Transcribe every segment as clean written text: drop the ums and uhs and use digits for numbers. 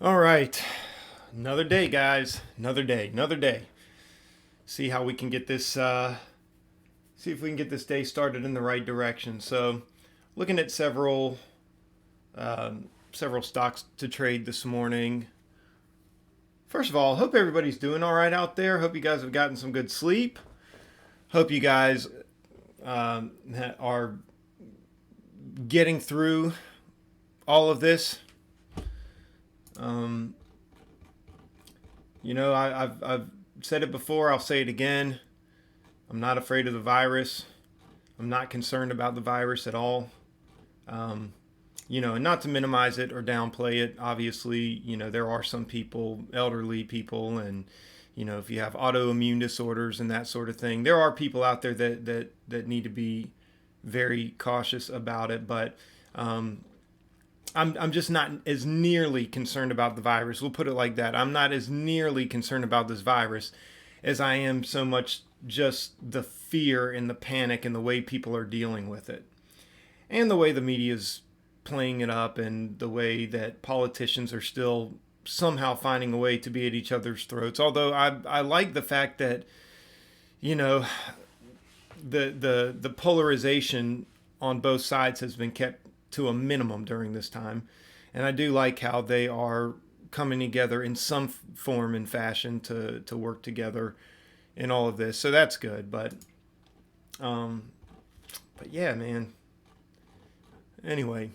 All right. Another day, guys. Another day. Another day. See how we can get this. See if we can get this day started in the right direction. So, looking at several stocks to trade this morning. First of all, hope everybody's doing all right out there. Hope you guys have gotten some good sleep. Hope you guys are getting through all of this. Um, I've said it before. I'll say it again. I'm not afraid of the virus. I'm not concerned about the virus at all. Um, and not to minimize it or downplay it. Obviously, there are some people, elderly people, and if you have autoimmune disorders and that sort of thing, there are people out there that need to be very cautious about it. But I'm just not as nearly concerned about the virus. We'll put it like that. I'm not as nearly concerned about this virus as I am so much just the fear and the panic and the way people are dealing with it, and the way the media is playing it up, and the way that politicians are still somehow finding a way to be at each other's throats. Although I like the fact that you know the polarization on both sides has been kept to a minimum during this time, and I do like how they are coming together in some form and fashion to work together in all of this. So that's good. Um, but yeah, man. Anyway,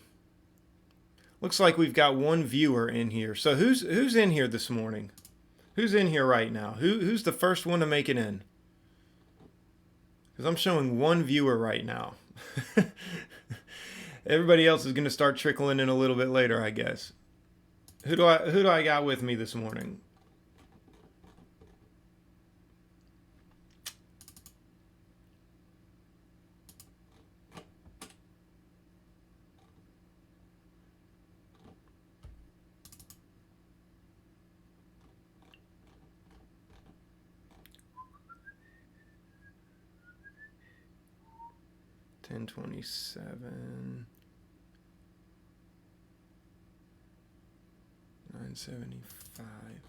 looks like we've got one viewer in here. So who's in here this morning? Who's in here right now? Who's the first one to make it in? Because I'm showing one viewer right now. Everybody else is going to start trickling in a little bit later, I guess. Who do I got with me this morning? $10.27, 975.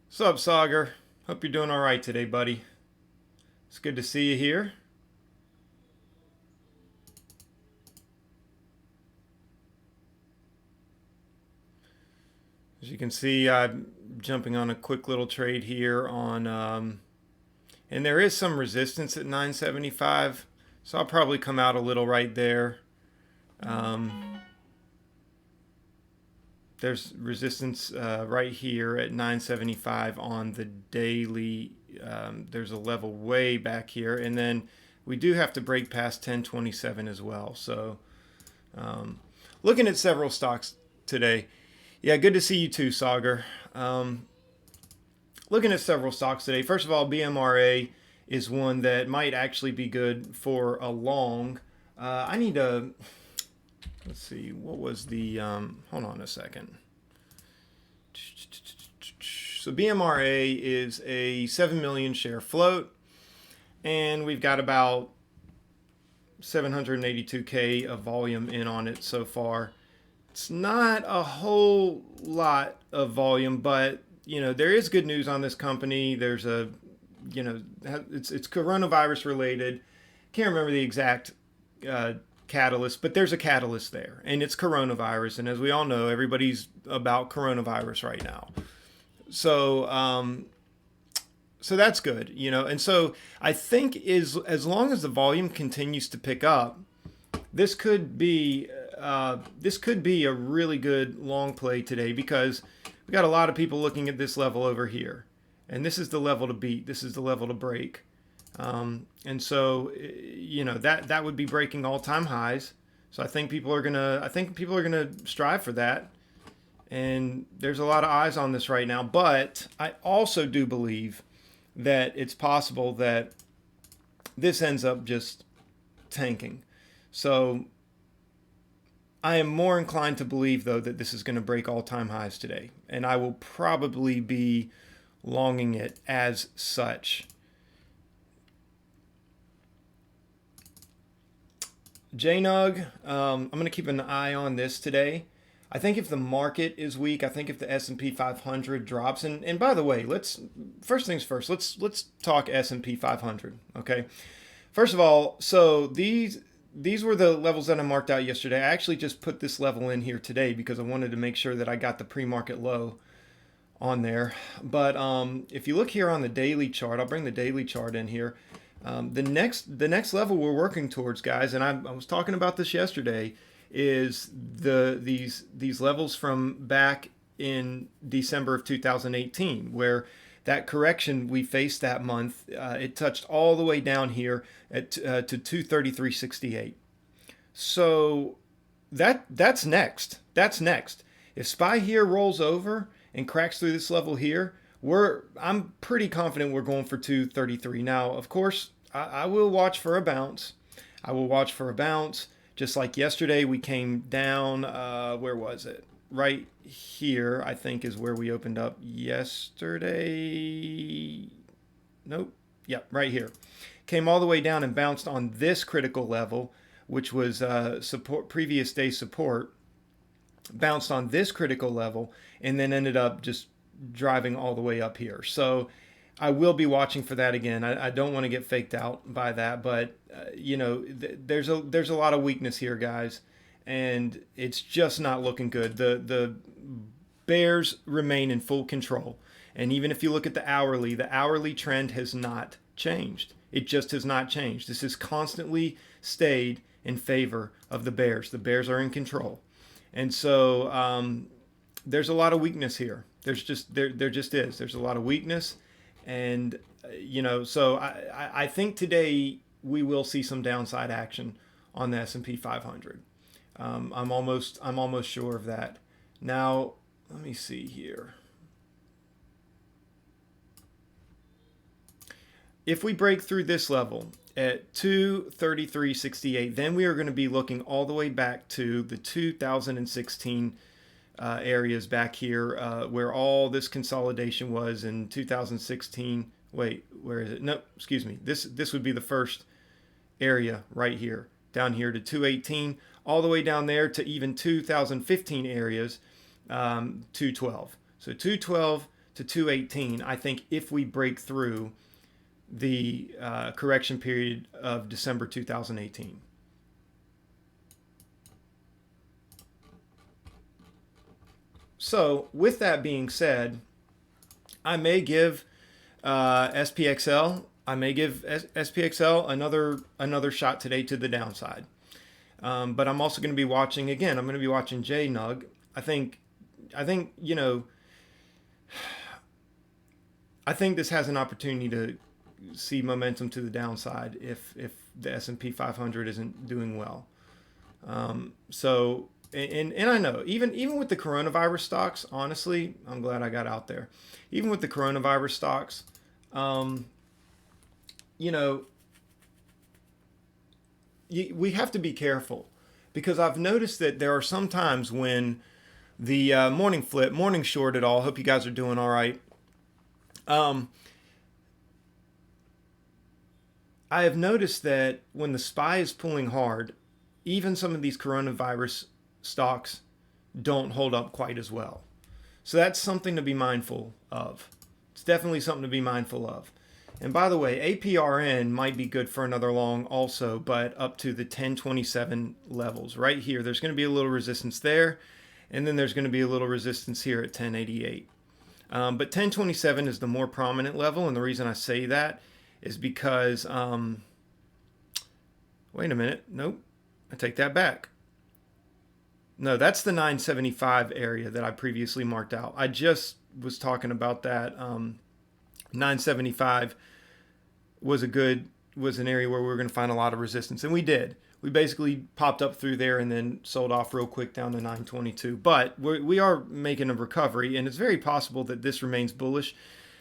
What's up, Sagar? Hope you're doing all right today, buddy. It's good to see you here. As you can see, I'm jumping on a quick little trade here on, and there is some resistance at 975, so I'll probably come out a little right there. Um, there's resistance right here at 975 on the daily. There's a level way back here, and then we do have to break past 1027 as well. So looking at several stocks today. Yeah, good to see you too, Sagar. Looking at several stocks today. First of all, BMRA is one that might actually be good for a long. I need to, let's see, what was the, hold on a second. So BMRA is a 7 million share float, and we've got about 782K of volume in on it so far. It's not a whole lot of volume, but there is good news on this company. There's it's coronavirus related. Can't remember the exact catalyst, but there's a catalyst there, and it's coronavirus. And as we all know, everybody's about coronavirus right now. So so that's good, And so I think as long as the volume continues to pick up, this could be a really good long play today, because we got a lot of people looking at this level over here, and this is the level to beat. This is the level to break, and so that would be breaking all-time highs. So I think people are gonna strive for that, And there's a lot of eyes on this right now, but I also do believe that it's possible that this ends up just tanking. So I am more inclined to believe, though, that this is going to break all-time highs today, and I will probably be longing it as such. JNUG, I'm going to keep an eye on this today. I think if the market is weak, I think if the S&P 500 drops, and by the way, first things first, let's talk S&P 500. Okay, first of all, so these were the levels that I marked out yesterday. I actually just put this level in here today because I wanted to make sure that I got the pre-market low on there. But if you look here on the daily chart, I'll bring the daily chart in here. The next level we're working towards, guys, and I was talking about this yesterday, is these levels from back in December of 2018, where that correction we faced that month, it touched all the way down here to 233.68. So that's next. That's next. If SPY here rolls over and cracks through this level here, I'm pretty confident we're going for 233. Now, of course, I will watch for a bounce. I will watch for a bounce. Just like yesterday, we came down. Where was it? Right here, I think, is where we opened up yesterday. Nope. Yep, right here. Came all the way down and bounced on this critical level, which was previous day support. Bounced on this critical level and then ended up just driving all the way up here. So I will be watching for that again. I don't want to get faked out by that, but there's a lot of weakness here, guys, and it's just not looking good. The bears remain in full control, and even if you look at the hourly trend has not changed. It just has not changed. This has constantly stayed in favor of the bears. The bears are in control, and so there's a lot of weakness here. There just is. There's a lot of weakness. And so I think today we will see some downside action on the S&P 500. I'm almost sure of that. Now let me see here. If we break through this level at 233.68, then we are going to be looking all the way back to the 2016 areas back here where all this consolidation was in 2016. Wait, where is it? No, excuse me. This would be the first area right here, down here to 218, all the way down there to even 2015 areas, 212. So 212 to 218, I think if we break through the correction period of December 2018. So with that being said, I may give SPXL another shot today to the downside. But I'm also going to be watching again. I'm going to be watching JNUG. I think this has an opportunity to see momentum to the downside if the S&P 500 isn't doing well. And I know, even with the coronavirus stocks, honestly, I'm glad I got out there. Even with the coronavirus stocks, we have to be careful, because I've noticed that there are some times when the morning flip, morning short at all, hope you guys are doing all right. I have noticed that when the SPY is pulling hard, even some of these coronavirus stocks don't hold up quite as well. So that's something to be mindful of. It's definitely something to be mindful of. And by the way, APRN might be good for another long also, but up to the 1027 levels. Right here, there's going to be a little resistance there, and then there's going to be a little resistance here at 1088. But 1027 is the more prominent level, and the reason I say that is because, wait a minute, nope, I take that back. No, that's the 975 area that I previously marked out. I just was talking about that. 975 was a good was an area where we were going to find a lot of resistance, and we did. We basically popped up through there and then sold off real quick down to 922. But we are making a recovery, and it's very possible that this remains bullish.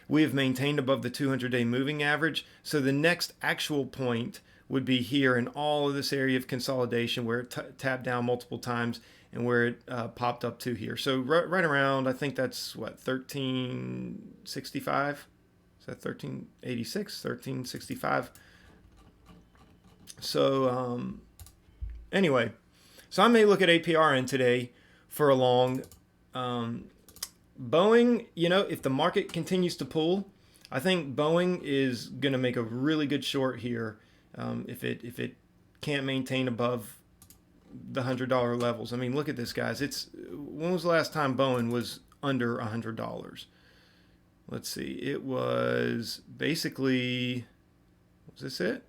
We have maintained above the 200-day moving average, so the next actual point would be here in all of this area of consolidation where it tapped down multiple times and where it popped up to here. So right around, I think that's what, 1365? Is that 1386, 1365? So anyway, so I may look at APRN today for a long. Boeing, if the market continues to pull, I think Boeing is going to make a really good short here if it can't maintain above the $100 levels. I mean, look at this, guys. When was the last time Boeing was under $100? Let's see. It was basically, was this it?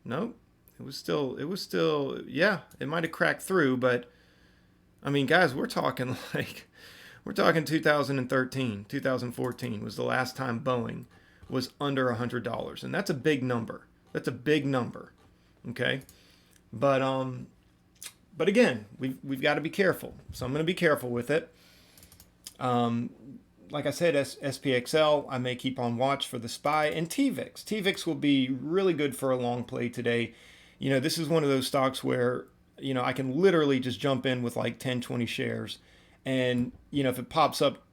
Nope. It was still, yeah, it might have cracked through, but I mean, guys, we're talking 2013, 2014 was the last time Boeing was under $100, and that's a big number. That's a big number. Okay. But again, we've got to be careful. So I'm going to be careful with it. Like I said, SPXL, I may keep on watch for the SPY, and TVIX. TVIX will be really good for a long play today. This is one of those stocks where, I can literally just jump in with like 10, 20 shares. And, if it pops up,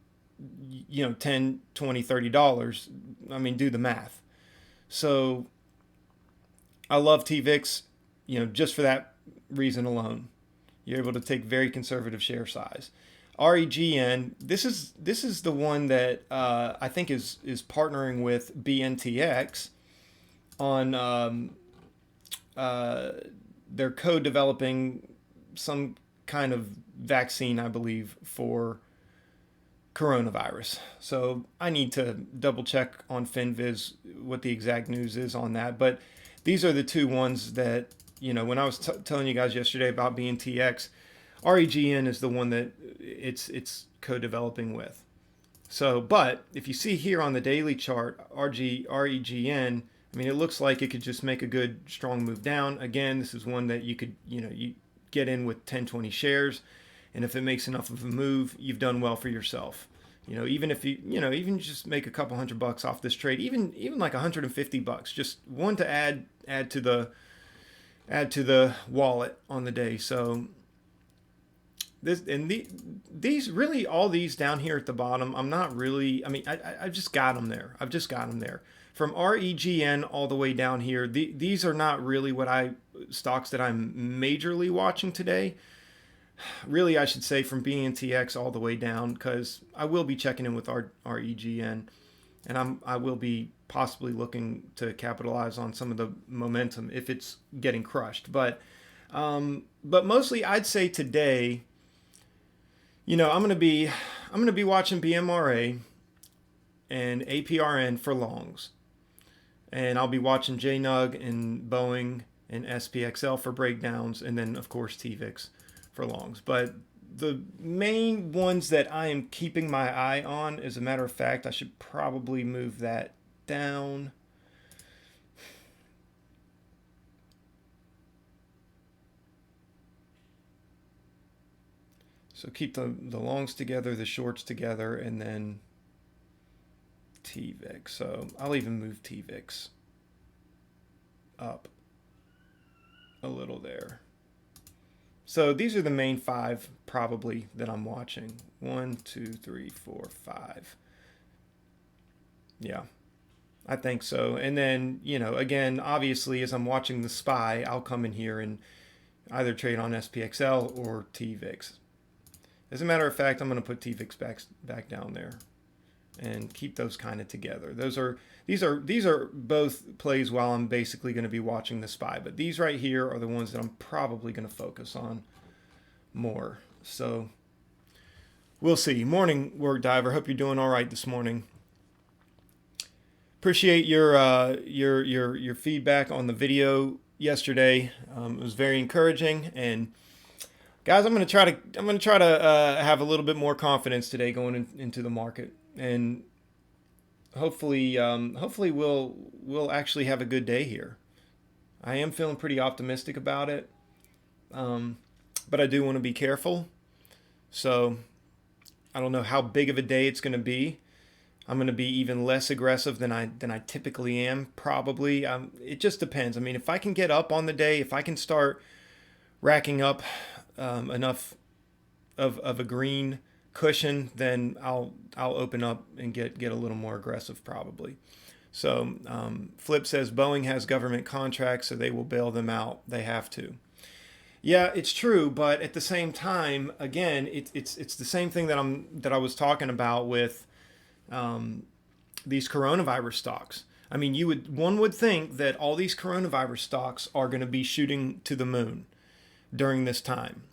$10, $20, $30, I mean, do the math. So I love TVIX, just for that reason alone. You're able to take very conservative share size. REGN, this is the one that I think is partnering with BNTX on they're co-developing some kind of vaccine, I believe, for coronavirus. So I need to double check on FinViz what the exact news is on that. But these are the two ones that, when I was telling you guys yesterday about BNTX, REGN is the one that it's co-developing with. So, but if you see here on the daily chart, REGN, I mean, it looks like it could just make a good strong move down. Again, this is one that you could, you get in with 10, 20 shares. And if it makes enough of a move, you've done well for yourself. Even if even just make a couple $100 off this trade, even like $150, just one to add to the wallet on the day. So these really, all these down here at the bottom, I'm not really, I mean, I just got them there. I've just got them there. From REGN all the way down here, these are not really stocks that I'm majorly watching today. Really, I should say from BNTX all the way down, because I will be checking in with REGN, and I will be possibly looking to capitalize on some of the momentum if it's getting crushed. But mostly, I'd say today, I'm gonna be watching BMRA and APRN for longs, and I'll be watching JNUG and Boeing and SPXL for breakdowns, and then of course TVIX for longs. But the main ones that I am keeping my eye on, as a matter of fact, I should probably move that down. So keep the longs together, the shorts together, and then TVIX. So I'll even move TVIX up a little there. So these are the main five probably that I'm watching. 1, 2, 3, 4, 5. Yeah, I think so. And then, again, obviously, as I'm watching the SPY, I'll come in here and either trade on SPXL or TVIX. As a matter of fact, I'm going to put TVIX back down there and keep those kind of together. These are both plays while I'm basically going to be watching the SPY, but these right here are the ones that I'm probably going to focus on more. So we'll see. Morning, Work Diver. Hope you're doing all right this morning. Appreciate your feedback on the video yesterday. It was very encouraging, and guys, I'm gonna try to have a little bit more confidence today going into the market, and hopefully we'll actually have a good day here. I am feeling pretty optimistic about it, um, but I do want to be careful. So I don't know how big of a day it's going to be. I'm going to be even less aggressive than I typically am. Probably. It just depends. I mean, if I can get up on the day, if I can start racking up enough of a green cushion, then I'll open up and get a little more aggressive probably. So Flip says Boeing has government contracts, so they will bail them out. They have to. Yeah, it's true, but at the same time, again, it's the same thing that I was talking about with these coronavirus stocks. I mean, one would think that all these coronavirus stocks are going to be shooting to the moon during this time.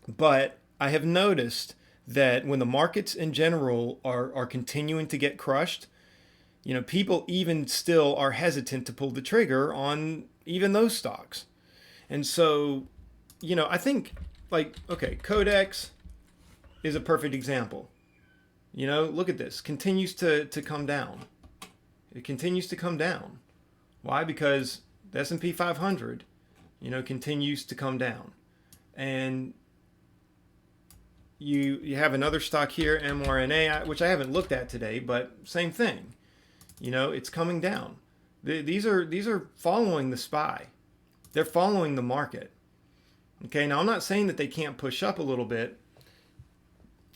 But I have noticed that when the markets in general are continuing to get crushed, people even still are hesitant to pull the trigger on even those stocks. And so, I think, like, okay, Codex is a perfect example. Look at this. Continues to come down. It continues to come down. Why? Because the S&P 500, continues to come down. And you have another stock here, mRNA, which I haven't looked at today, but same thing. It's coming down. These are following the SPY. They're following the market. Okay, now I'm not saying that they can't push up a little bit.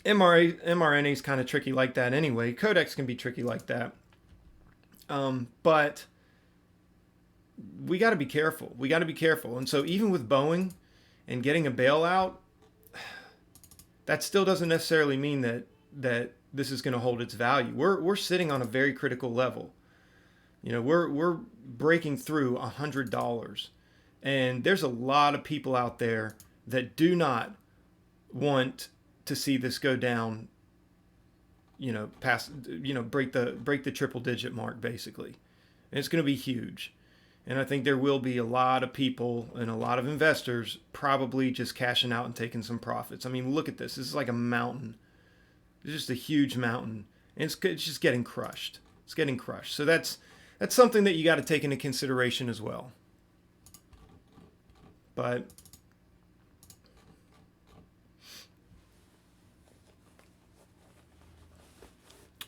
mRNA is kind of tricky like that anyway. Codex can be tricky like that. But we got to be careful. We got to be careful. And so even with Boeing and getting a bailout, that still doesn't necessarily mean that this is going to hold its value. We're sitting on a very critical level. We're breaking through $100, and there's a lot of people out there that do not want to see this go down. Past break the triple digit mark basically, and it's going to be huge. And I think there will be a lot of people and a lot of investors probably just cashing out and taking some profits. I mean, look at this. This is like a mountain. It's just a huge mountain. And it's just getting crushed. It's getting crushed. So that's something that you got to take into consideration as well. But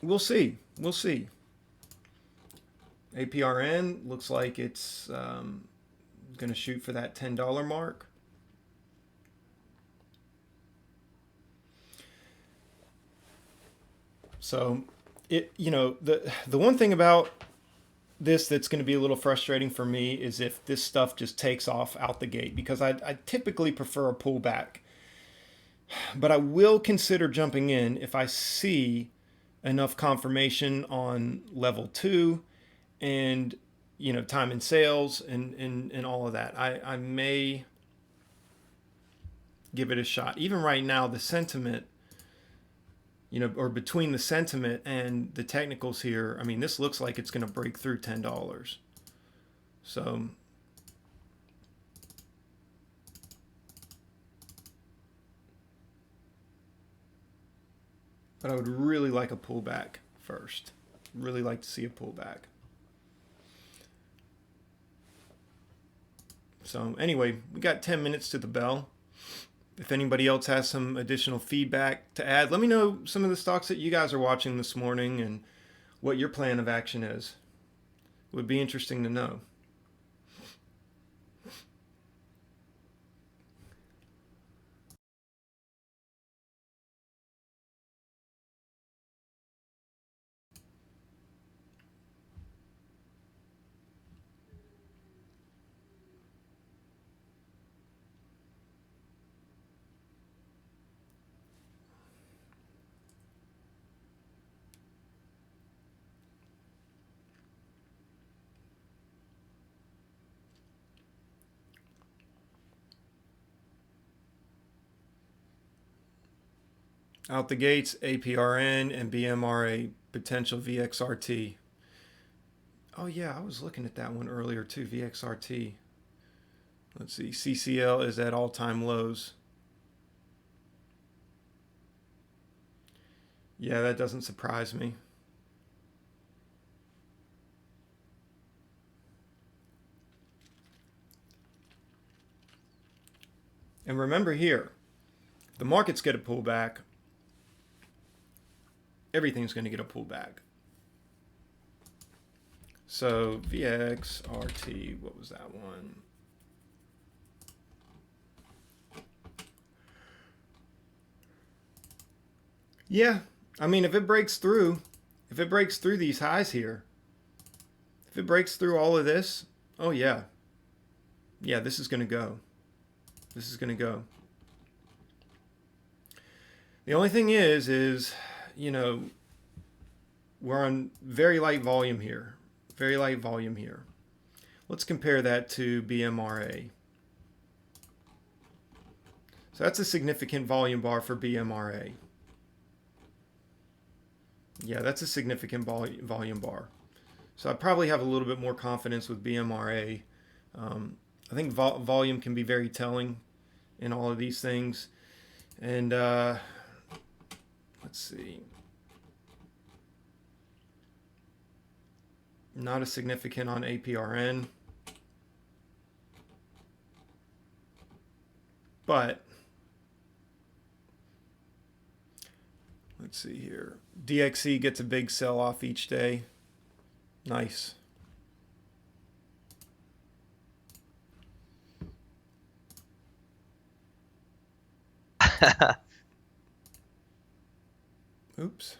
we'll see. We'll see. APRN looks like it's going to shoot for that $10 mark. So the one thing about this that's going to be a little frustrating for me is if this stuff just takes off out the gate, because I typically prefer a pullback. But I will consider jumping in if I see enough confirmation on level 2 and time in sales and all of that. I may give it a shot. Even right now, the sentiment, or between the sentiment and the technicals here, I mean, this looks like it's going to break through $10. So but I would really like a pullback first. Really like to see a pullback. So anyway, we got 10 minutes to the bell. If anybody else has some additional feedback to add, let me know some of the stocks that you guys are watching this morning and what your plan of action is. It would be interesting to know. Out the gates, APRN and BMRA potential VXRT. Oh yeah, I was looking at that one earlier too, VXRT. Let's see, CCL is at all-time lows. Yeah, that doesn't surprise me. And remember here, if the markets get a pullback, everything's going to get a pullback. So VXRT, what was that one? Yeah, I mean, if it breaks through these highs here, if it breaks through all of this, oh yeah, this is going to go. This is going to go. The only thing is, you know, we're on very light volume here. Very light volume here. Let's compare that to BMRA. So that's a significant volume bar for BMRA. Yeah, that's a significant volume bar. So I probably have a little bit more confidence with BMRA. I think volume can be very telling in all of these things. And let's see. Not as significant on APRN. But let's see here. DXE gets a big sell off each day. Nice. Oops.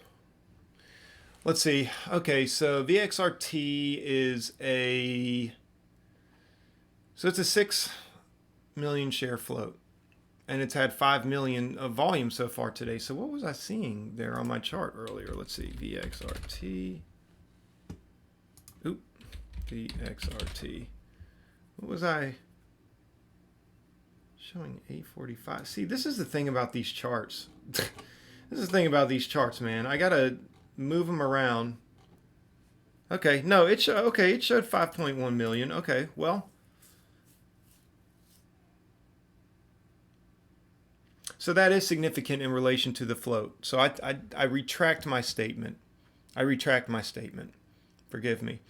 Let's see. Okay, so VXRT is it's a 6 million share float. And it's had 5 million of volume so far today. So what was I seeing there on my chart earlier? Let's see, VXRT. Oop, VXRT. What was I showing? 845. See, this is the thing about these charts. This is the thing about these charts, man. I gotta move them around. Okay, no, it showed 5.1 million. Okay, well. So that is significant in relation to the float. So I retract my statement. I retract my statement. Forgive me.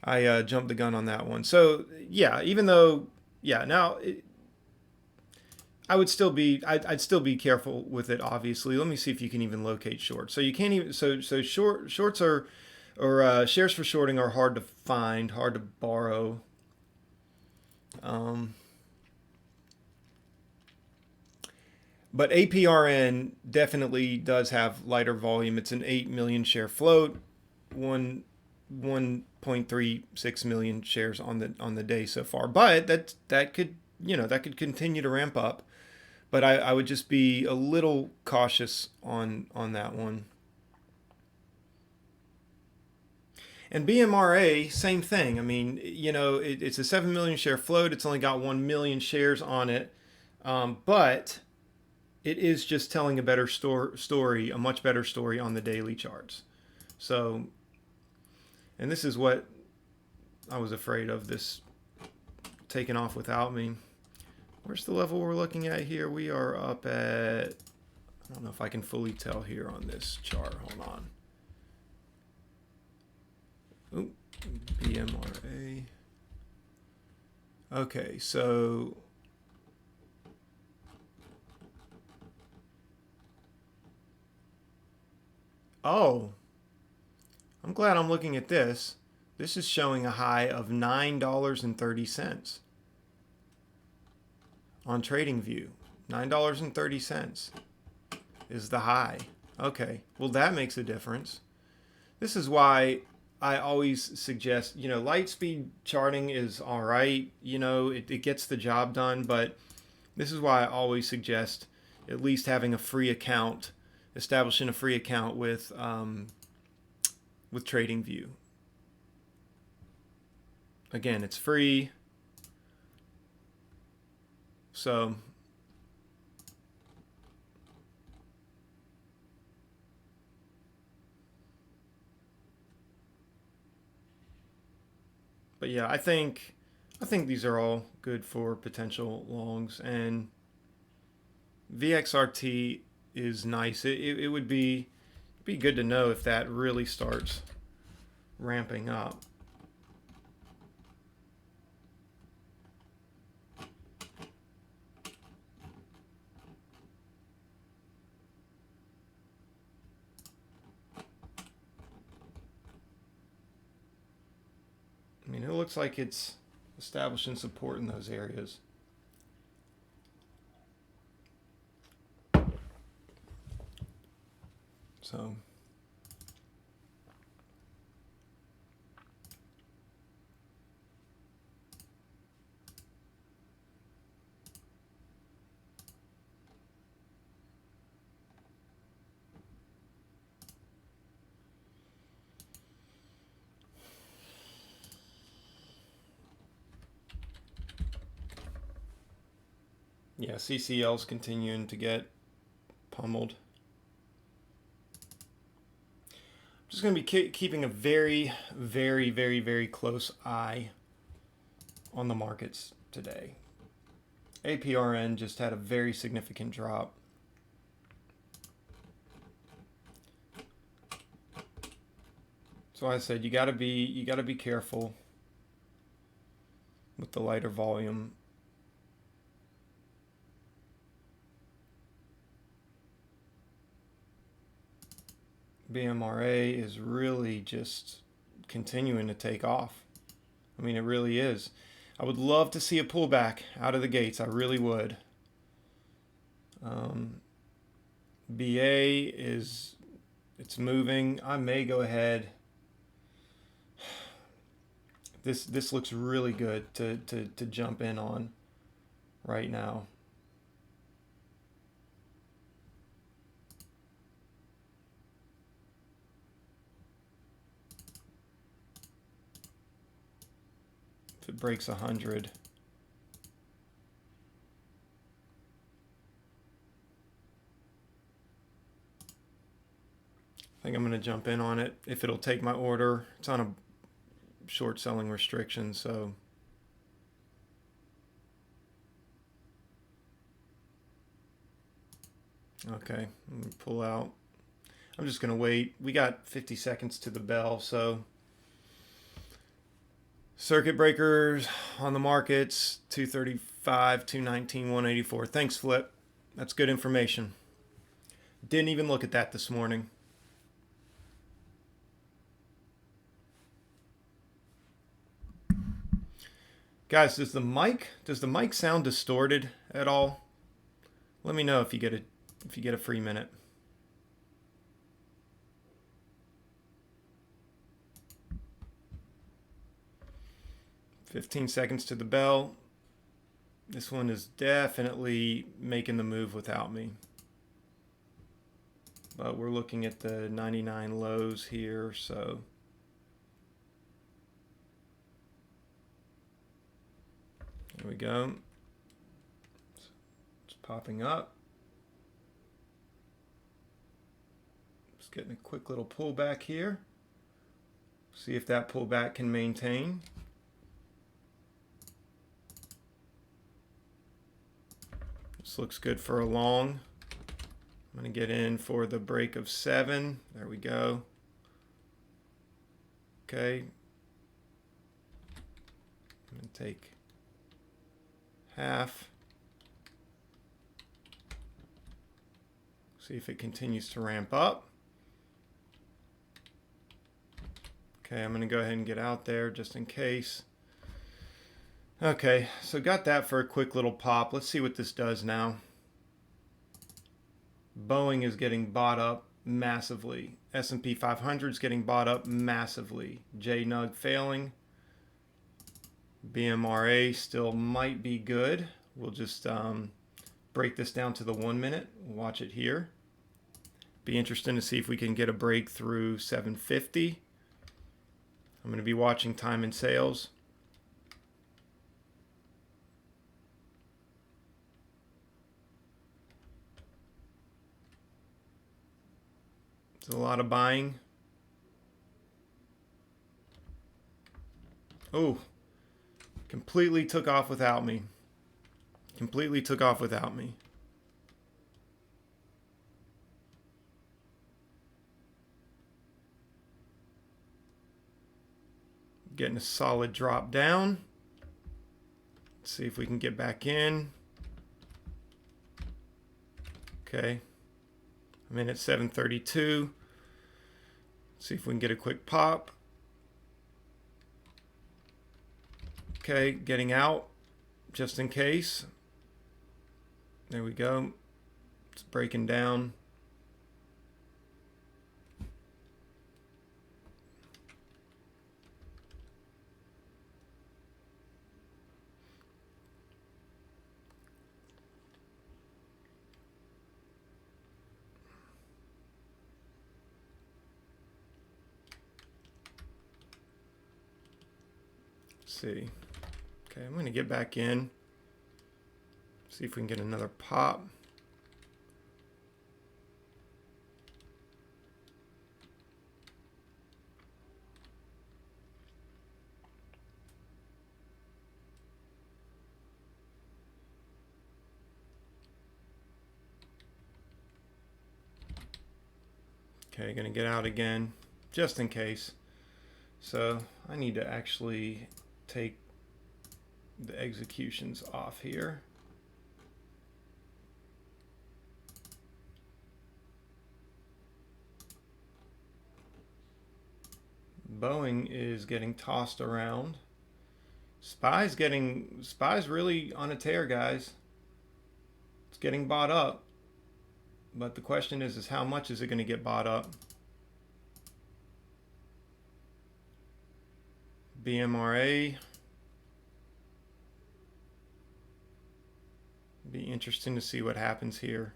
I jumped the gun on that one. So yeah, even though I'd still be careful with it. Obviously, let me see if you can even locate shorts. So you can't even shorts are or shares for shorting are hard to find, hard to borrow. But APRN definitely does have lighter volume. It's an 8 million share float, 1.36 million shares on the day so far. But that could continue to ramp up. But I would just be a little cautious on that one. And BMRA, same thing. I mean, it's a 7 million share float. It's only got 1 million shares on it, but it is just telling a better story, a much better story on the daily charts. So, and this is what I was afraid of, this taking off without me. Where's the level we're looking at here? We are up at, I don't know if I can fully tell here on this chart. Hold on. Ooh, BMRA. Okay, so oh, I'm glad I'm looking at this. This is showing a high of $9.30 on TradingView. $9.30 is the high. Okay, well that makes a difference. This is why I always suggest, light speed charting is all right. It gets the job done, but this is why I always suggest at least having a free account, establishing a free account with TradingView. Again, it's free. So but yeah, I think these are all good for potential longs, and VXRT is nice. It would be good to know if that really starts ramping up. looks like it's establishing support in those areas. So yeah, CCL's continuing to get pummeled. I'm just going to be keeping a very, very, very, very close eye on the markets today. APRN just had a very significant drop. So I said you got to be careful with the lighter volume. BMRA is really just continuing to take off. I mean, it really is. I would love to see a pullback out of the gates. I really would. BA is, it's moving. I may go ahead. This looks really good to jump in on right now. If it breaks 100. I think I'm going to jump in on it if it'll take my order. It's on a short selling restriction, so okay, I'm gonna pull out. I'm just gonna wait. We got 50 seconds to the bell, so circuit breakers on the markets, 235, 219, 184. Thanks, Flip. That's good information. Didn't even look at that this morning. Guys, does the mic sound distorted at all? Let me know if you get a free minute. "15 seconds to the bell." This one is definitely making the move without me. But we're looking at the 99 lows here, so there we go. It's popping up. Just getting a quick little pullback here. See if that pullback can maintain. This looks good for a long. I'm going to get in for the break of 7. There we go. Okay. I'm going to take half. See if it continues to ramp up. Okay, I'm going to go ahead and get out there just in case. Okay, so got that for a quick little pop. Let's see what this does now. Boeing is getting bought up massively. S&P 500 is getting bought up massively. JNUG failing. BMRA still might be good. We'll just break this down to the 1 minute. Watch it here. Be interesting to see if we can get a break through 750. I'm going to be watching time and sales. It's a lot of buying. Oh, completely took off without me. Completely took off without me. Getting a solid drop down. Let's see if we can get back in. Okay. I'm in at 732. See if we can get a quick pop. Okay, getting out just in case. There we go. It's breaking down. See. Okay, I'm going to get back in. See if we can get another pop. Okay, going to get out again just in case. So I need to actually take the executions off here. Boeing is getting tossed around. Spy's really on a tear, guys. It's getting bought up. But the question is how much is it going to get bought up? BMRA. Be interesting to see what happens here.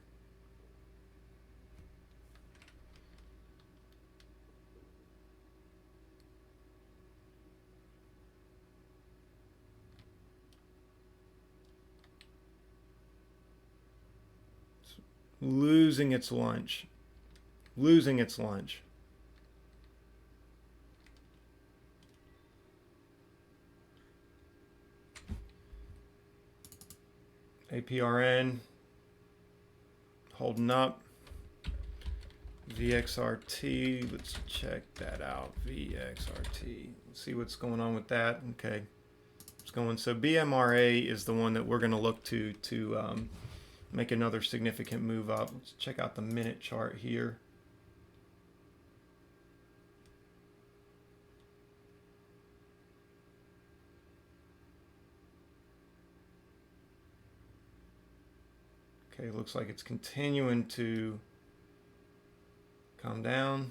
It's losing its lunch. Losing its lunch. APRN holding up. VXRT, let's check that out. VXRT, let's see what's going on with that. Okay, it's going. So BMRA is the one that we're going to look to make another significant move up. Let's check out the minute chart here. Okay, looks like it's continuing to come down.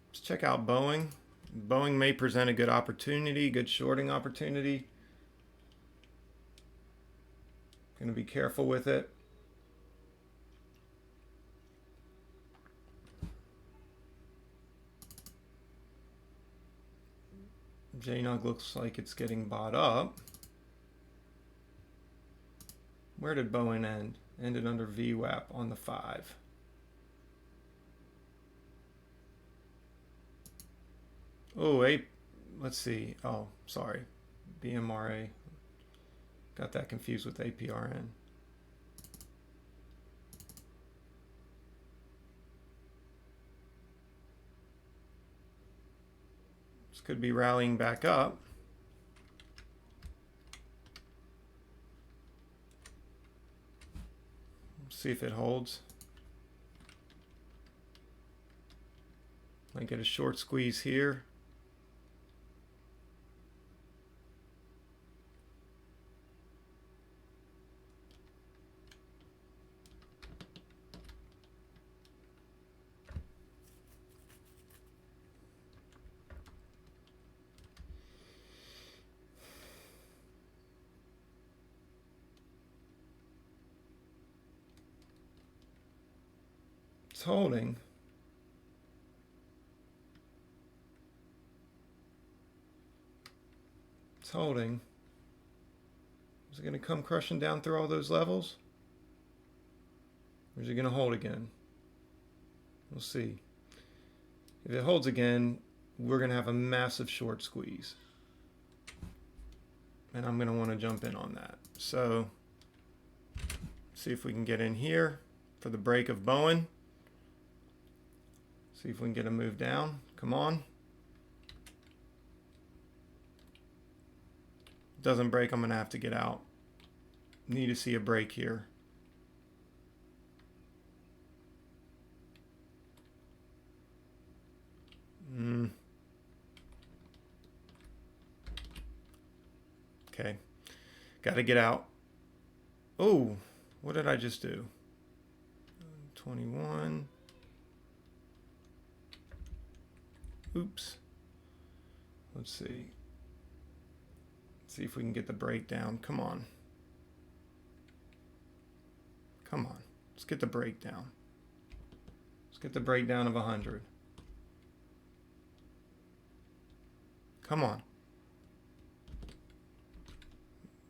Let's check out Boeing. Boeing may present a good opportunity, good shorting opportunity. Going to be careful with it. JNUG looks like it's getting bought up. Where did Boeing end? Ended under VWAP on the 5. Oh, let's see. Oh, sorry. BMRA. Got that confused with APRN. This could be rallying back up. See if it holds. Might get a short squeeze here. It's holding. It's holding. Is it going to come crushing down through all those levels? Or is it going to hold again? We'll see. If it holds again, we're going to have a massive short squeeze. And I'm going to want to jump in on that. So, see if we can get in here for the break of Boeing. See if we can get a move down. Come on. Doesn't break, I'm going to have to get out. Need to see a break here. Okay, got to get out. Oh, what did I just do? 21. Oops. Let's see. Let's see if we can get the breakdown. Come on. Come on. Let's get the breakdown. Let's get the breakdown of 100. Come on.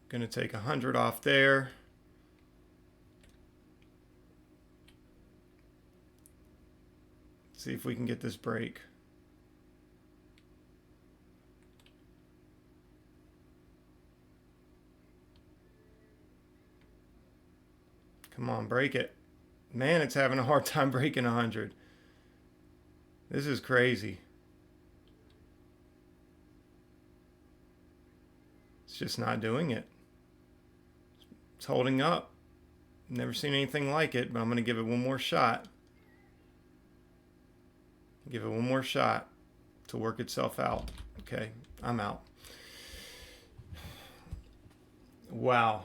Gonna take 100 off there. See if we can get this break. Come on, break it. Man, it's having a hard time breaking 100. This is crazy. It's just not doing it. It's holding up. Never seen anything like it, but I'm going to give it one more shot. Give it one more shot to work itself out. Okay, I'm out. Wow.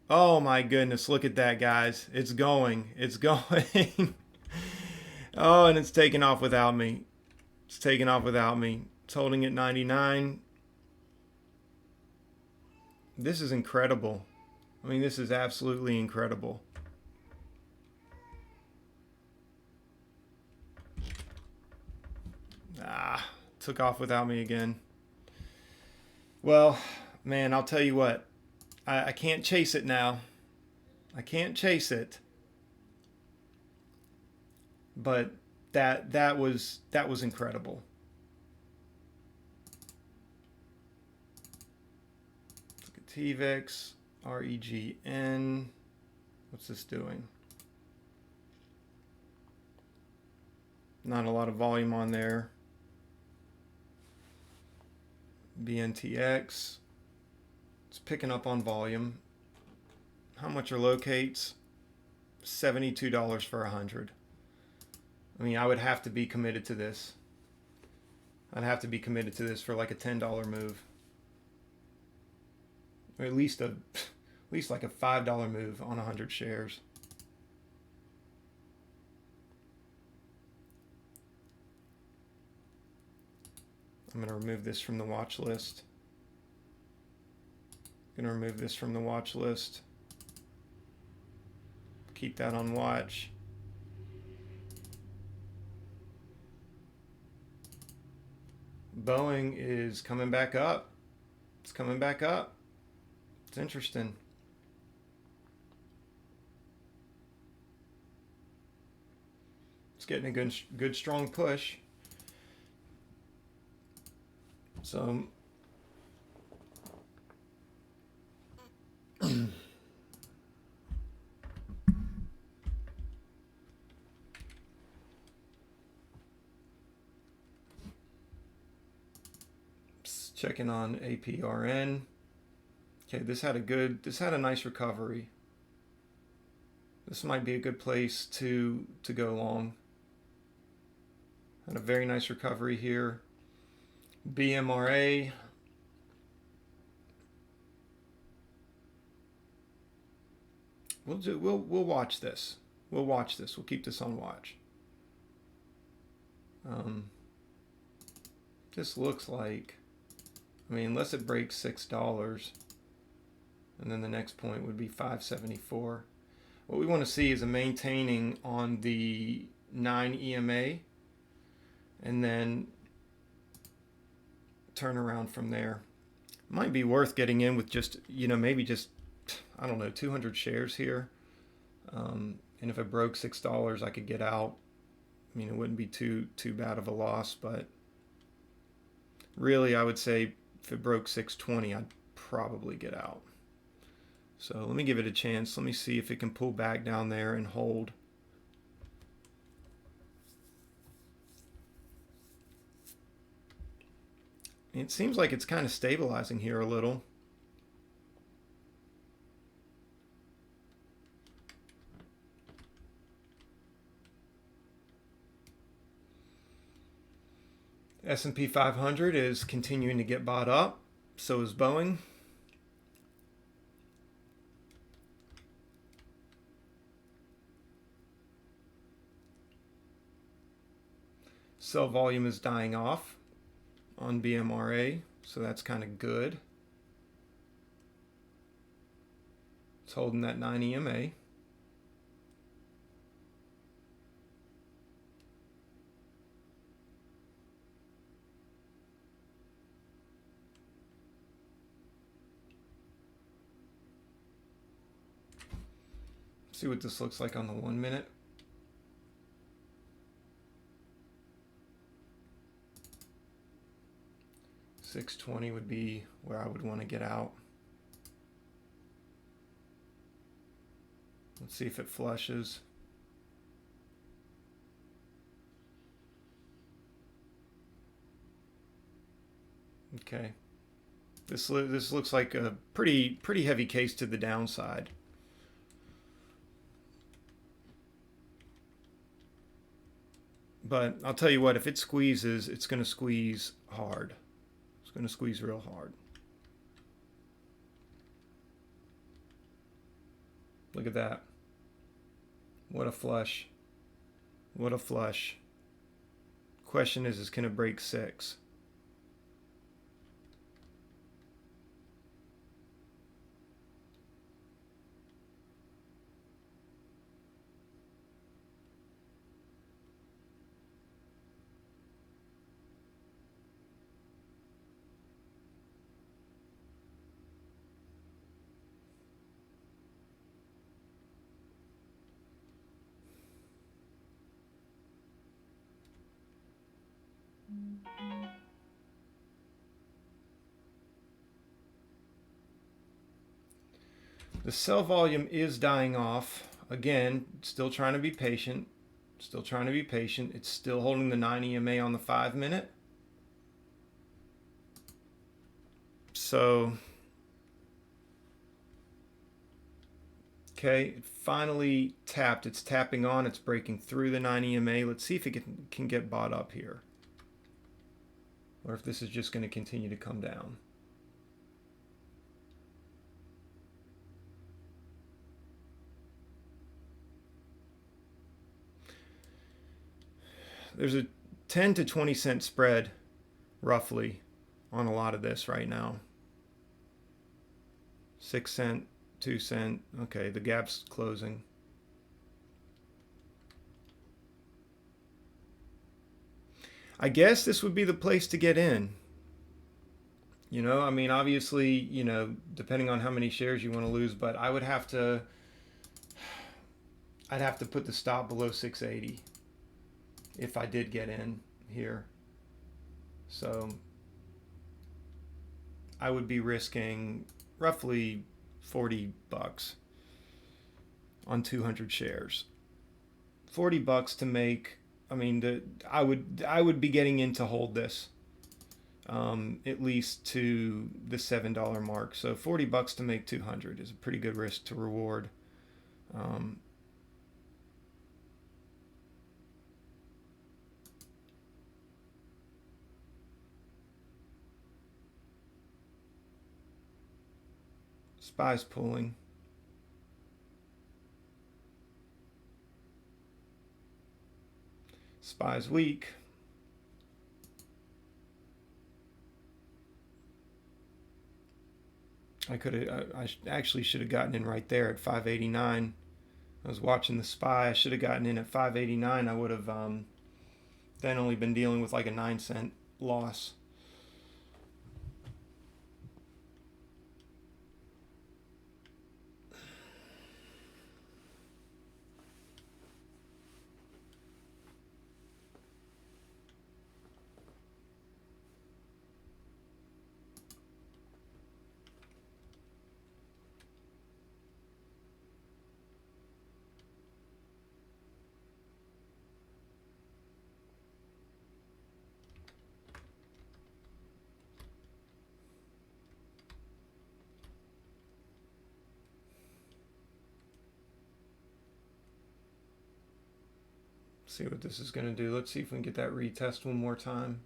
Oh my goodness, look at that, guys. It's going. It's going. Oh, and it's taking off without me. It's taking off without me. It's holding at 99. This is incredible. I mean, this is absolutely incredible. Took off without me again. Well, man, I'll tell you what. I can't chase it now. I can't chase it. But that was incredible. Let's look at TVIX, REGN. What's this doing? Not a lot of volume on there. BNTX. It's picking up on volume. How much are locates? $72 for 100. I mean, I would have to be committed to this. I'd have to be committed to this for like a $10 move. Or at least like a $5 move on 100 shares. I'm going to remove this from the watch list. Going to remove this from the watch list. Keep that on watch. Boeing is coming back up. It's coming back up. It's interesting. It's getting a good strong push. So checking on APRN. Okay, this had a nice recovery. This might be a good place to go long. Had a very nice recovery here. BMRA. We'll watch this. We'll watch this. We'll keep this on watch. This looks like, I mean, unless it breaks $6, and then the next point would be 574. What we want to see is a maintaining on the 9 EMA, and then turn around from there. Might be worth getting in with just, maybe just, I don't know, 200 shares here. And if it broke $6, I could get out. I mean, it wouldn't be too bad of a loss, but really, I would say if it broke 620, I'd probably get out. So let me give it a chance. Let me see if it can pull back down there and hold. It seems like it's kind of stabilizing here a little. S&P 500 is continuing to get bought up. So is Boeing. Sell volume is dying off on BMRA, so that's kind of good. It's holding that 9 EMA. See what this looks like on the 1 minute. $6.20 would be where I would want to get out. Let's see if it flushes. Okay. This looks like a pretty heavy case to the downside. But I'll tell you what, if it squeezes, it's going to squeeze hard. It's going to squeeze real hard. Look at that. What a flush. What a flush. Question is can it break 6? The sell volume is dying off. Again, still trying to be patient. Still trying to be patient. It's still holding the 9 EMA on the 5 minute. So, okay, it finally tapped. It's tapping on. It's breaking through the 9 EMA. Let's see if it can get bought up here. Or if this is just going to continue to come down. There's a 10 to 20 cent spread, roughly, on a lot of this right now. 6 cent, 2 cent. Okay, the gap's closing. I guess this would be the place to get in. You know, I mean, obviously, you know, depending on how many shares you want to lose, but I'd have to put the stop below 680 if I did get in here. So I would be risking roughly $40 on 200 shares. $40 to make, I mean, I would be getting in to hold this at least to the $7 mark. So $40 to make 200 is a pretty good risk to reward. SPY's pulling. SPY's weak. I actually should have gotten in right there at 589. I was watching the SPY. I should have gotten in at 589. I would have then only been dealing with like a 9 cent loss. See what this is going to do. Let's see if we can get that retest one more time.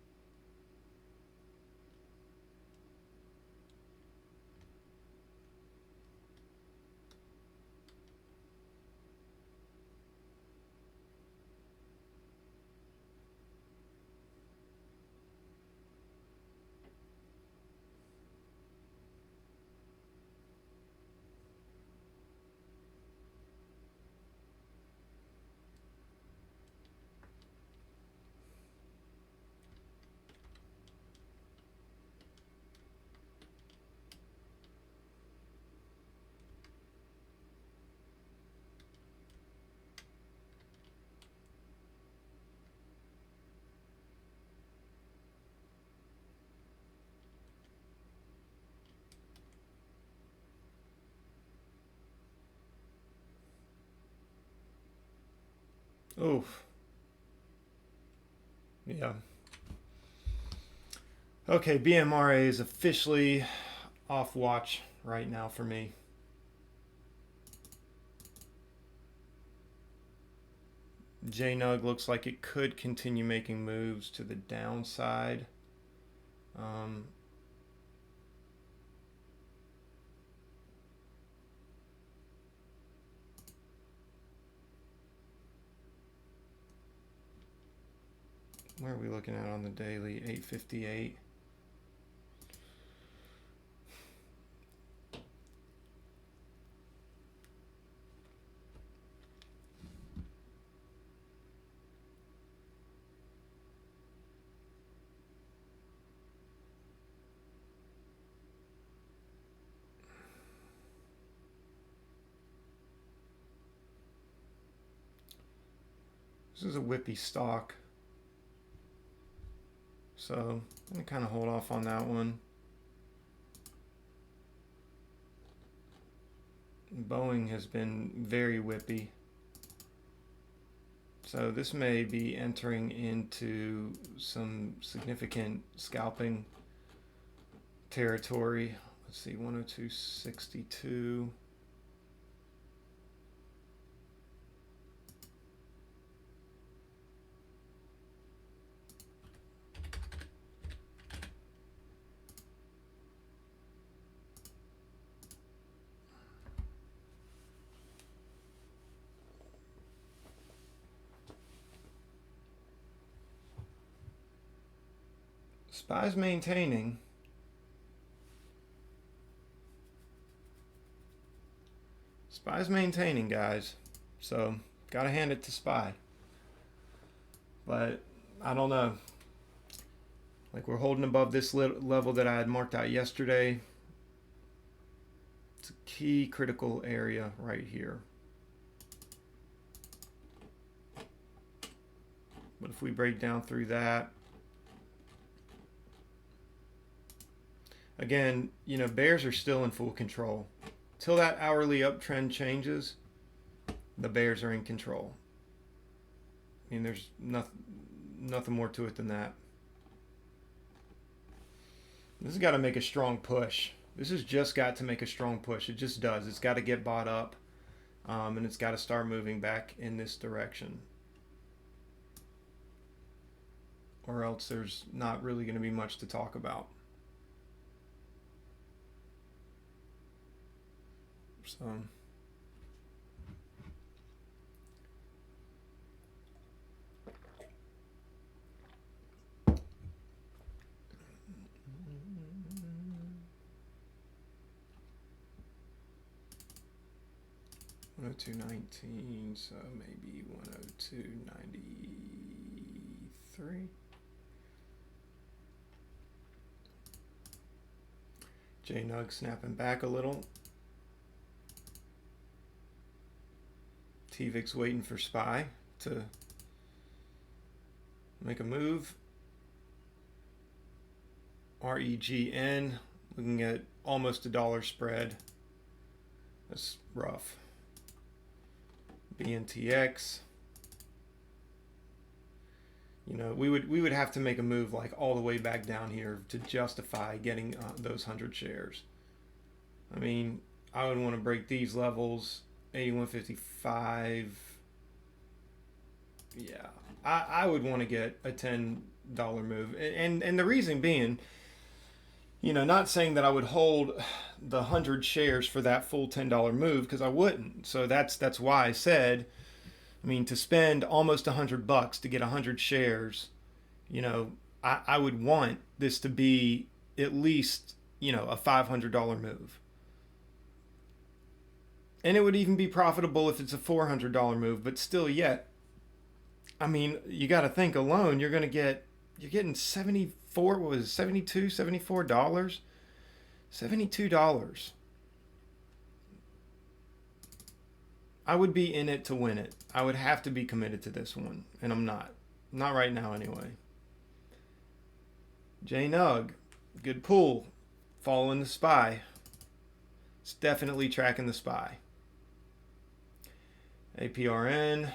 Oof. Yeah. Okay, BMRA is officially off watch right now for me. JNUG looks like it could continue making moves to the downside. Um, where are we looking at on the daily? 858. This is a whippy stock, so I'm going to kind of hold off on that one. Boeing has been very whippy, so this may be entering into some significant scalping territory. Let's see, 102.62. SPY's maintaining. SPY's maintaining, guys. So, gotta hand it to SPY. But, I don't know. Like, we're holding above this level that I had marked out yesterday. It's a key critical area right here. But if we break down through that, again, you know, bears are still in full control. Till that hourly uptrend changes, the bears are in control. I mean, there's nothing more to it than that. This has got to make a strong push. This has just got to make a strong push. It just does. It's got to get bought up, and it's got to start moving back in this direction. Or else there's not really going to be much to talk about. So... $102.19, so maybe 102.93. JNUG snapping back a little. TVIX waiting for SPY to make a move. REGN looking at almost $1 spread. That's rough. BNTX. You know, we would have to make a move like all the way back down here to justify getting those 100 shares. I mean, I would want to break these levels, 81.55. Yeah, I would want to get a $10 move, and the reason being, you know, not saying that I would hold the 100 shares for that full $10 move, because I wouldn't. So that's why I said, I mean, to spend almost $100 to get 100 shares, you know, I would want this to be at least, you know, a $500 move. And it would even be profitable if it's a $400 move, but still yet, I mean, you got to think alone, you're getting 74, what was it, 72, $74? $72. I would be in it to win it. I would have to be committed to this one, and I'm not. Not right now, anyway. JNUG, good pull. Following the SPY. It's definitely tracking the SPY. APRN.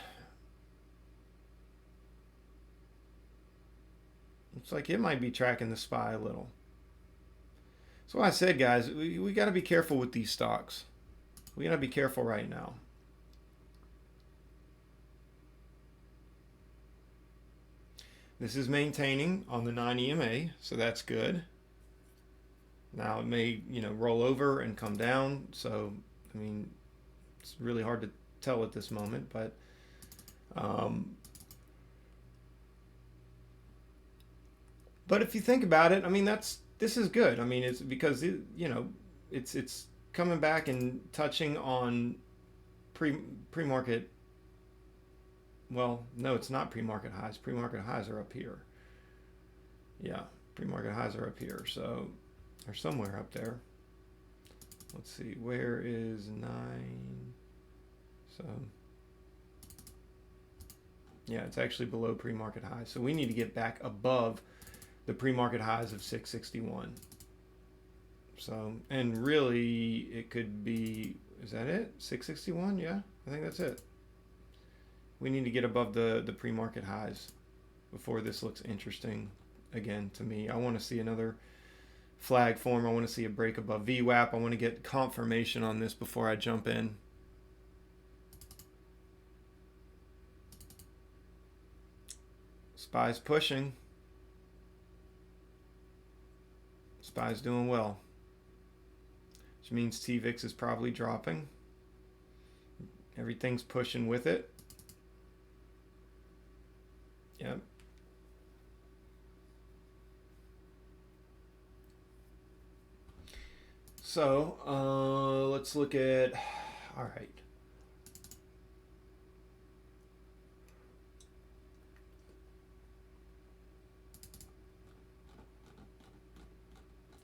Looks like it might be tracking the SPY a little. So I said, guys, we got to be careful with these stocks. We got to be careful right now. This is maintaining on the 9 EMA, so that's good. Now it may, roll over and come down. So, I mean, it's really hard to tell at this moment, but but if you think about it, I mean, this is good. I mean, it's because it's coming back and touching on pre-market. Well, no, it's not pre-market highs. Pre-market highs are up here. Yeah, pre-market highs are up here. So they're somewhere up there. Let's see, where is 9? So yeah, it's actually below pre-market highs. So we need to get back above the pre-market highs of 661. So, and really it could be, is that it? 661? Yeah, I think that's it. We need to get above the pre-market highs before this looks interesting again to me. I want to see another flag form. I want to see a break above VWAP. I want to get confirmation on this before I jump in. SPY's pushing. SPY's doing well, which means TVIX is probably dropping. Everything's pushing with it. Yep. So let's look at, all right.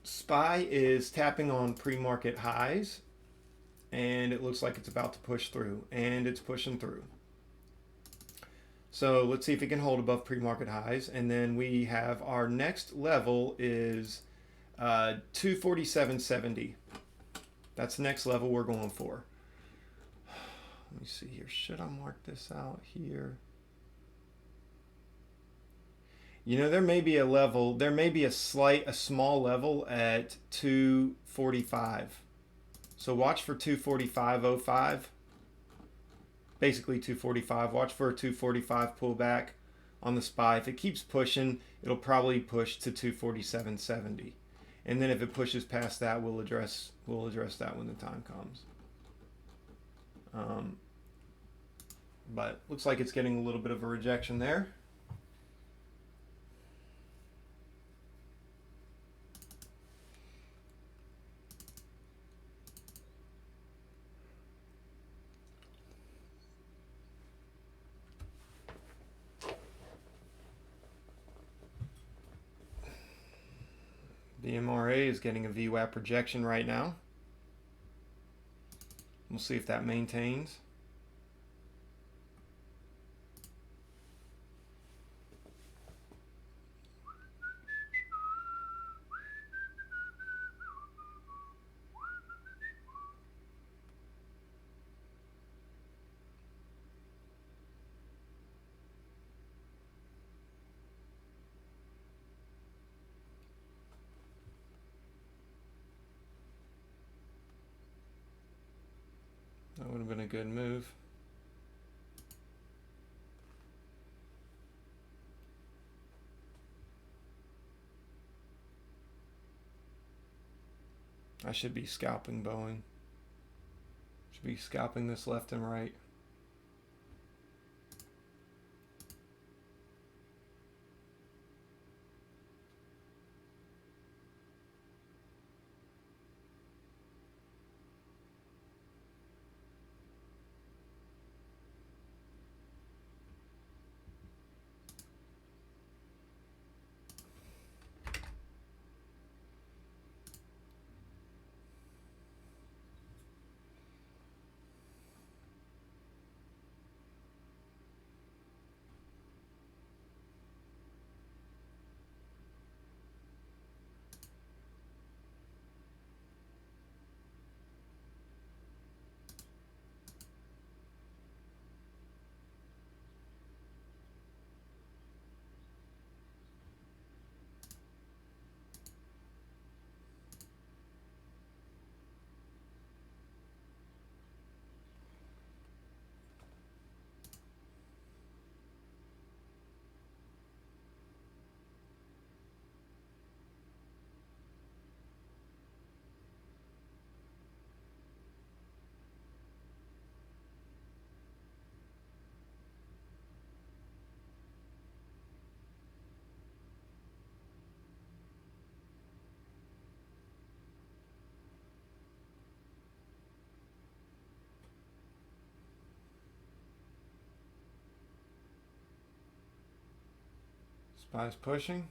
SPY is tapping on pre-market highs, and it looks like it's about to push through, and it's pushing through. So let's see if it can hold above pre-market highs, and then we have our next level is 247.70. That's the next level we're going for. Let me see here. Should I mark this out here? There may be a level, there may be a small level at 245. So watch for 245.05. Basically 245. Watch for a 245 pullback on the SPY. If it keeps pushing, it'll probably push to 247.70. And then if it pushes past that, we'll address that when the time comes. But looks like it's getting a little bit of a rejection there. The MRA is getting a VWAP rejection right now. We'll see if that maintains. That would have been a good move. I should be scalping Boeing. Should be scalping this left and right. SPY's pushing.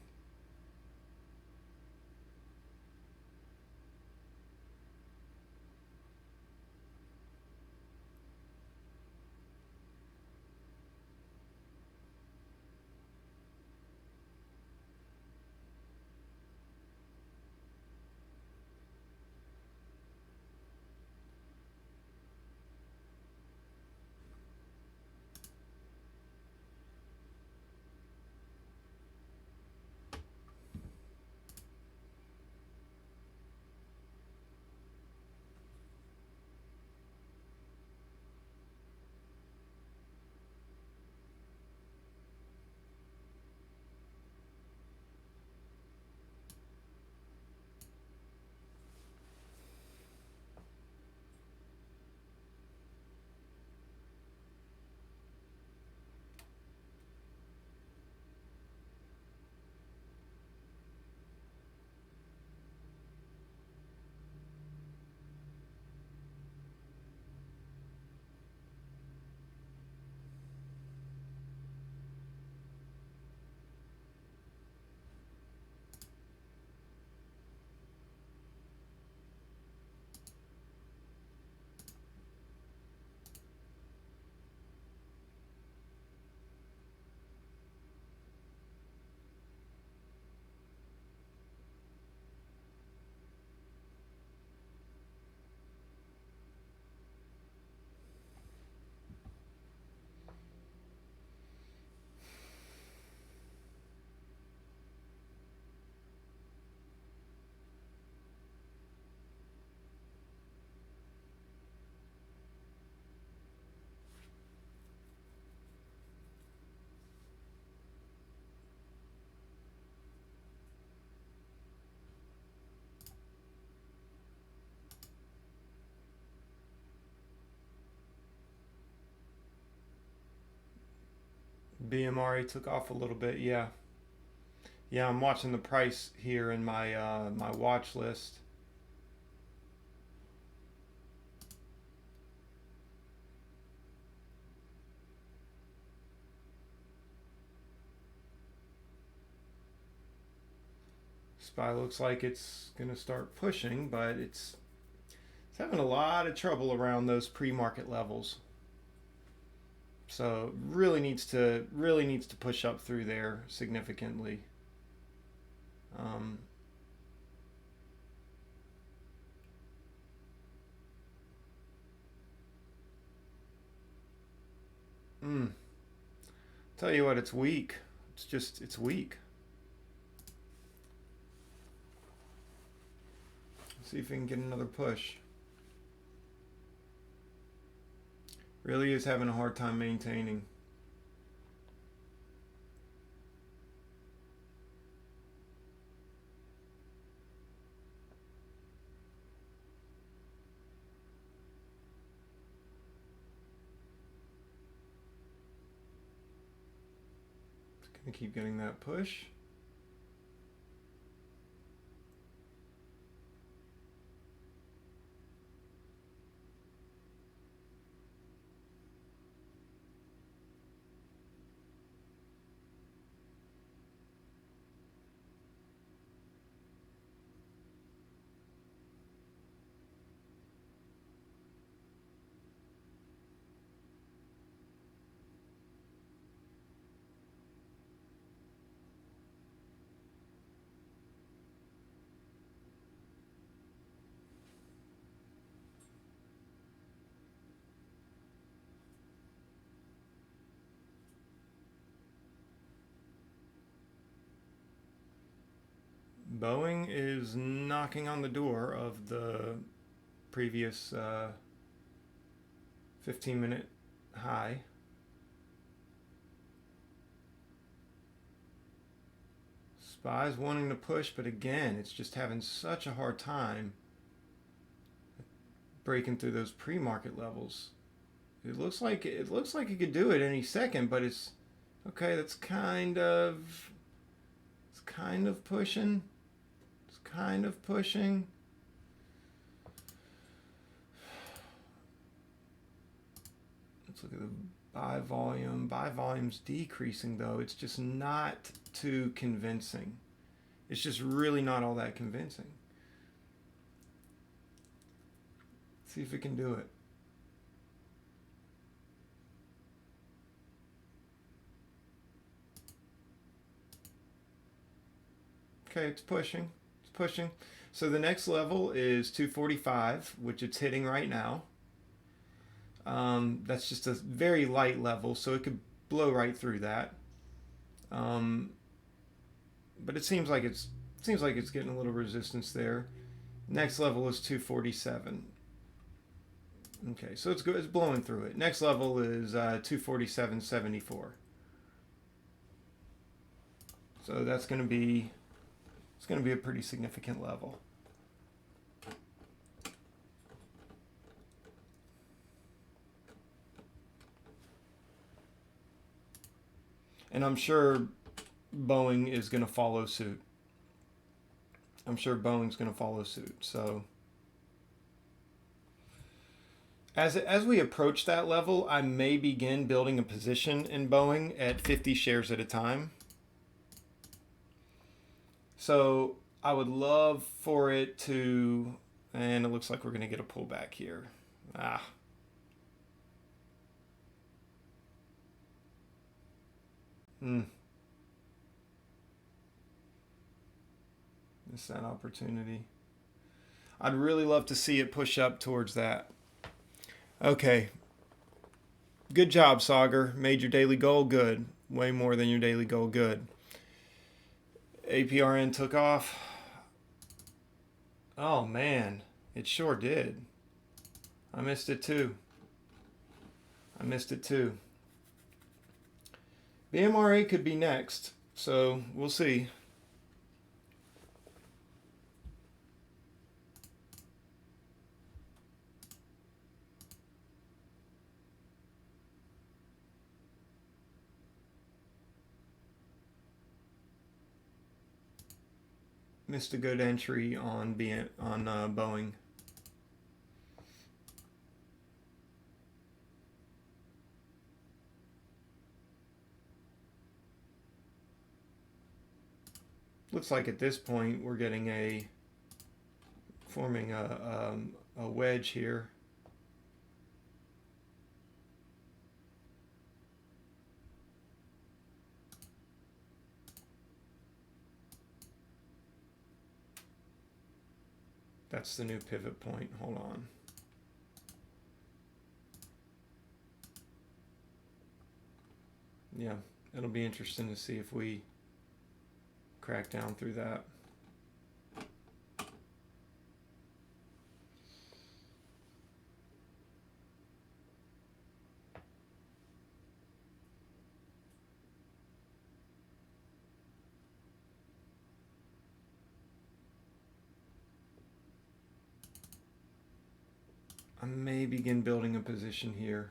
BMRE took off a little bit, yeah. Yeah, I'm watching the price here in my watch list. SPY looks like it's gonna start pushing, but it's having a lot of trouble around those pre-market levels. So really needs to push up through there significantly. Um, mm, Tell you what, it's weak. It's weak. See if we can get another push. Really is having a hard time maintaining. It's gonna keep getting that push. Boeing is knocking on the door of the previous 15-minute high. SPY's wanting to push, but again, it's just having such a hard time breaking through those pre-market levels. It looks like it could do it any second, but it's okay. It's kind of pushing. It's kind of pushing. Let's look at the buy volume. Buy volume's decreasing though. It's just not too convincing. It's just really not all that convincing. Let's see if it can do it. Okay, it's pushing. It's pushing. So the next level is 245, which it's hitting right now. That's just a very light level, so it could blow right through that. But it seems like it's getting a little resistance there. Next level is 247. Okay, so it's good. It's blowing through it. Next level is 247.74. So that's going to be a pretty significant level. And I'm sure Boeing is going to follow suit. I'm sure Boeing's going to follow suit. So as we approach that level, I may begin building a position in Boeing at 50 shares at a time. So I would love for it to, and it looks like we're going to get a pullback here. Missed that opportunity. I'd really love to see it push up towards that. Okay. Good job, Sauger. Made your daily goal good. Way more than your daily goal good. APRN took off. Oh, man. It sure did. I missed it too. BMRA could be next, so we'll see. Missed a good entry on Boeing. Looks like at this point we're getting forming a wedge here. That's the new pivot point. Hold on. Yeah, it'll be interesting to see if we crack down through that. I may begin building a position here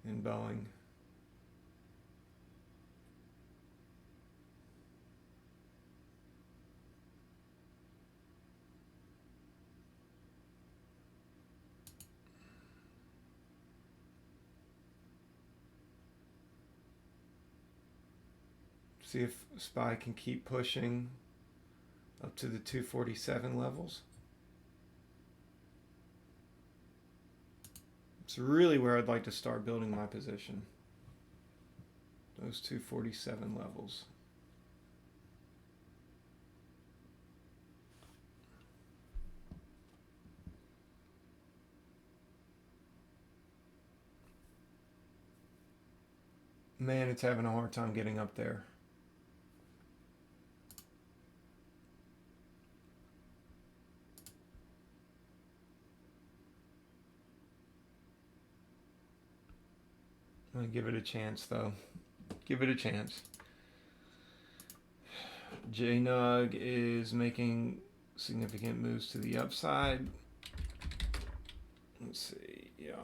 in Boeing. See if SPY can keep pushing up to the 247 levels. It's really where I'd like to start building my position. Those 247 levels. Man, it's having a hard time getting up there. I'm going to give it a chance, though. Give it a chance. JNUG is making significant moves to the upside. Let's see. Yeah.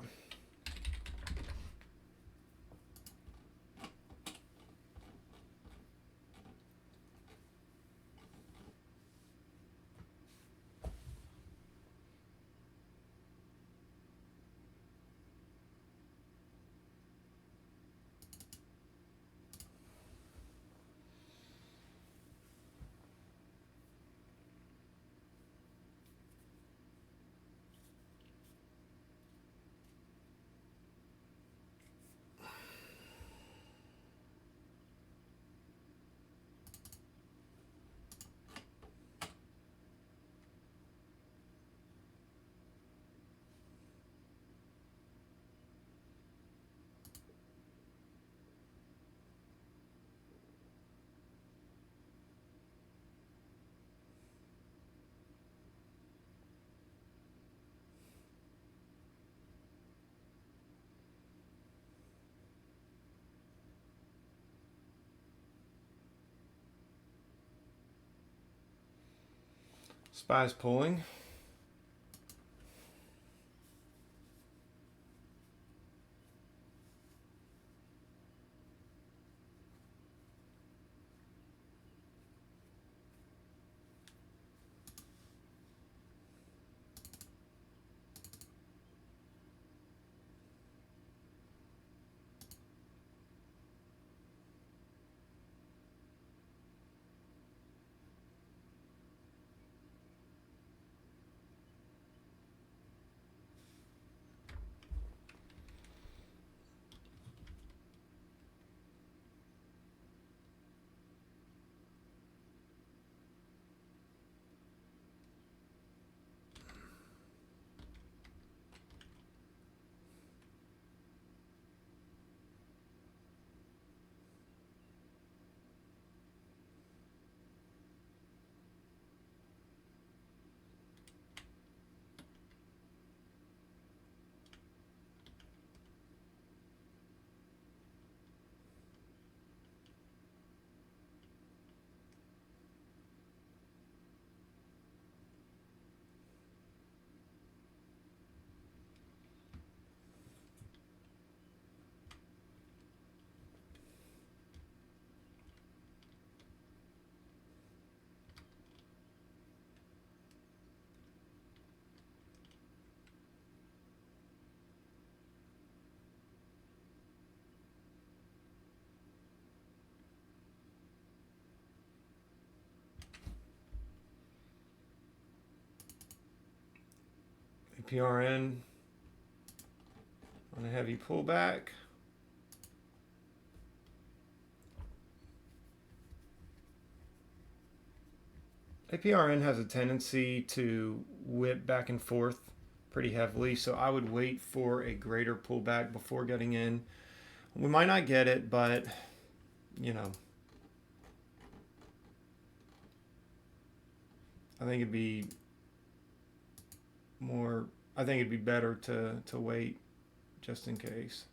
SPY's pulling. APRN on a heavy pullback. APRN has a tendency to whip back and forth pretty heavily, so I would wait for a greater pullback before getting in. We might not get it, but you know, I think it'd be more. I think it'd be better to wait just in case.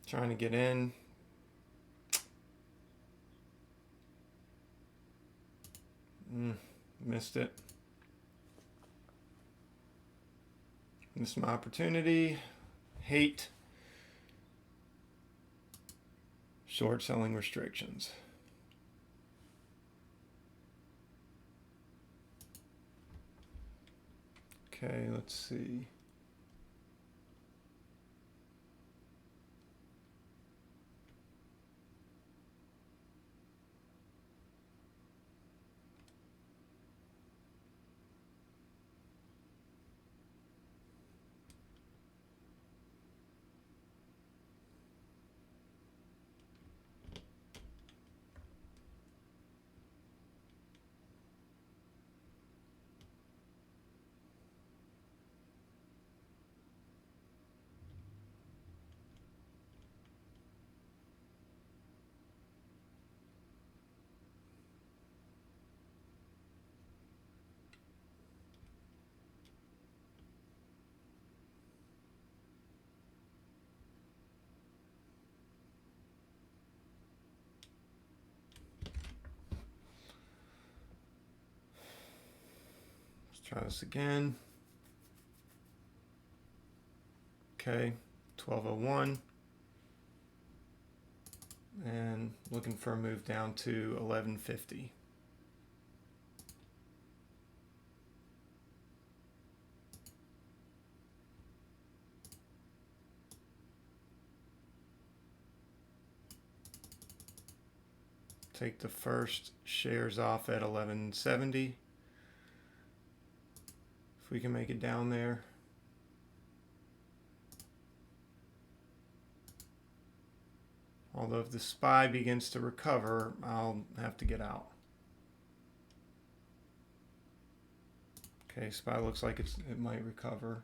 Trying to get in. Missed it. Missed my opportunity. Hate short selling restrictions. Okay, let's see. Try this again. Okay, 1201. and looking for a move down to 1150. Take the first shares off at 1170. If we can make it down there. Although if the SPY begins to recover, I'll have to get out. Okay, SPY looks like it might recover.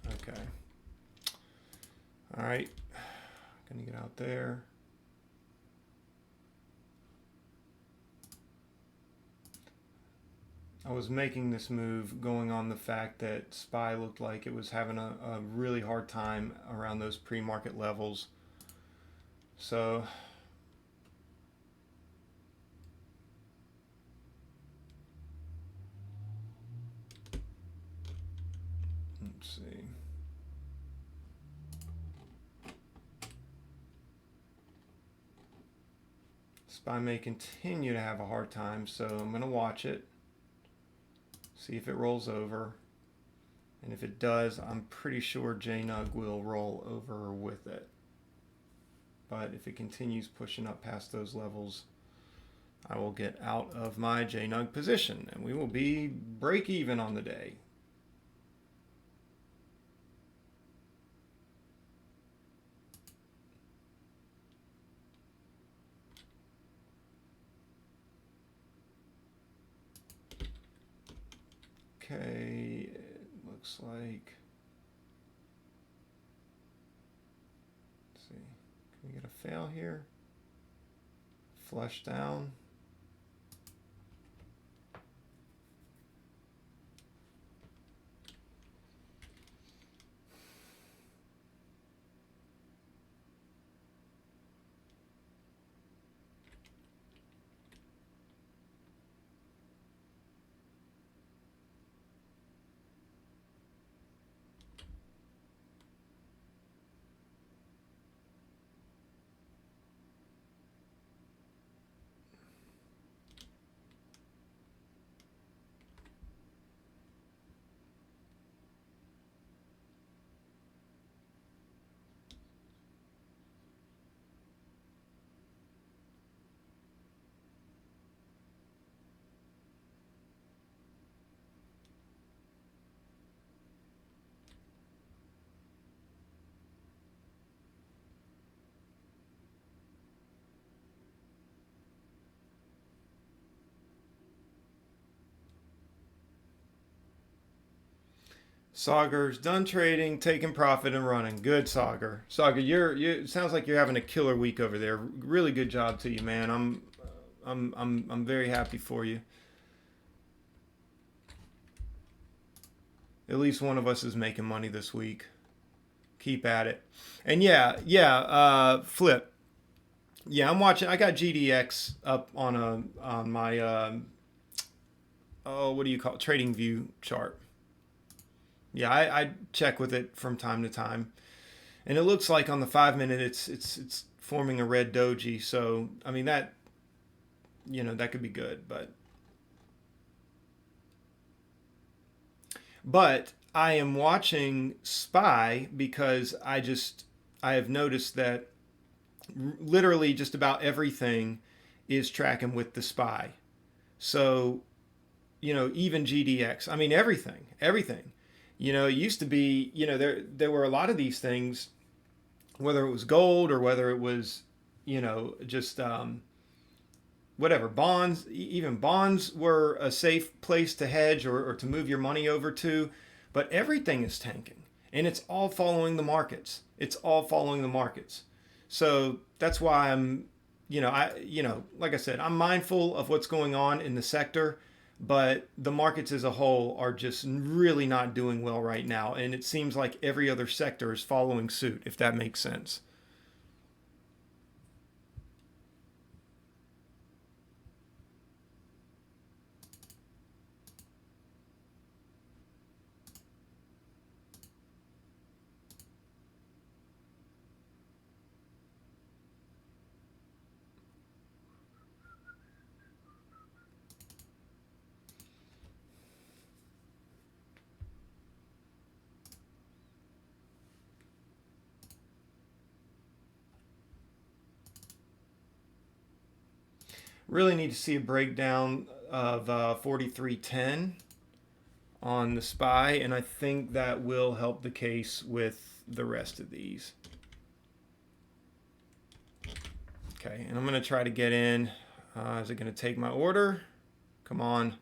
Okay. All right. Gonna get out there. I was making this move going on the fact that SPY looked like it was having a really hard time around those pre-market levels. So let's see. SPY may continue to have a hard time, so I'm going to watch it. See if it rolls over. And if it does, I'm pretty sure JNUG will roll over with it. But if it continues pushing up past those levels, I will get out of my JNUG position and we will be break even on the day. Okay, it looks like, let's see, can we get a fail here? Flush down. Sauger's done trading, taking profit and running. Good, Sauger. Sauger, it sounds like you're having a killer week over there. Really good job to you, man. I'm very happy for you. At least one of us is making money this week. Keep at it. And Flip. Yeah, I'm watching. I got GDX up on my what do you call it? Trading View chart. Yeah, I check with it from time to time, and it looks like on the 5 minute it's forming a red doji. So I mean that that could be good, but I am watching SPY because I have noticed that literally just about everything is tracking with the SPY. So even GDX. I mean everything. It used to be, there were a lot of these things, whether it was gold or whether it was, just whatever, bonds. Even bonds were a safe place to hedge or to move your money over to. But everything is tanking, and it's all following the markets. It's all following the markets. So that's why like I said, I'm mindful of what's going on in the sector. But the markets as a whole are just really not doing well right now. And it seems like every other sector is following suit, if that makes sense. Really need to see a breakdown of 4310 on the SPY, and I think that will help the case with the rest of these. Okay, and I'm going to try to get in. Is it going to take my order? Come on.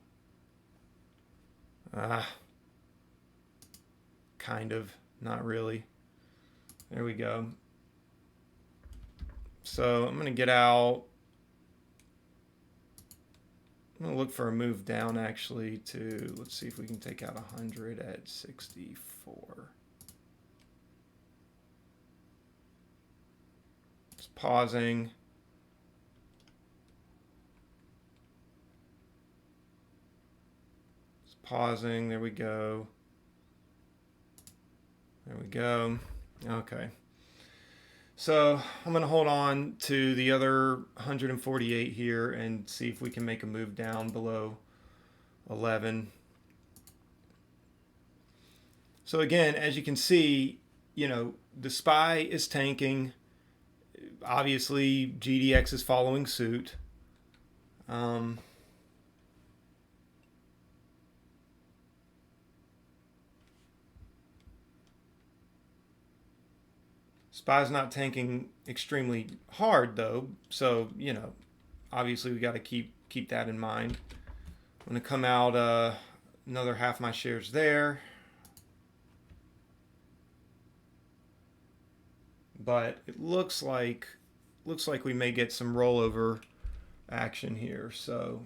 Kind of, not really. There we go. So I'm going to get out. I'm going to look for a move down actually to, let's see if we can take out 100 at 64. Just pausing. Just pausing. There we go. There we go. Okay. So I'm going to hold on to the other 148 here and see if we can make a move down below 11. So again, as you can see, you know, the SPY is tanking. Obviously, GDX is following suit. SPY's not tanking extremely hard though, so you know, obviously we got to keep that in mind. I'm going to come out another half my shares there, but it looks like we may get some rollover action here. So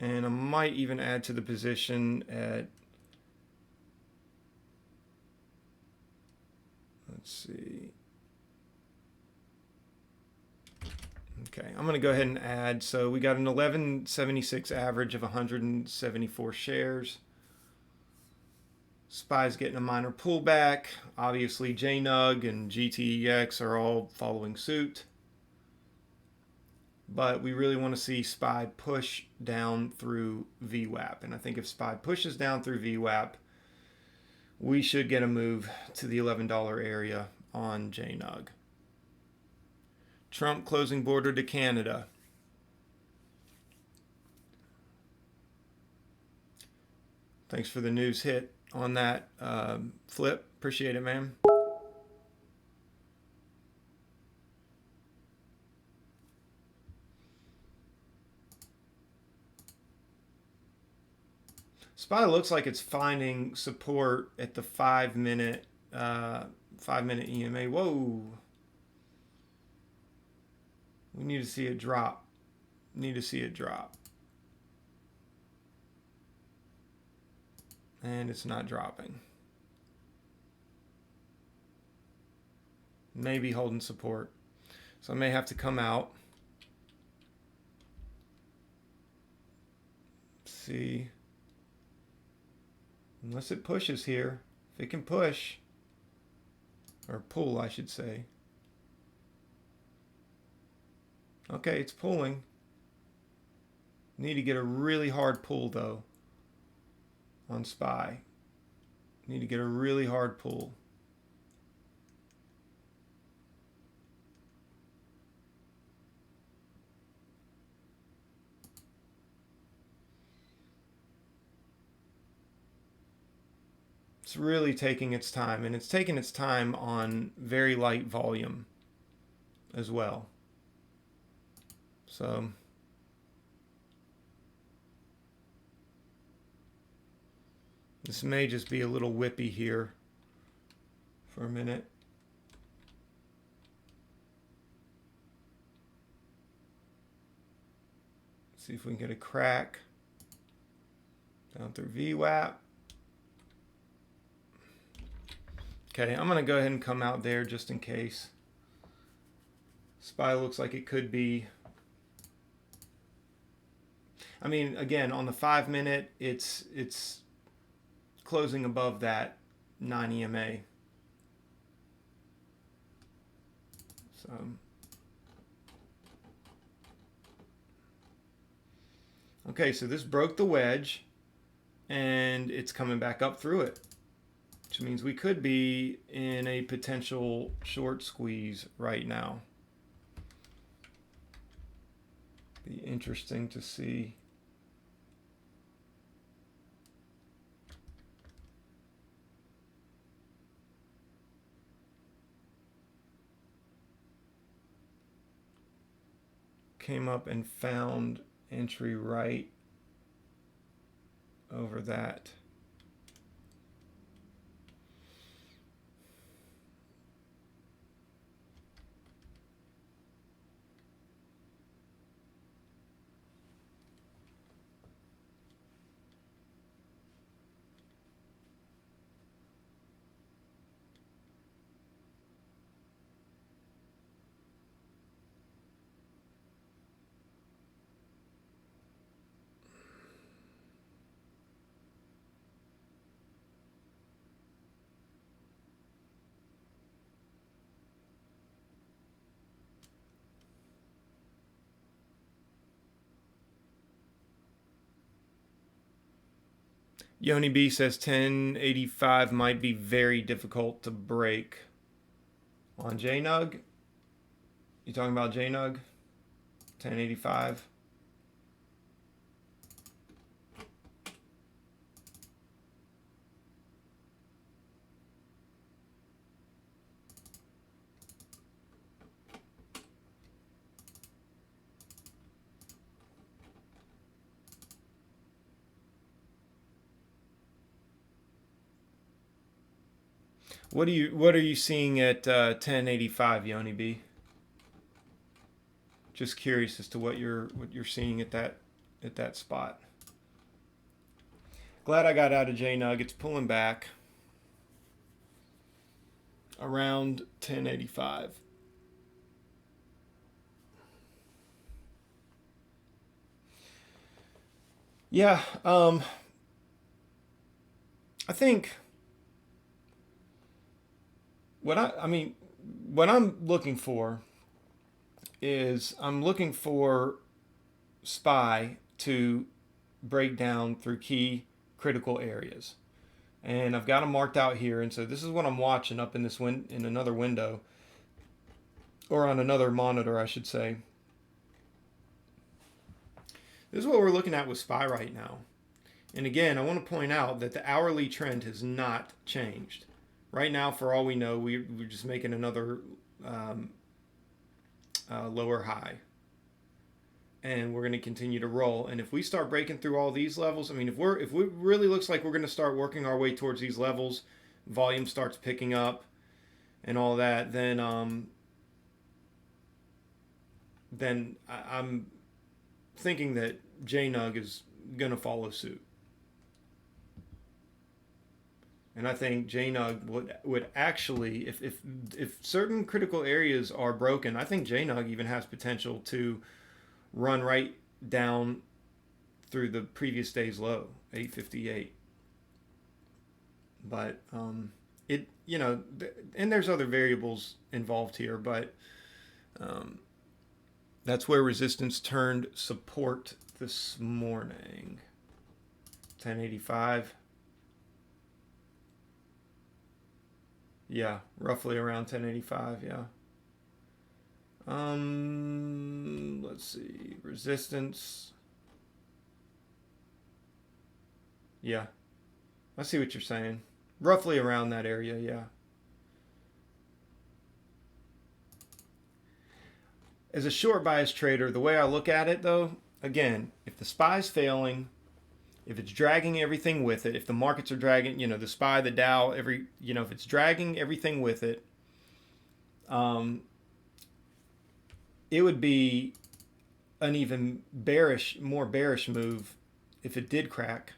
and I might even add to the position at, let's see. Okay, I'm going to go ahead and add. So we got an 1176 average of 174 shares. SPY's getting a minor pullback. Obviously, JNUG and GTEX are all following suit. But we really want to see SPY push down through VWAP. And I think if SPY pushes down through VWAP, we should get a move to the $11 area on JNUG. Trump closing border to Canada. Thanks for the news hit on that, Flip. Appreciate it, man. SPY looks like it's finding support at the 5-minute EMA. Whoa. We need to see it drop. Need to see it drop. And it's not dropping. Maybe holding support. So I may have to come out. See. Unless it pushes here. If it can push. Or pull, I should say. Okay, it's pulling. Need to get a really hard pull though on SPY. Need to get a really hard pull. It's really taking its time, and it's taking its time on very light volume as well. So this may just be a little whippy here for a minute. See if we can get a crack down through VWAP. Okay, I'm going to go ahead and come out there just in case. SPY looks like it could be. I mean, again, on the 5-minute, it's closing above that 9 EMA. So okay, so this broke the wedge and it's coming back up through it. which means we could be in a potential short squeeze right now. Be interesting to see. Came up and found entry right over that. Yoni B says 1085 might be very difficult to break. On JNUG? You talking about JNUG? 1085? What are you seeing at 1085, Yoni B? Just curious as to what you're seeing at that spot. Glad I got out of JNUG. It's pulling back around 1085. Yeah, I think what I'm looking for is I'm looking for SPY to break down through key critical areas. And I've got them marked out here. And so this is what I'm watching up in in another window, or on another monitor, I should say. This is what we're looking at with SPY right now. And again, I want to point out that the hourly trend has not changed. Right now, for all we know, we're just making another lower high. And we're going to continue to roll. And if we start breaking through all these levels, I mean, if it really looks like we're going to start working our way towards these levels, volume starts picking up and all that, then I'm thinking that JNUG is going to follow suit. And I think JNUG would actually, if certain critical areas are broken, I think JNUG even has potential to run right down through the previous day's low, 858. But and there's other variables involved here, but that's where resistance turned support this morning. 1085. Yeah, roughly around 1085, yeah. Let's see, resistance. Yeah, I see what you're saying. Roughly around that area, yeah. As a short bias trader, the way I look at it though, again, if the SPY's failing, if it's dragging everything with it, if the markets are dragging, the SPY, the Dow, if it's dragging everything with it, it would be an even more bearish move if it did crack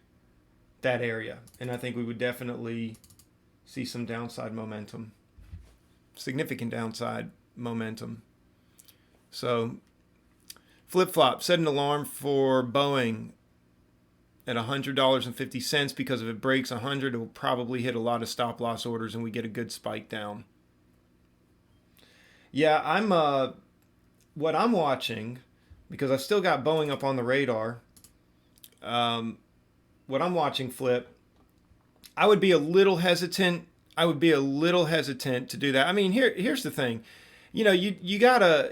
that area. And I think we would definitely see some downside momentum, significant downside momentum. So flip-flop, set an alarm for Boeing at $100.50, because if it breaks 100, it will probably hit a lot of stop loss orders and we get a good spike down. Yeah, what I'm watching, because I've still got Boeing up on the radar, what I'm watching, Flip, I would be a little hesitant I would be a little hesitant to do that. I mean, here's the thing. You gotta.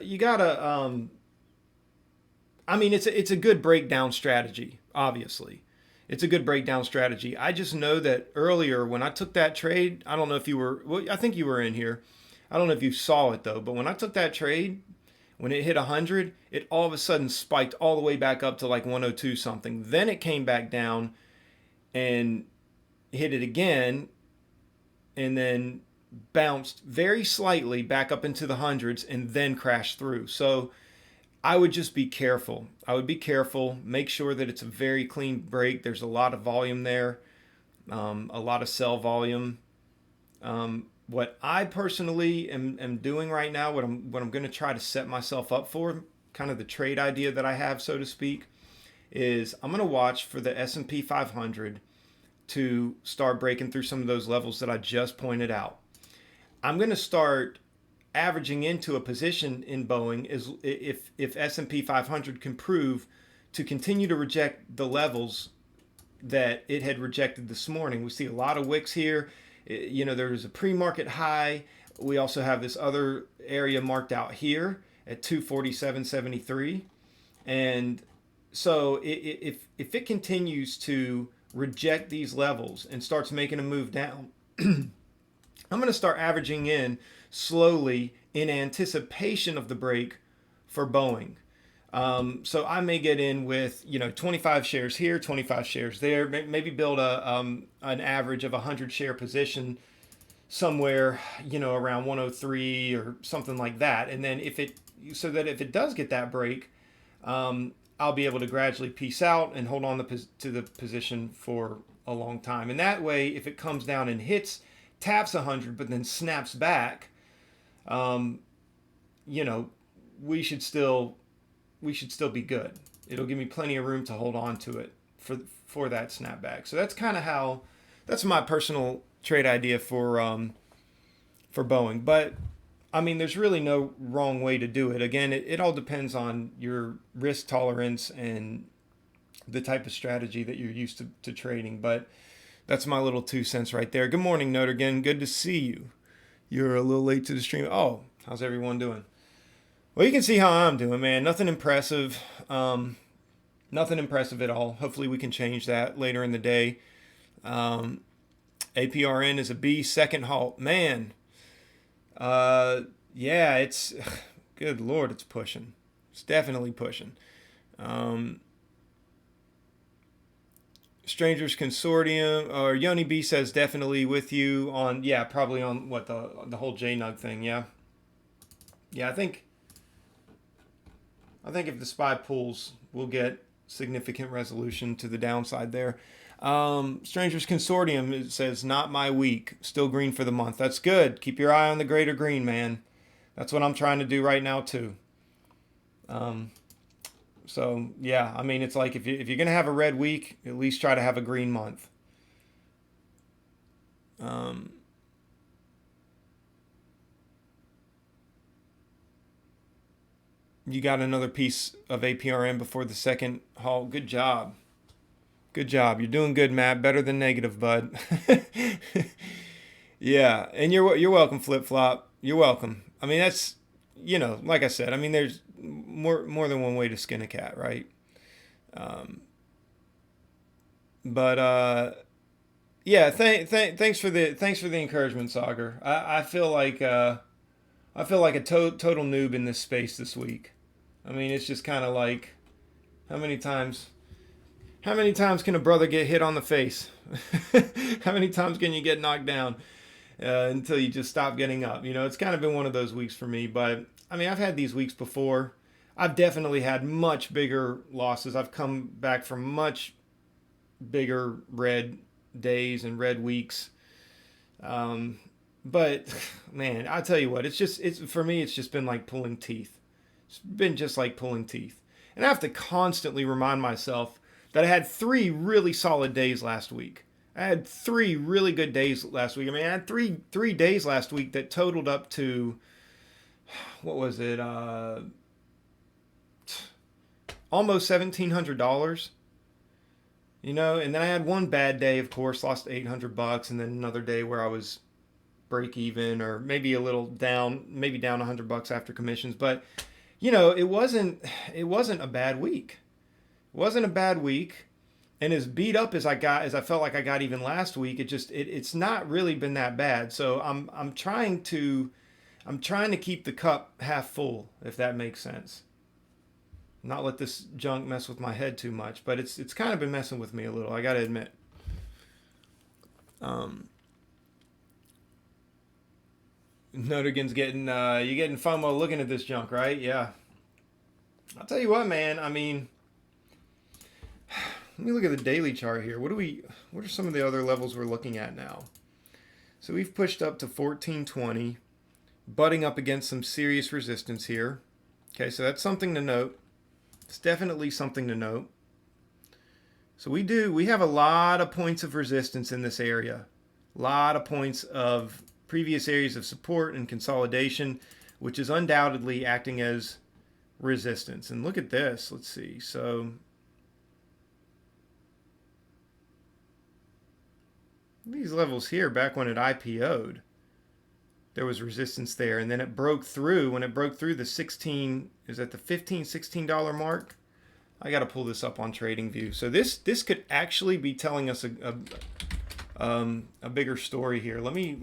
I mean, it's a good breakdown strategy. Obviously, it's a good breakdown strategy. I just know that earlier when I took that trade, I don't know if you were. Well, I think you were in here. I don't know if you saw it though, but when I took that trade, when it hit 100, it all of a sudden spiked all the way back up to like 102 something. Then it came back down and hit it again, and then bounced very slightly back up into the hundreds and then crashed through. So I would just be careful. I would be careful. Make sure that it's a very clean break. There's a lot of volume there, a lot of sell volume. What I personally am doing right now, what I'm going to try to set myself up for, kind of the trade idea that I have, so to speak, is I'm going to watch for the S&P 500 to start breaking through some of those levels that I just pointed out. I'm going to start averaging into a position in Boeing is if S&P 500 can prove to continue to reject the levels that it had rejected this morning. We see a lot of wicks here. There's a pre-market high. We also have this other area marked out here at 247.73. And so if it continues to reject these levels and starts making a move down, I'm going to start averaging in slowly in anticipation of the break for Boeing. So I may get in with 25 shares here, 25 shares there, maybe build an average of 100 share position somewhere around 103 or something like that. And then if it does get that break, I'll be able to gradually piece out and hold on to the position for a long time. And that way, if it comes down and taps 100 but then snaps back, we should still be good. It'll give me plenty of room to hold on to it for that snapback. So that's my personal trade idea for Boeing. But I mean, there's really no wrong way to do it. Again, it all depends on your risk tolerance and the type of strategy that you're used to trading. But that's my little 2 cents right there. Good morning, Note again. Good to see you. You're a little late to the stream. Oh, how's everyone doing? Well, you can see how I'm doing, man. Nothing impressive. Nothing impressive at all. Hopefully we can change that later in the day. APRN is a B, second halt. Man, yeah, it's, good Lord, it's pushing. It's definitely pushing. Strangers Consortium, or Yoni B says definitely with you on, yeah, probably on what, the whole JNUG thing, yeah. Yeah, I think if the SPY pulls, we'll get significant resolution to the downside there. Strangers Consortium, it says, not my week. Still green for the month. That's good. Keep your eye on the greater green, man. That's what I'm trying to do right now, too. So, yeah, I mean, it's like if you're going to have a red week, at least try to have a green month. You got another piece of APRM before the second haul. Good job. Good job. You're doing good, Matt. Better than negative, bud. Yeah, and you're welcome, Flip Flop. You're welcome. I mean, that's, like I said, I mean, there's more than one way to skin a cat, right? But yeah, thanks for the encouragement, Sagar. I feel like a total noob in this space this week. I mean, it's just kind of like, how many times can a brother get hit on the face? How many times can you get knocked down until you just stop getting up? It's kind of been one of those weeks for me. But I mean, I've had these weeks before. I've definitely had much bigger losses. I've come back from much bigger red days and red weeks. But man, I tell you what, it's for me, it's just been like pulling teeth. It's been just like pulling teeth. And I have to constantly remind myself that I had 3 really solid days last week. I had 3 really good days last week. I mean, I had three days last week that totaled up to, what was it? Almost $1,700. And then I had one bad day, of course, lost $800, and then another day where I was break even, or maybe a little down, maybe down $100 after commissions. But you know, it wasn't a bad week. It wasn't a bad week. And as beat up as I felt like I got even last week, it's not really been that bad. So I'm trying to keep the cup half full, if that makes sense. Not let this junk mess with my head too much, but it's kind of been messing with me a little. I got to admit. Um, Notigan's getting you getting FOMO looking at this junk, right? Yeah. I'll tell you what, man. I mean, let me look at the daily chart here. What are some of the other levels we're looking at now? So we've pushed up to 1420, butting up against some serious resistance here. Okay, so that's something to note. It's definitely something to note. So we have a lot of points of resistance in this area. A lot of points of previous areas of support and consolidation, which is undoubtedly acting as resistance. And look at this. Let's see. So these levels here, back when it IPO'd, there was resistance there, and then it broke through. When it broke through the 16, is that the $15-16 mark? I got to pull this up on TradingView. So this could actually be telling us a bigger story here. Let me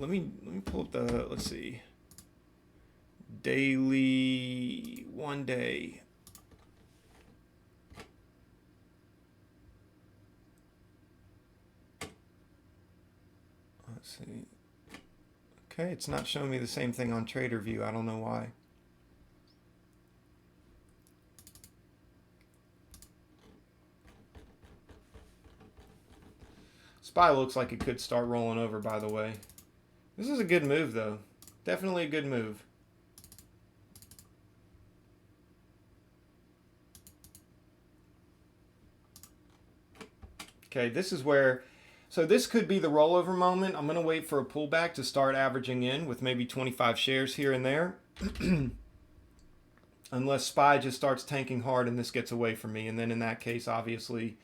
pull up the, let's see, daily, 1 day. Let's see. Okay, it's not showing me the same thing on TraderView. I don't know why. SPY looks like it could start rolling over, by the way. This is a good move, though. Definitely a good move. Okay, this is where, so this could be the rollover moment. I'm going to wait for a pullback to start averaging in with maybe 25 shares here and there. Unless SPY just starts tanking hard and this gets away from me. And then in that case, obviously,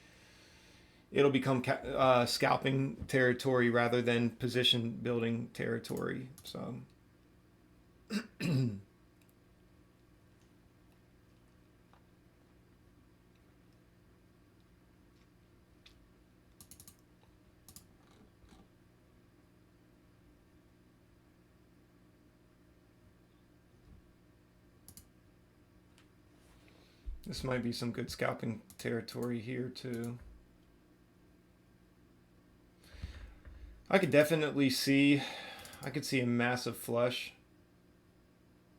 it'll become scalping territory rather than position building territory. So this might be some good scalping territory here too. I could definitely see, I could see a massive flush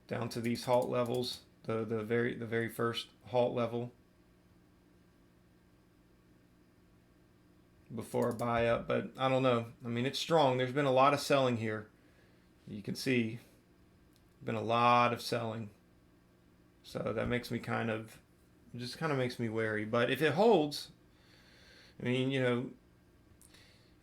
down to these halt levels, the very first halt level before a buy up, but I don't know. I mean, it's strong. There's been a lot of selling here. You can see been a lot of selling. So that makes me just kind of makes me wary. But if it holds, I mean,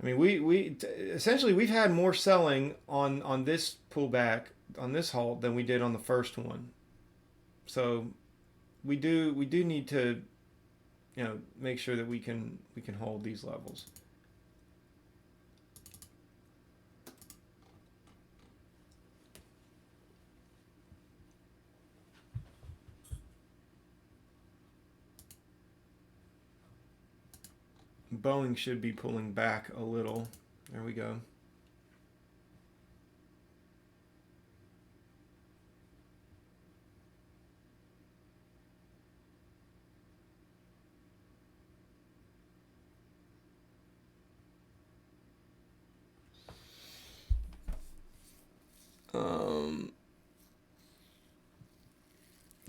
we essentially we've had more selling on this pullback, on this halt, than we did on the first one. So we do need to, make sure that we can hold these levels. Boeing should be pulling back a little. There we go.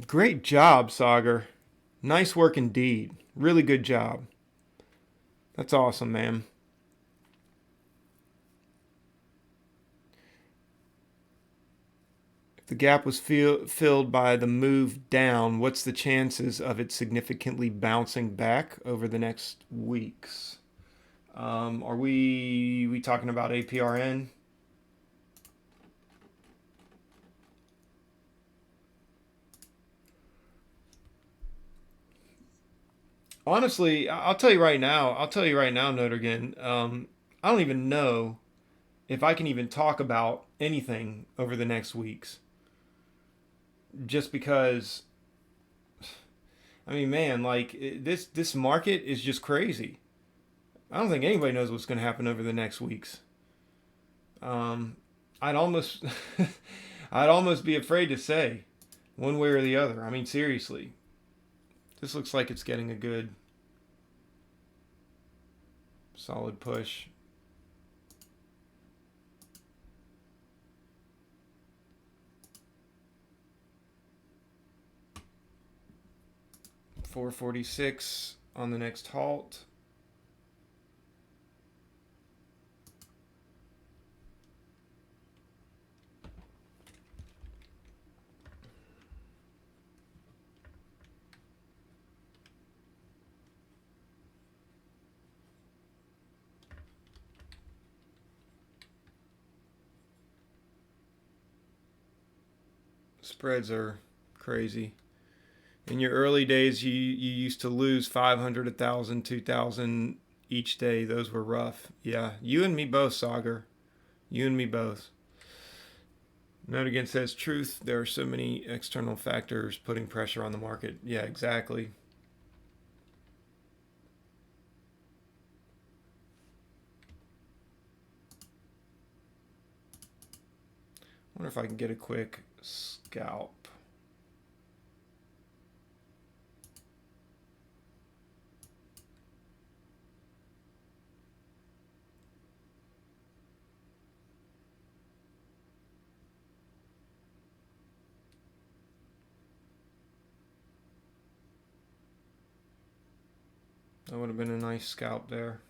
Great job, Sagar. Nice work indeed. Really good job. That's awesome, man. If the gap was filled by the move down, what's the chances of it significantly bouncing back over the next weeks? Are we talking about APRN? Honestly, I'll tell you right now, Notergen, I don't even know if I can even talk about anything over the next weeks. Just because, I mean, man, like this market is just crazy. I don't think anybody knows what's going to happen over the next weeks. Um, I'd almost, I'd almost be afraid to say one way or the other. I mean, seriously, this looks like it's getting a good, solid push. $446 on the next halt. Spreads are crazy. In your early days, you used to lose 500, 1,000, 2,000 each day. Those were rough. Yeah, you and me both, Sagar. You and me both. Note again says truth. There are so many external factors putting pressure on the market. Yeah, exactly. I wonder if I can get a quick scalp. That would have been a nice scalp there.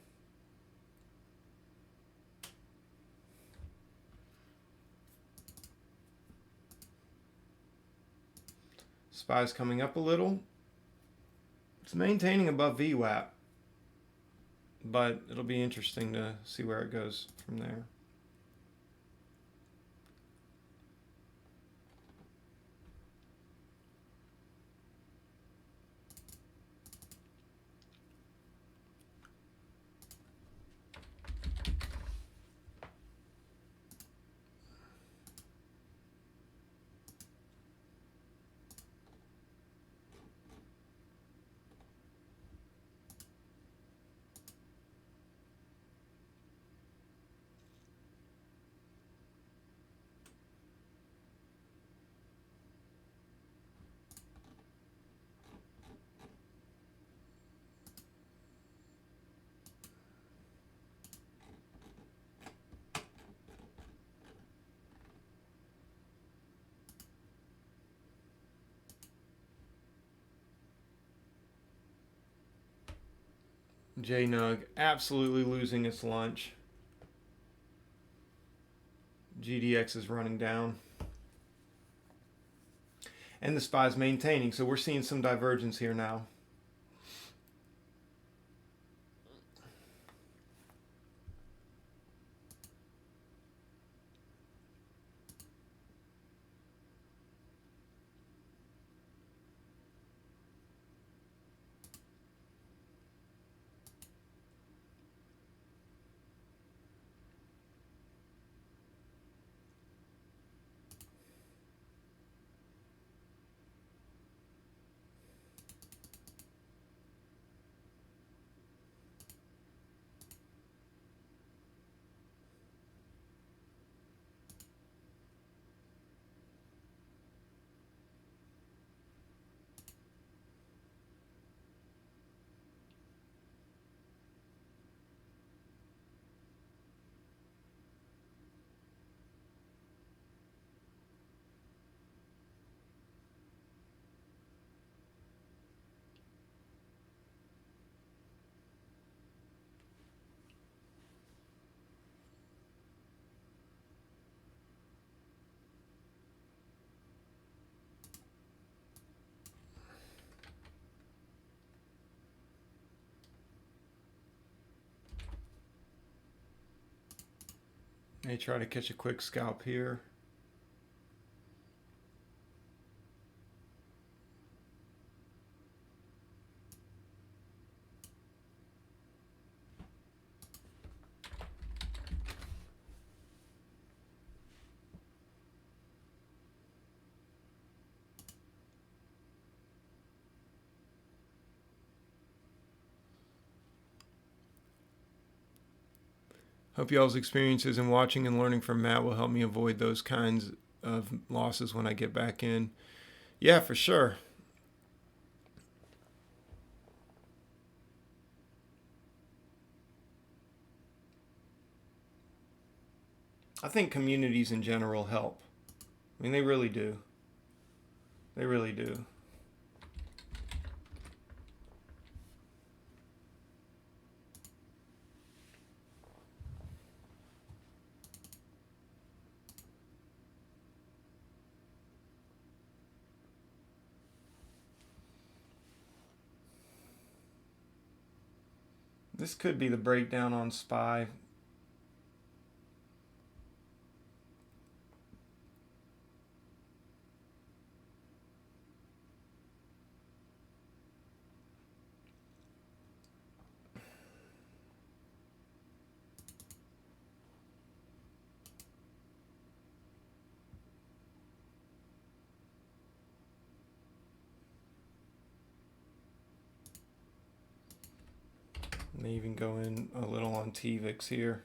SPY's coming up a little. It's maintaining above VWAP, but it'll be interesting to see where it goes from there. JNUG absolutely losing its lunch. GDX is running down. And the SPY's maintaining, so we're seeing some divergence here now. May try to catch a quick scalp here. Hope y'all's experiences in watching and learning from Matt will help me avoid those kinds of losses when I get back in. Yeah, for sure. I think communities in general help. I mean, they really do. They really do. This could be the breakdown on SPY. May even go in a little on TVIX here.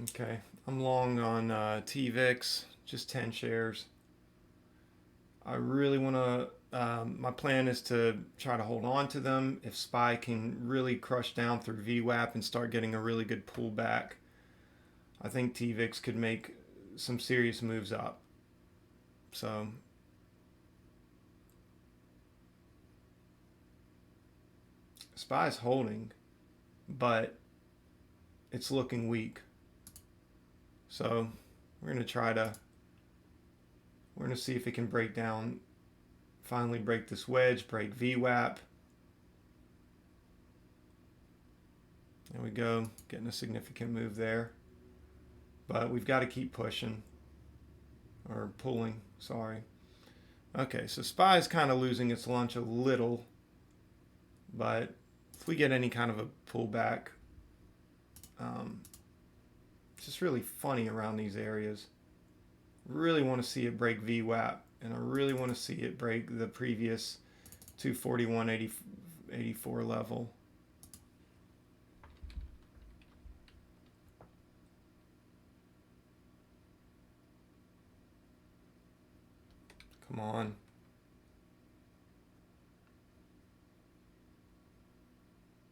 Okay, I'm long on TVIX, just 10 shares. I really want to. My plan is to try to hold on to them. If SPY can really crush down through VWAP and start getting a really good pullback, I think TVIX could make some serious moves up. So SPY is holding, but it's looking weak. So we're gonna try to. We're gonna see if it can break down. Finally, break this wedge, break VWAP. There we go, getting a significant move there. But we've got to keep pushing, or pulling, sorry. Okay, so SPY is kind of losing its lunch a little, but if we get any kind of a pullback, it's just really funny around these areas. Really want to see it break VWAP, and I really want to see it break the previous 241.84 level. Come on.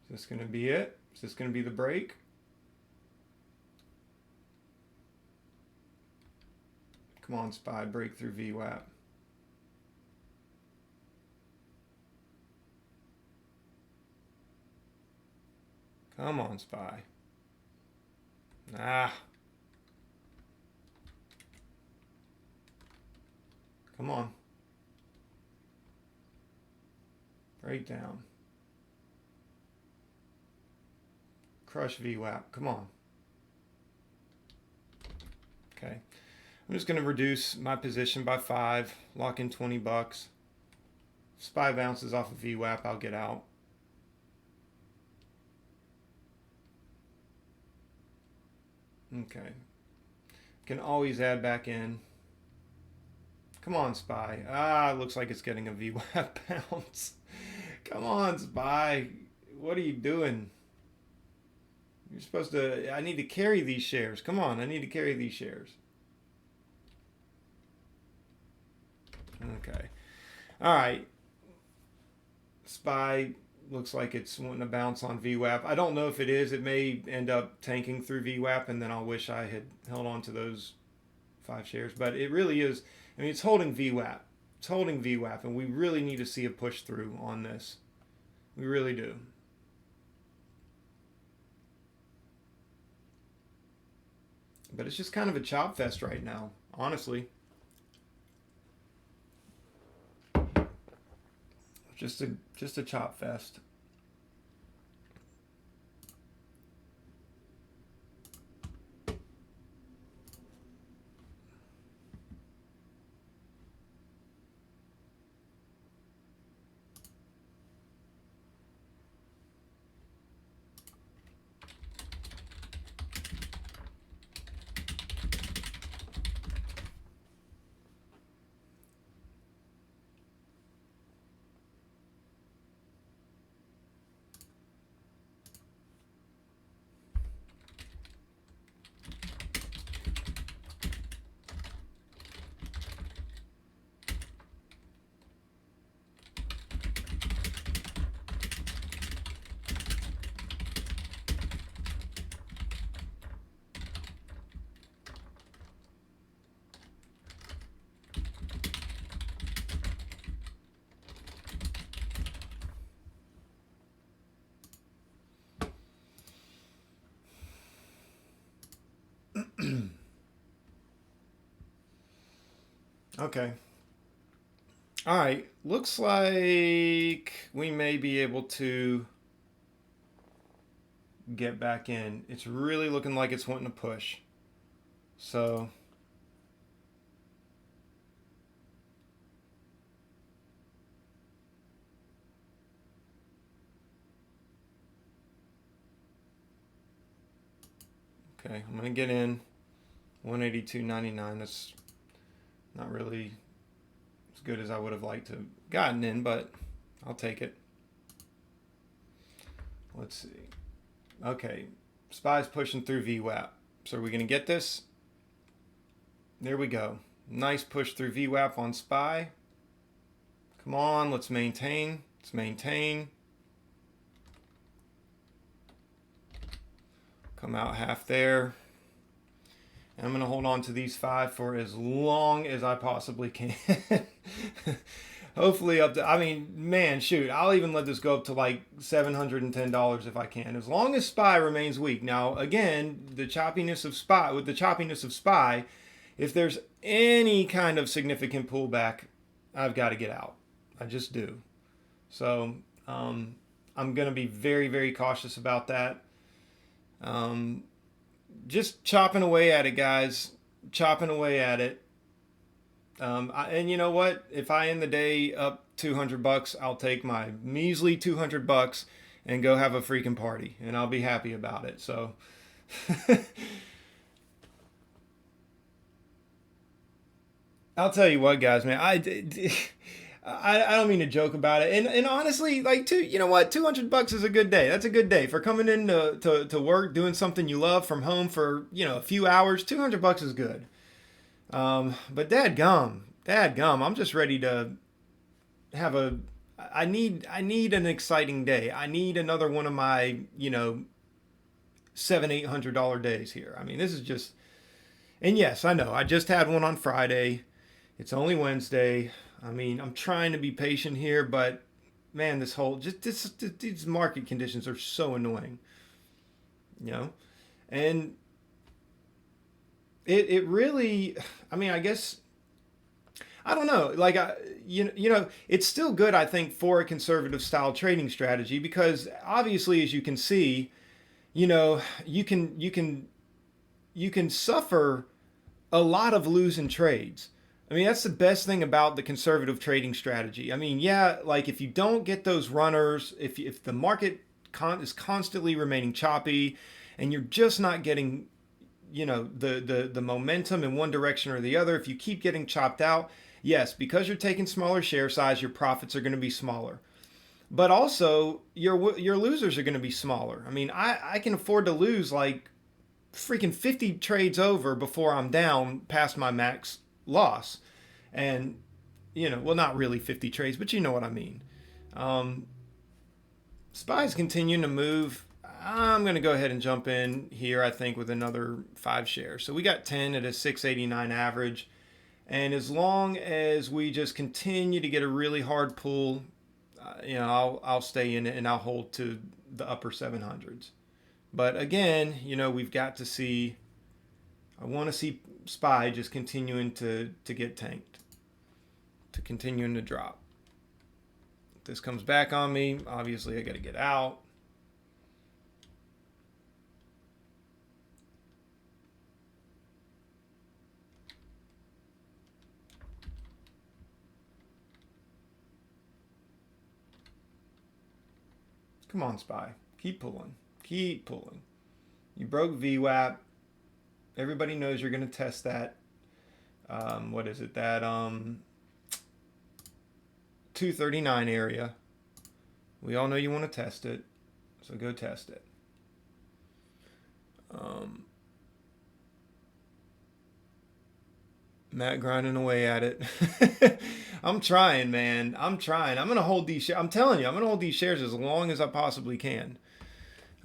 Is this going to be it? Is this going to be the break? Come on, SPY, break through VWAP. Come on, SPY. Ah. Come on. Breakdown. Crush VWAP. Come on. Okay. I'm just going to reduce my position by 5. Lock in $20. SPY bounces off of VWAP. I'll get out. Okay. Can always add back in. Come on, SPY. Ah, it looks like it's getting a VWAP bounce. Come on, SPY. What are you doing? You're supposed to... I need to carry these shares. Come on, I need to carry these shares. Okay. All right. SPY looks like it's wanting to bounce on VWAP. I don't know if it is. It may end up tanking through VWAP, and then I'll wish I had held on to those 5 shares. But it really is... I mean, it's holding VWAP. It's holding VWAP, and we really need to see a push through on this. We really do. But it's just kind of a chop fest right now, honestly. Just a chop fest. Okay. All right. Looks like we may be able to get back in. It's really looking like it's wanting to push. So, okay, I'm going to get in 182.99. That's not really as good as I would have liked to have gotten in, but I'll take it. Let's see. Okay, SPY's pushing through VWAP. So are we going to get this? There we go. Nice push through VWAP on SPY. Come on, let's maintain. Let's maintain. Come out half there. And I'm going to hold on to these 5 for as long as I possibly can. Hopefully up to, I mean, man, shoot, I'll even let this go up to like $710 if I can, as long as SPY remains weak. Now, again, the choppiness of SPY, with the choppiness of SPY, if there's any kind of significant pullback, I've got to get out. I just do. So I'm going to be very, very cautious about that. Just chopping away at it, guys. Chopping away at it. And you know what? If I end the day up $200, I'll take my measly $200 and go have a freaking party, and I'll be happy about it. So, I'll tell you what, guys, man. I don't mean to joke about it, and honestly, like, you know what? $200 is a good day. That's a good day for coming in to work, doing something you love from home for a few hours. $200 is good. But dadgum, I'm just ready to have a. I need an exciting day. I need another one of my $700-800 days here. I mean, this is just. And yes, I know. I just had one on Friday. It's only Wednesday. I mean, I'm trying to be patient here, but man, these market conditions are so annoying. You know, and it really. I mean, I guess I don't know. Like, it's still good, I think, for a conservative style trading strategy because obviously, as you can see, you can suffer a lot of losing trades. I mean, that's the best thing about the conservative trading strategy. I mean, yeah, like if you don't get those runners, if the market is constantly remaining choppy, and you're just not getting the momentum in one direction or the other, if you keep getting chopped out, yes, because you're taking smaller share size, your profits are going to be smaller, but also your losers are going to be smaller. I mean, I can afford to lose like freaking 50 trades over before I'm down past my max loss. And well, not really 50 trades, but you know what I mean. um SPY's continuing to move. I'm going to go ahead and jump in here, I think, with another 5 shares. So we got 10 at a 689 average. And as long as we just continue to get a really hard pull, I'll stay in it and I'll hold to the upper 700s. But again, we've got to see, I want to see SPY just continuing to get tanked, to continuing to drop. If this comes back on me, obviously I got to get out. Come on, SPY. Keep pulling. Keep pulling. You broke VWAP. Everybody knows you're going to test that. What is it? That 239 area. We all know you want to test it. So go test it. Matt grinding away at it. I'm trying, man. I'm trying. I'm gonna hold these. I'm telling you, I'm gonna hold these shares as long as I possibly can.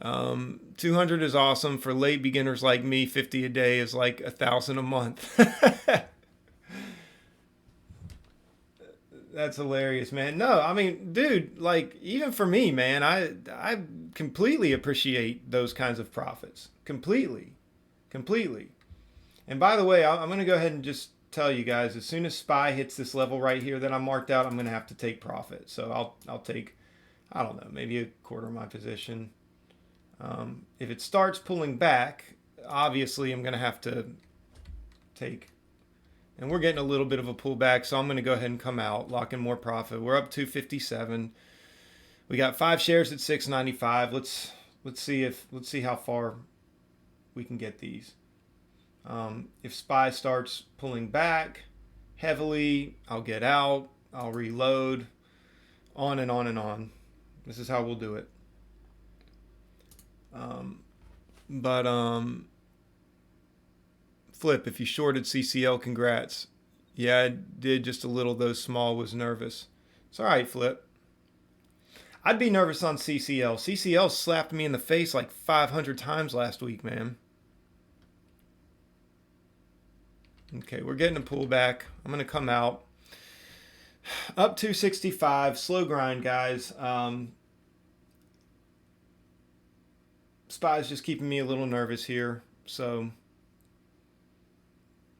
200 is awesome for late beginners like me. 50 a day is like 1,000 a month. That's hilarious, man. No, I mean, dude, like even for me, man, I completely appreciate those kinds of profits. Completely, completely. And by the way, I'm gonna go ahead and just tell you guys, as soon as SPY hits this level right here that I marked out, I'm going to have to take profit. So I'll take, I don't know, maybe a quarter of my position. If it starts pulling back, obviously I'm going to have to take, and we're getting a little bit of a pullback, so I'm going to go ahead and come out, lock in more profit. We're up 257. We got 5 shares at 695. Let's see how far we can get these. If SPY starts pulling back heavily, I'll get out, I'll reload, on and on and on. This is how we'll do it. Flip, if you shorted CCL, congrats. Yeah, I did just a little, though small, was nervous. It's all right, Flip. I'd be nervous on CCL. CCL slapped me in the face like 500 times last week, man. Okay, we're getting a pullback. I'm going to come out. Up 265. Slow grind, guys. SPY's just keeping me a little nervous here. So,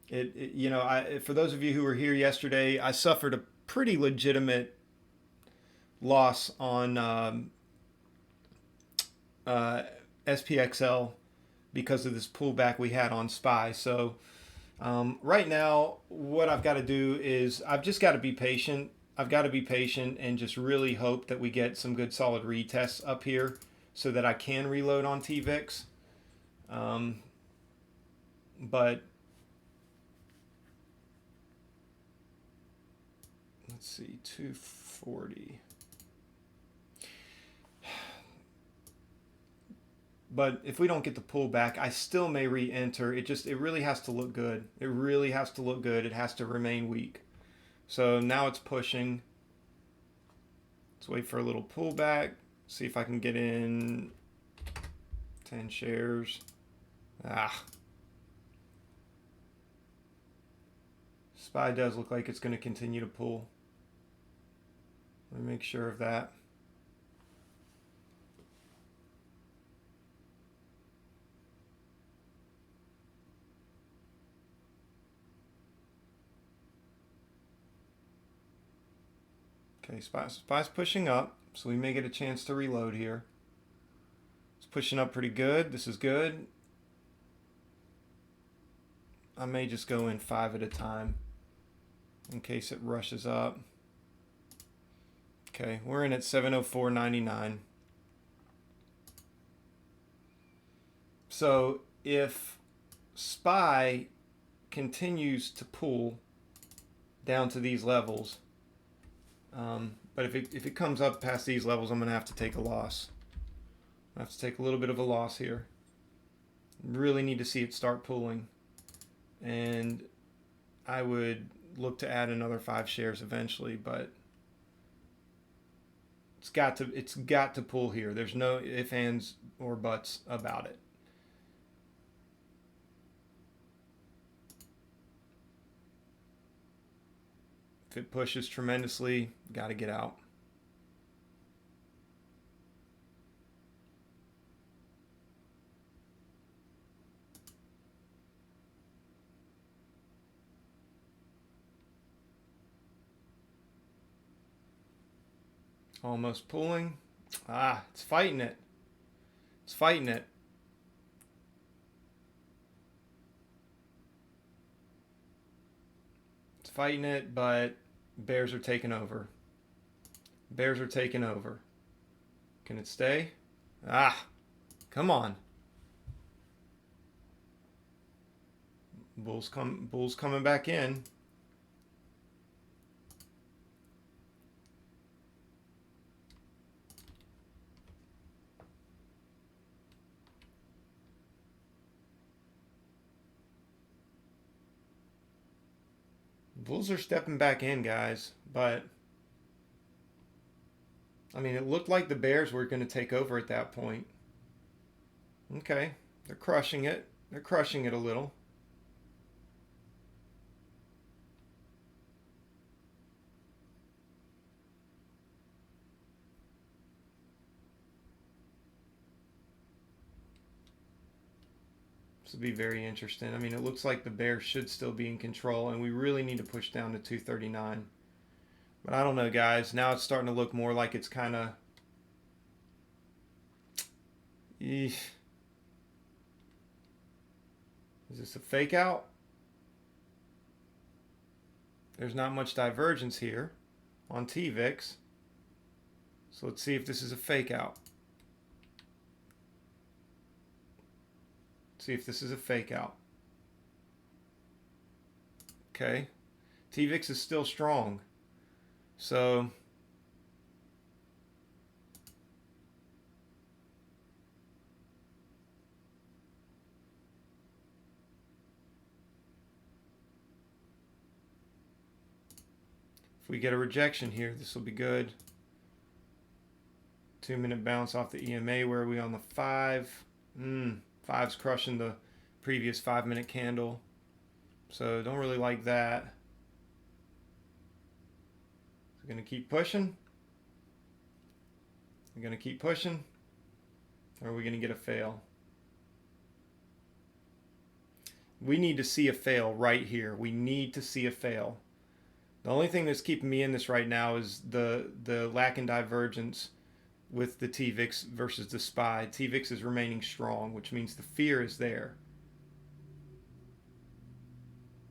for those of you who were here yesterday, I suffered a pretty legitimate loss on SPXL because of this pullback we had on SPY. So right now, what I've got to do is I've just got to be patient. I've got to be patient and just really hope that we get some good solid retests up here so that I can reload on TVIX. But let's see, 240. But if we don't get the pullback, I still may re-enter. It really has to look good. It really has to look good. It has to remain weak. So now it's pushing. Let's wait for a little pullback. See if I can get in 10 shares. SPY does look like it's going to continue to pull. Let me make sure of that. Okay, SPY's pushing up, so we may get a chance to reload here. It's pushing up pretty good. This is good. I may just go in 5 at a time in case it rushes up. Okay, we're in at 704.99. So if SPY continues to pull down to these levels, but if it comes up past these levels, I'm going to have to take a loss. I have to take a little bit of a loss here. Really need to see it start pulling. And I would look to add another 5 shares eventually, but it's got to pull here. There's no ifs, ands, or buts about it. If it pushes tremendously, got to get out. Almost pulling. It's fighting it. It's fighting it. It's fighting it, but bears are taking over. Bears are taking over. Can it stay? Come on. Bulls coming back in. Bulls are stepping back in, guys, but I mean, it looked like the Bears were going to take over at that point. Okay, they're crushing it. They're crushing it a little. This will be very interesting. I mean, it looks like the bears should still be in control, and we really need to push down to 239. But I don't know, guys. Now it's starting to look more like it's kind of... Is this a fake out? There's not much divergence here on TVIX. So let's see if this is a fake out. See if this is a fake out. Okay. TVIX is still strong. So if we get a rejection here, this will be good. 2-minute bounce off the EMA. Where are we on the 5? 5's crushing the previous 5-minute candle. So don't really like that. So we're going to keep pushing. We're going to keep pushing. Or are we going to get a fail? We need to see a fail right here. We need to see a fail. The only thing that's keeping me in this right now is the lack in divergence with the TVIX versus the SPY. TVIX is remaining strong, which means the fear is there.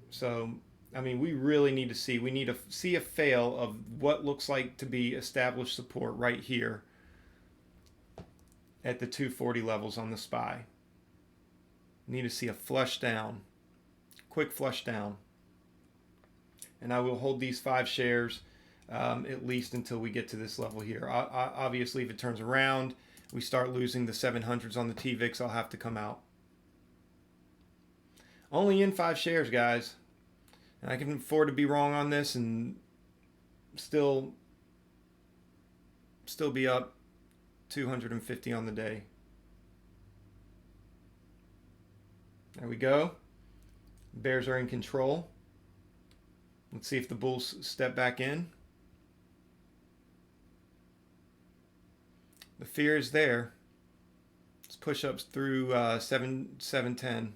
So, I mean, we really need to see. We need to see a fail of what looks like to be established support right here at the 240 levels on the SPY. Need to see a flush down, quick flush down. And I will hold these 5 shares at least until we get to this level here. Obviously, if it turns around, we start losing the 700s on the TVIX, I'll have to come out. Only in 5 shares, guys. And I can afford to be wrong on this and still be up 250 on the day. There we go. Bears are in control. Let's see if the bulls step back in. The fear is there. Let's push up through 710.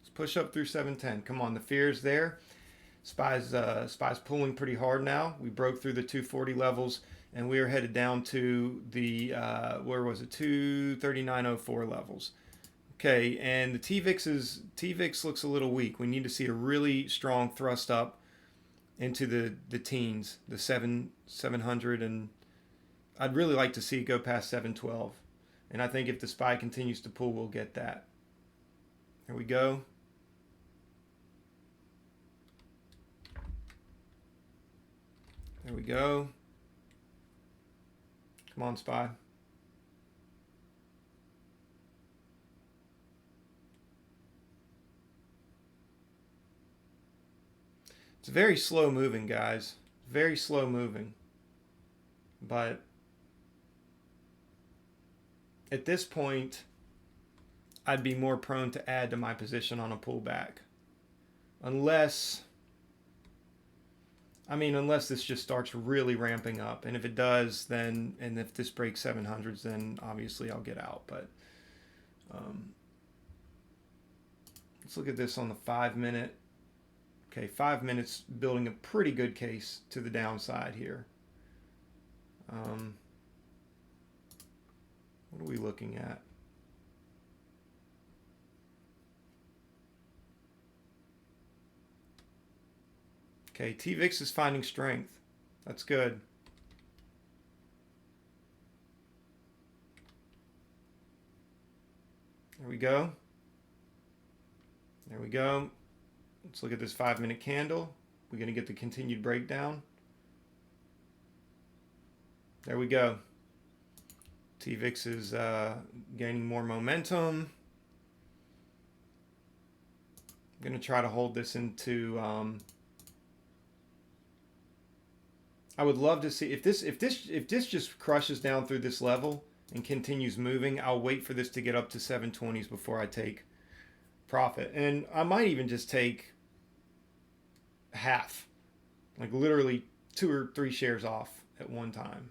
Let's push up through 710. Come on, the fear is there. SPY's pulling pretty hard now. We broke through the 240 levels, and we are headed down to the where was it? 239.04 levels. Okay, and the TVIX looks a little weak. We need to see a really strong thrust up into the teens, the 700, and I'd really like to see it go past 712. And I think if the SPY continues to pull, we'll get that. There we go. There we go. Come on, SPY. It's very slow moving, guys. Very slow moving. But at this point, I'd be more prone to add to my position on a pullback. Unless this just starts really ramping up. And if it does, then, and if this breaks 700s, then obviously I'll get out. But let's look at this on the 5-minute. Okay, 5 minutes building a pretty good case to the downside here. What are we looking at? Okay, TVIX is finding strength. That's good. There we go. There we go. Let's look at this 5-minute candle. We're going to get the continued breakdown. There we go. TVIX is gaining more momentum. I'm going to try to hold this into... I would love to see if this just crushes down through this level and continues moving. I'll wait for this to get up to 720s before I take profit, and I might even just take half, like literally 2 or 3 shares off at one time.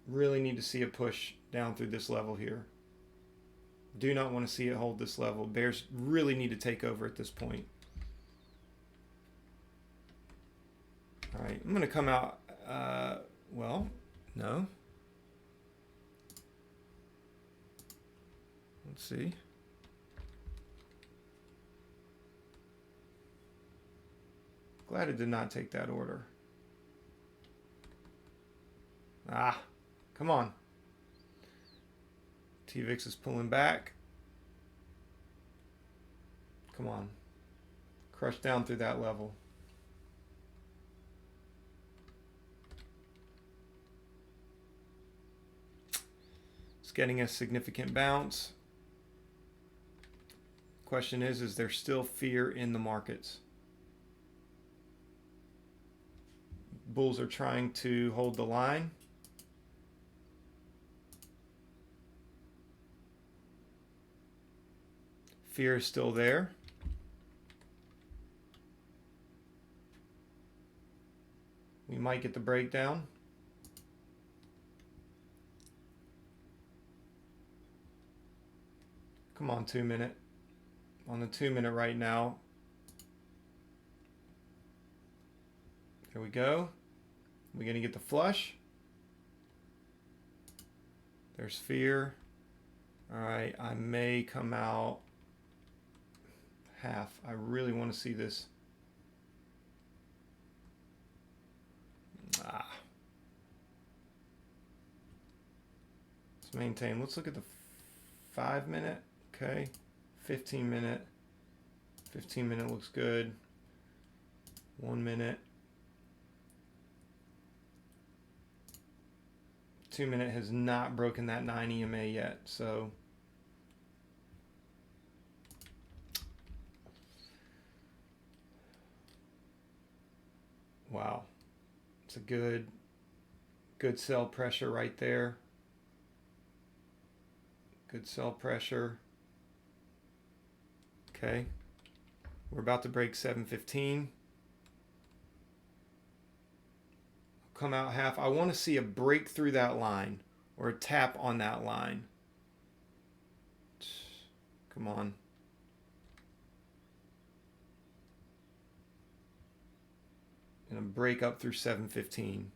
Really need to see a push down through this level here. Do not want to see it hold this level. Bears really need to take over at this point. All right, I'm going to come out. Well, no. Let's see. Glad it did not take that order. Ah, come on. TVIX is pulling back. Come on. Crush down through that level. It's getting a significant bounce. Question is there still fear in the markets? Bulls are trying to hold the line. Fear is still there. We might get the breakdown. Come on, 2 minute. On the 2 minute right now. There we go. We're going to get the flush. There's fear. All right, I may come out half. I really want to see this. Let's maintain. Let's look at the 5 minute. Okay. 15 minute. 15 minute looks good. 1 minute. 2 minute has not broken that 9 EMA yet, so wow. It's a good sell pressure right there. Good sell pressure. Okay. We're about to break 715. Come out half. I want to see a break through that line or a tap on that line. Come on. And a break up through 715.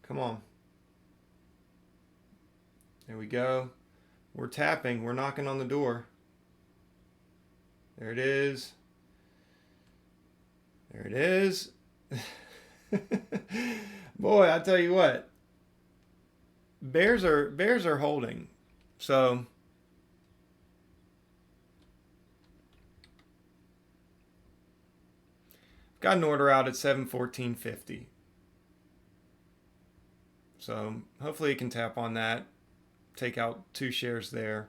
Come on. There we go. We're tapping. We're knocking on the door. There it is. There it is. Boy, I tell you what. Bears are holding. So got an order out at 714.50. So hopefully it can tap on that. Take out 2 shares there.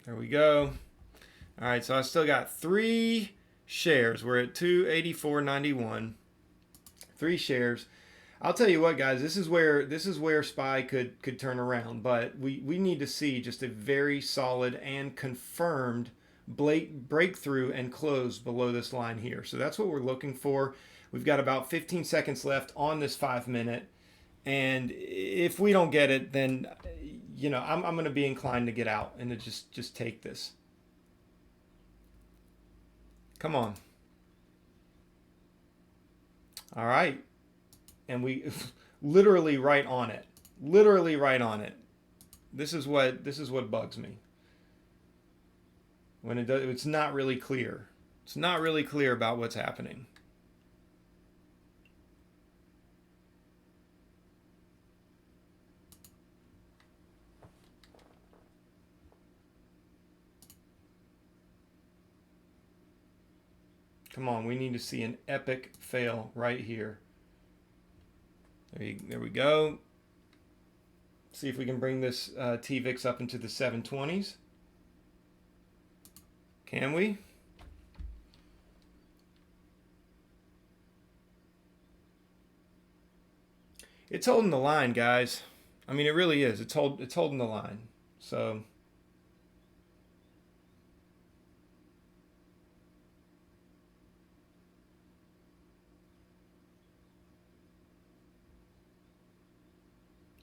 There we go. All right, so I still got 3 shares. We're at 284.91. 3 shares. I'll tell you what, guys. This is where SPY could turn around, but we need to see just a very solid and confirmed breakthrough and close below this line here. So that's what we're looking for. We've got about 15 seconds left on this 5 minute, and if we don't get it, then you know I'm going to be inclined to get out and to just take this. Come on. All right. And we literally right on it. Literally right on it. This is what bugs me. When it's not really clear. It's not really clear about what's happening. Come on, we need to see an epic fail right here. There we go. See if we can bring this TVIX up into the 720s. Can we? It's holding the line, guys. I mean, it really is. It's holding the line. So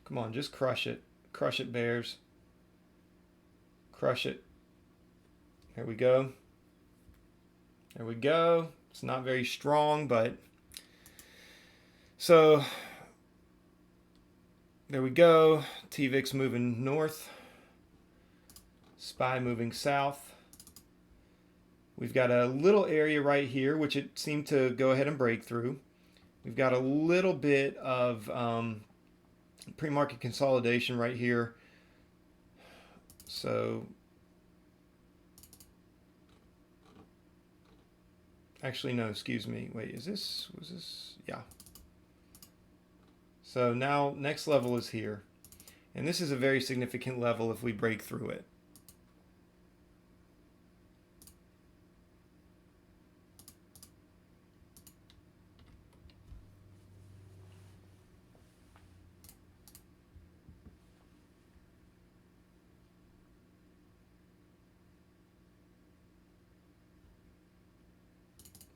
Come on, just crush it. Crush it, bears. Crush it. There we go. There we go. It's not very strong, but so there we go. TVIX moving north. SPY moving south. We've got a little area right here, which it seemed to go ahead and break through. We've got a little bit of pre-market consolidation right here. So actually, no, excuse me. Wait, was this? Yeah. So now next level is here. And this is a very significant level if we break through it.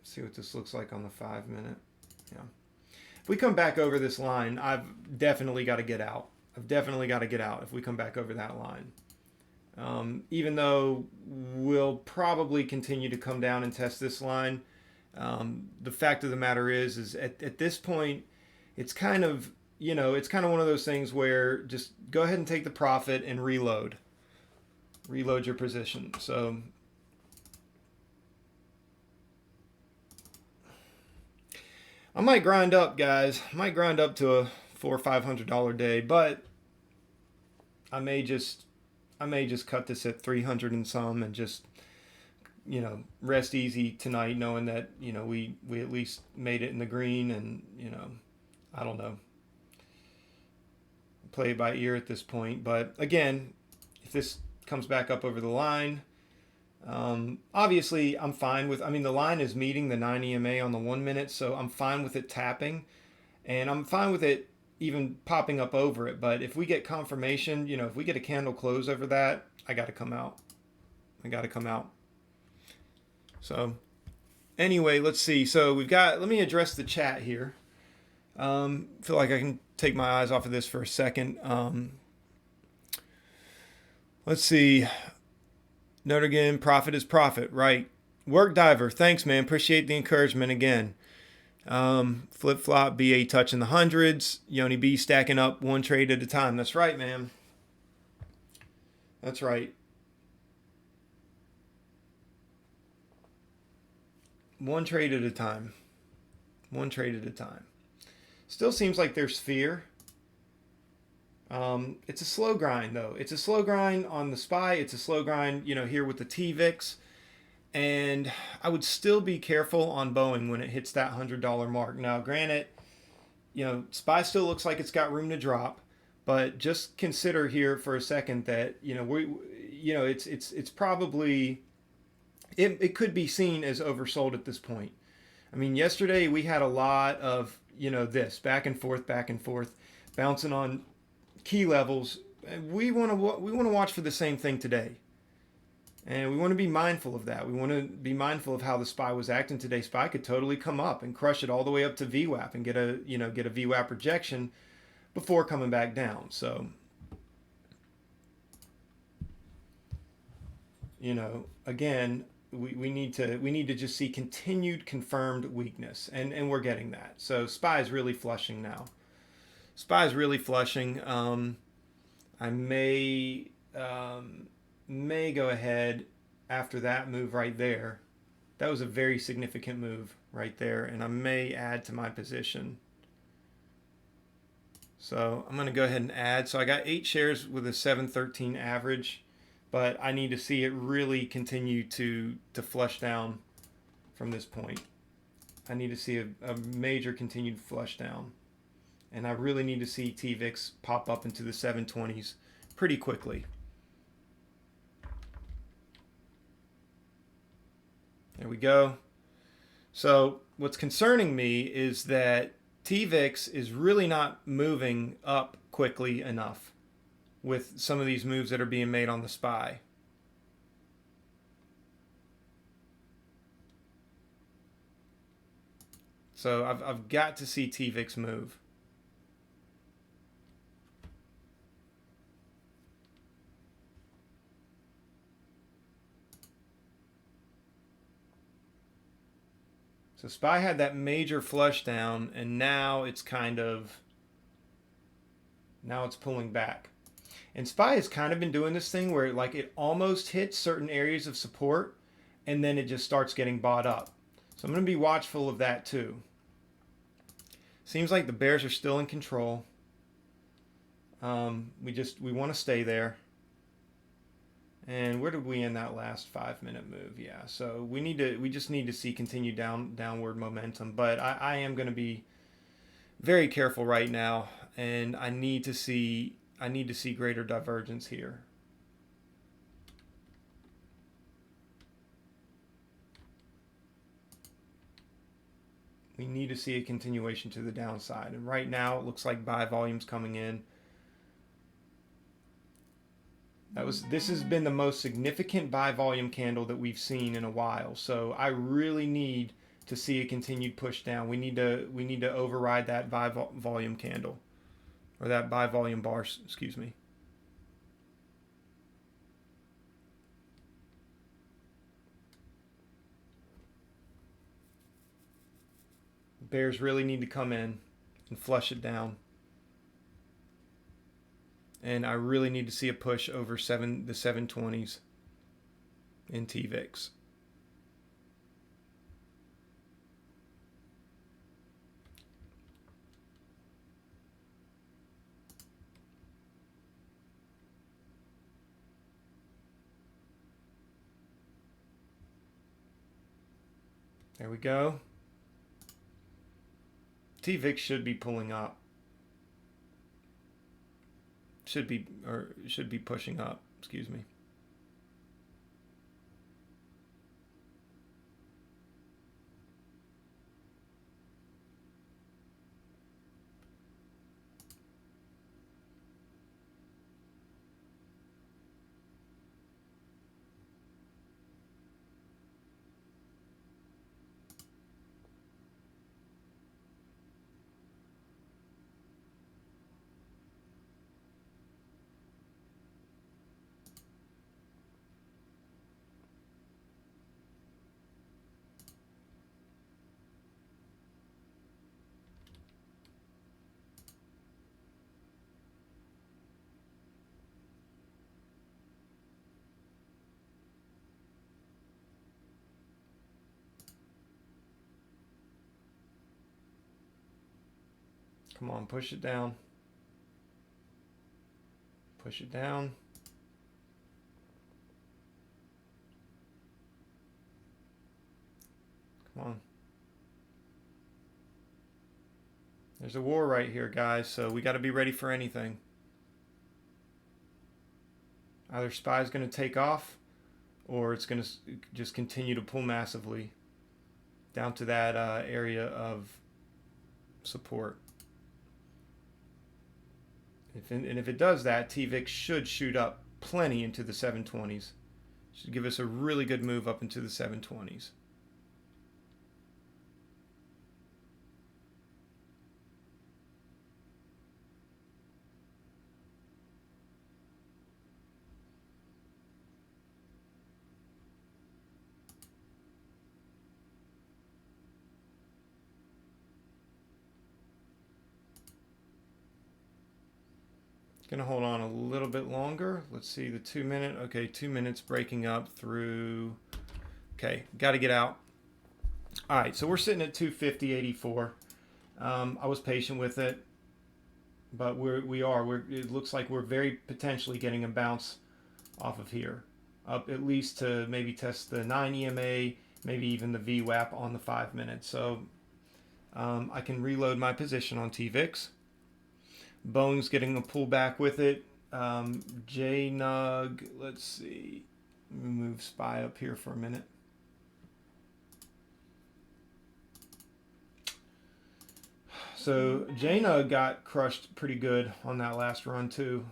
See what this looks like on the 5 minute. Yeah. If we come back over this line, I've definitely got to get out. I've definitely got to get out if we come back over that line. Even though we'll probably continue to come down and test this line, the fact of the matter is at this point, it's kind of, it's kind of one of those things where just go ahead and take the profit and reload. Reload your position. So I might grind up, guys. I might grind up to a $400 or $500 day, but I may just cut this at 300 and some and just rest easy tonight, knowing that we at least made it in the green, and I don't know, play it by ear at this point. But again, if this comes back up over the line, obviously I'm fine with, the line is meeting the 9 EMA on the 1 minute, so I'm fine with it tapping, and I'm fine with it even popping up over it. But if we get confirmation, if we get a candle close over that, I got to come out. So anyway, let's see. So let me address the chat here. Feel like I can take my eyes off of this for a second. Let's see. Note again, profit is profit, right? Work Diver, thanks, man. Appreciate the encouragement again. Flip flop, BA touching the hundreds. Yoni B stacking up one trade at a time. That's right, man. That's right. One trade at a time. One trade at a time. Still seems like there's fear. It's a slow grind, though. It's a slow grind on the SPY. It's a slow grind, here with the TVIX. And I would still be careful on Boeing when it hits that $100 mark. Now, granted, SPY still looks like it's got room to drop, but just consider here for a second that it's probably it could be seen as oversold at this point. Yesterday we had a lot of this back and forth, bouncing on key levels. We want to watch for the same thing today. And we want to be mindful of that. We want to be mindful of how the SPY was acting today. SPY could totally come up and crush it all the way up to VWAP and get a VWAP rejection before coming back down. So, again, we need to just see continued confirmed weakness, and we're getting that. So SPY is really flushing now. SPY is really flushing. I may go ahead after that move right there. That was a very significant move right there, and I may add to my position. So I'm going to go ahead and add. So I got 8 shares with a 713 average, but I need to see it really continue to flush down from this point. I need to see a major continued flush down. And I really need to see TVIX pop up into the 720s pretty quickly. There we go. So what's concerning me is that TVIX is really not moving up quickly enough with some of these moves that are being made on the SPY. So I've got to see TVIX move. So SPY had that major flush down, and now it's pulling back. And SPY has kind of been doing this thing where like it almost hits certain areas of support, and then it just starts getting bought up. So I'm going to be watchful of that too. Seems like the bears are still in control. We want to stay there. And where did we end that last 5-minute move? Yeah, so we just need to see continued downward momentum. But I am going to be very careful right now, and I need to see greater divergence here. We need to see a continuation to the downside, and right now it looks like buy volume's coming in. This has been the most significant buy volume candle that we've seen in a while. So I really need to see a continued push down. We need to override that buy volume candle, or that buy volume bar, excuse me. Bears really need to come in and flush it down. And I really need to see a push over the 720s in TVIX. There we go. TVIX should be pulling up. Should be pushing up, excuse me. Come on, push it down. Push it down. Come on. There's a war right here, guys, so we got to be ready for anything. Either SPY's going to take off, or it's going to just continue to pull massively down to that area of support. And if it does that, TVIX should shoot up plenty into the 720s. Should give us a really good move up into the 720s. Gonna hold on a little bit longer. Let's see the 2 minute. Okay, 2 minutes breaking up through. Okay, got to get out. All right, so we're sitting at 250.84. I was patient with it, but it looks like we're very potentially getting a bounce off of here, up at least to maybe test the 9 EMA, maybe even the VWAP on the 5 minutes. So I can reload my position on TVIX. Boeing's getting a pullback with it. JNUG, let's see. Let me move SPY up here for a minute. So JNUG got crushed pretty good on that last run too.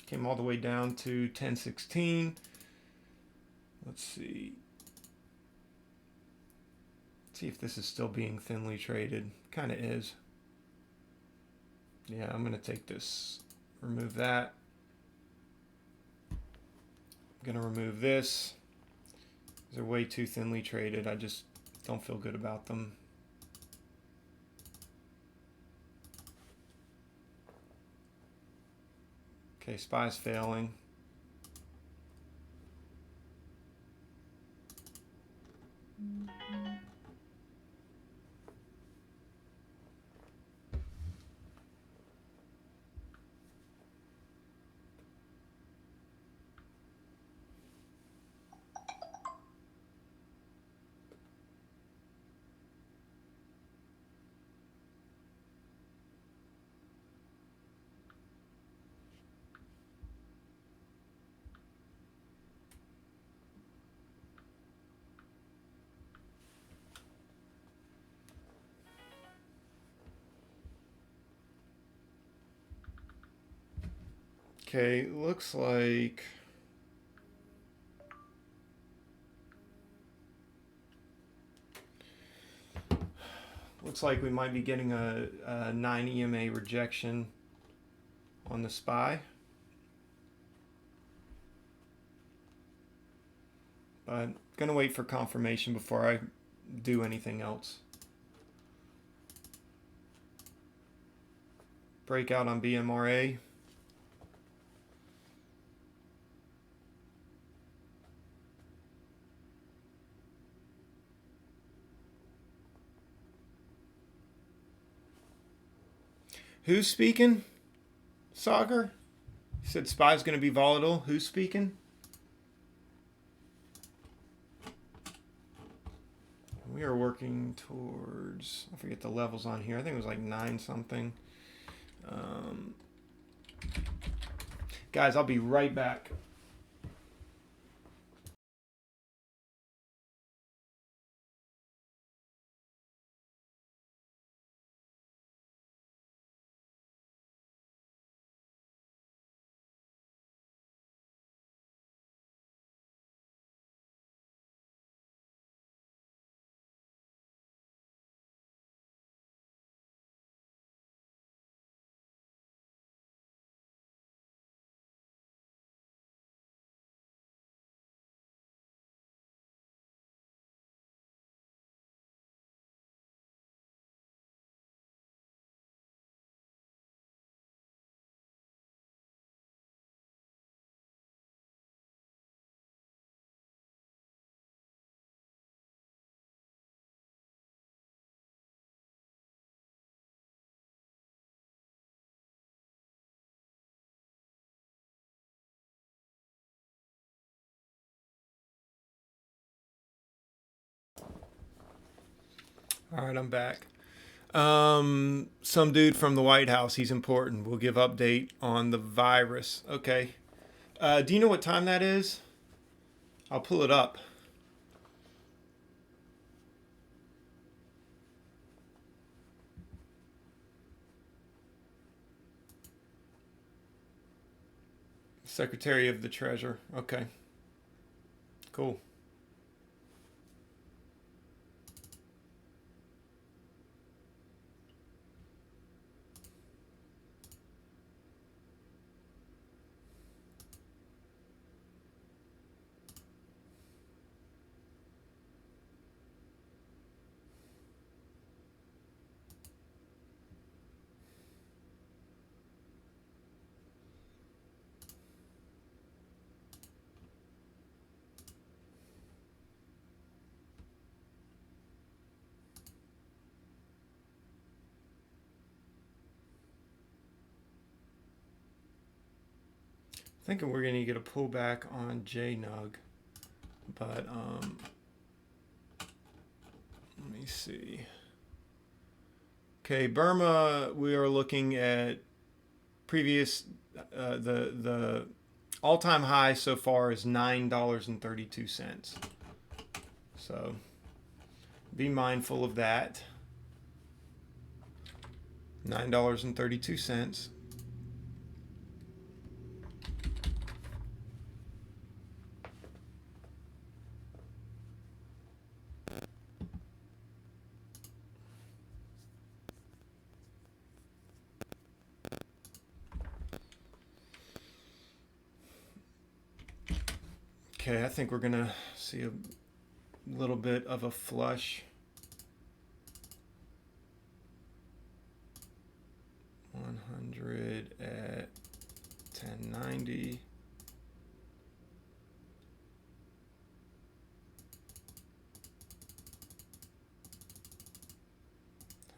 Came all the way down to 1016. Let's see. Let's see if this is still being thinly traded. Kind of is. Yeah, I'm going to take this, remove that. I'm going to remove this. They're way too thinly traded. I just don't feel good about them. Okay, SPY's failing. Okay, looks like we might be getting a 9 EMA rejection on the SPY. But I'm gonna wait for confirmation before I do anything else. Breakout on BMRA. Who's speaking? Sagar? You said SPY's going to be volatile. Who's speaking? We are working towards, I forget the levels on here. I think it was like 9 something. Guys, I'll be right back. All right, I'm back. Some dude from the White House. He's important. We'll give update on the virus. Okay. Do you know what time that is? I'll pull it up. Secretary of the Treasury. Okay. Cool. Thinking we're going to get a pullback on JNUG, but let me see. Okay, Burma, we are looking at previous the all-time high so far is $9.32. So be mindful of that. $9.32. Okay, I think we're gonna see a little bit of a flush 90.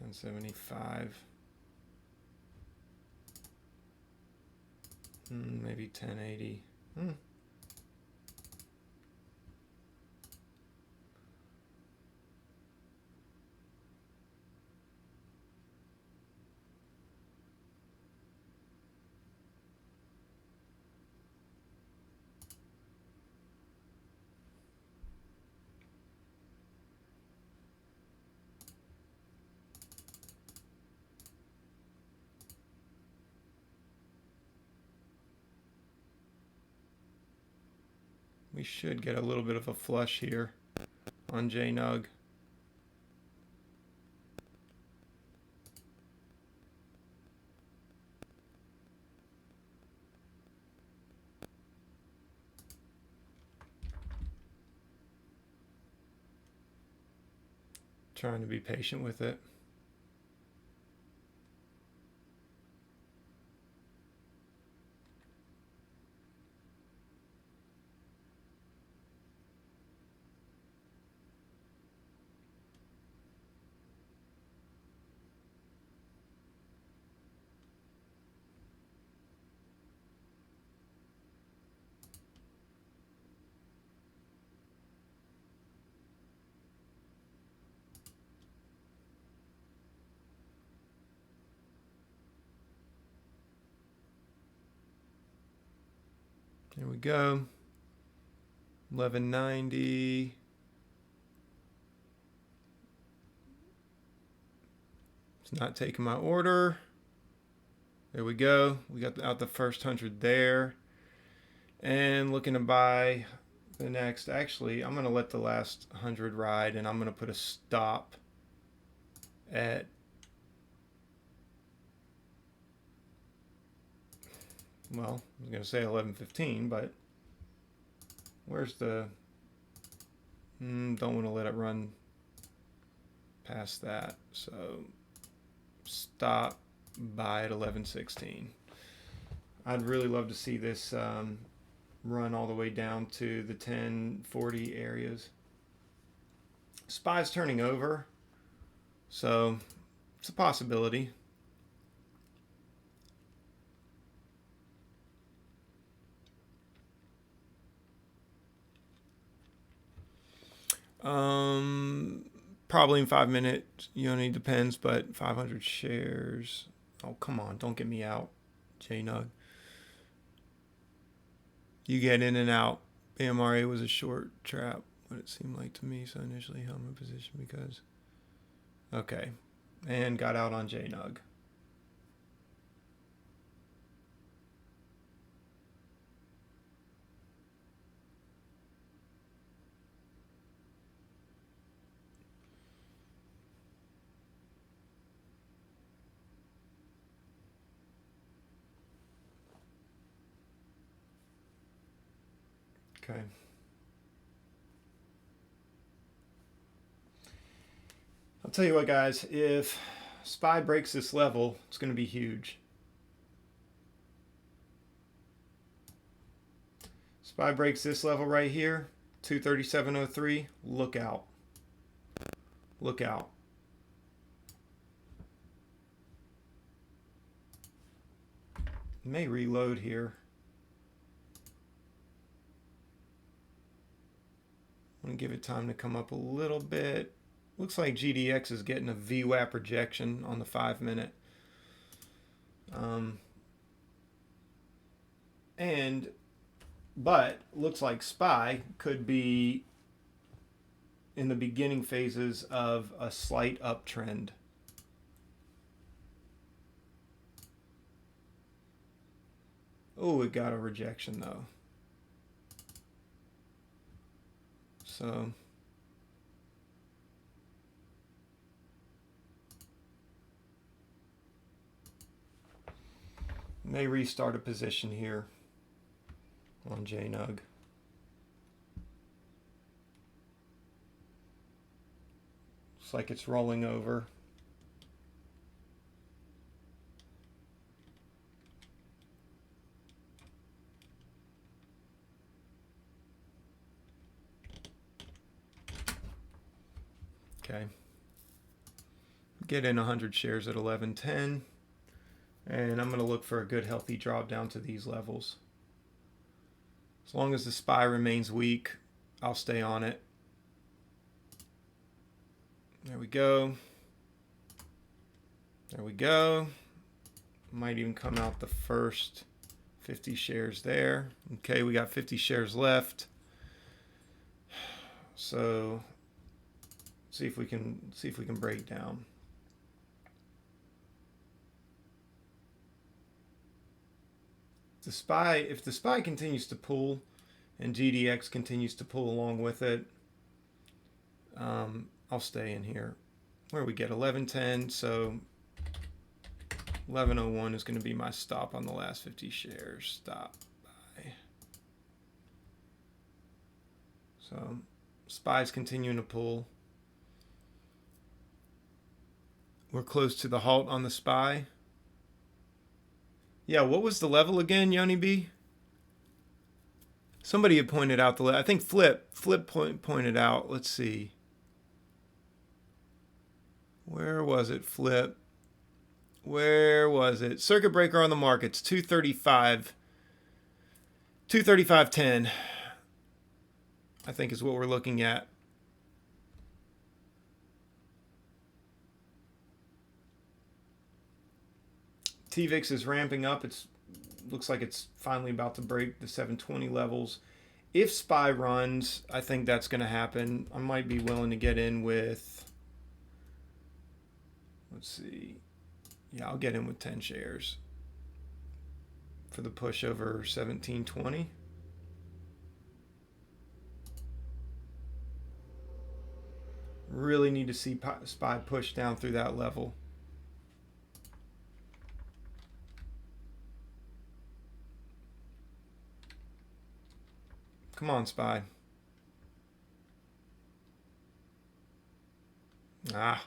$10.75. Maybe $10.80. We should get a little bit of a flush here on JNUG. Trying to be patient with it. There we go. 1190. It's not taking my order. There we go. We got out the first 100 there. And looking to buy the next. Actually, I'm going to let the last 100 ride, and I'm going to put a stop at, well, I was going to say 11:15, but where's the, don't want to let it run past that. So stop buy at 11:16. I'd really love to see this run all the way down to the 1040 areas. SPY's turning over, so it's a possibility. Probably in 5 minutes, it depends, but 500 shares. Oh, come on, don't get me out, JNUG. You get in and out. AMRA was a short trap, what it seemed like to me, so initially held my position because, okay, and got out on JNUG. Okay. I'll tell you what, guys, if SPY breaks this level, it's going to be huge. SPY breaks this level right here, 237.03, look out. Look out. May reload here. I'm going to give it time to come up a little bit. Looks like GDX is getting a VWAP rejection on the 5 minute. But looks like SPY could be in the beginning phases of a slight uptrend. Oh, it got a rejection though. So may restart a position here on JNUG. Looks like it's rolling over. Okay. Get in 100 shares at 11.10. And I'm going to look for a good healthy drop down to these levels. As long as the SPY remains weak, I'll stay on it. There we go. There we go. Might even come out the first 50 shares there. Okay, we got 50 shares left. So see if we can break down. If the SPY continues to pull and GDX continues to pull along with it, I'll stay in here. Where we get 11.10, so 11.01 is going to be my stop on the last 50 shares. Stop buy. So SPY's continuing to pull. We're close to the halt on the SPY. Yeah, what was the level again, Yoni B? Somebody had pointed out I think Flip pointed out. Let's see. Where was it, Flip? Where was it? Circuit breaker on the markets, 235. 235.10, I think is what we're looking at. TVIX is ramping up. Looks like it's finally about to break the 720 levels. If SPY runs, I think that's going to happen. I might be willing to get in with, let's see. Yeah, I'll get in with 10 shares for the push over 1720. Really need to see SPY push down through that level. Come on, SPY. Ah.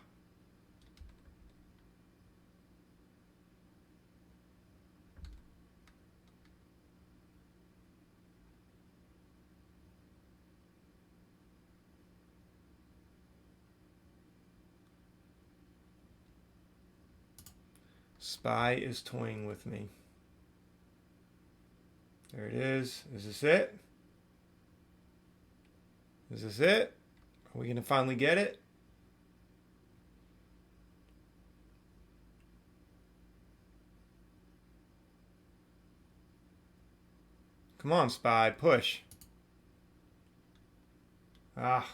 SPY is toying with me. There it is. Is this it? Is this it? Are we going to finally get it? Come on, SPY, push. Ah.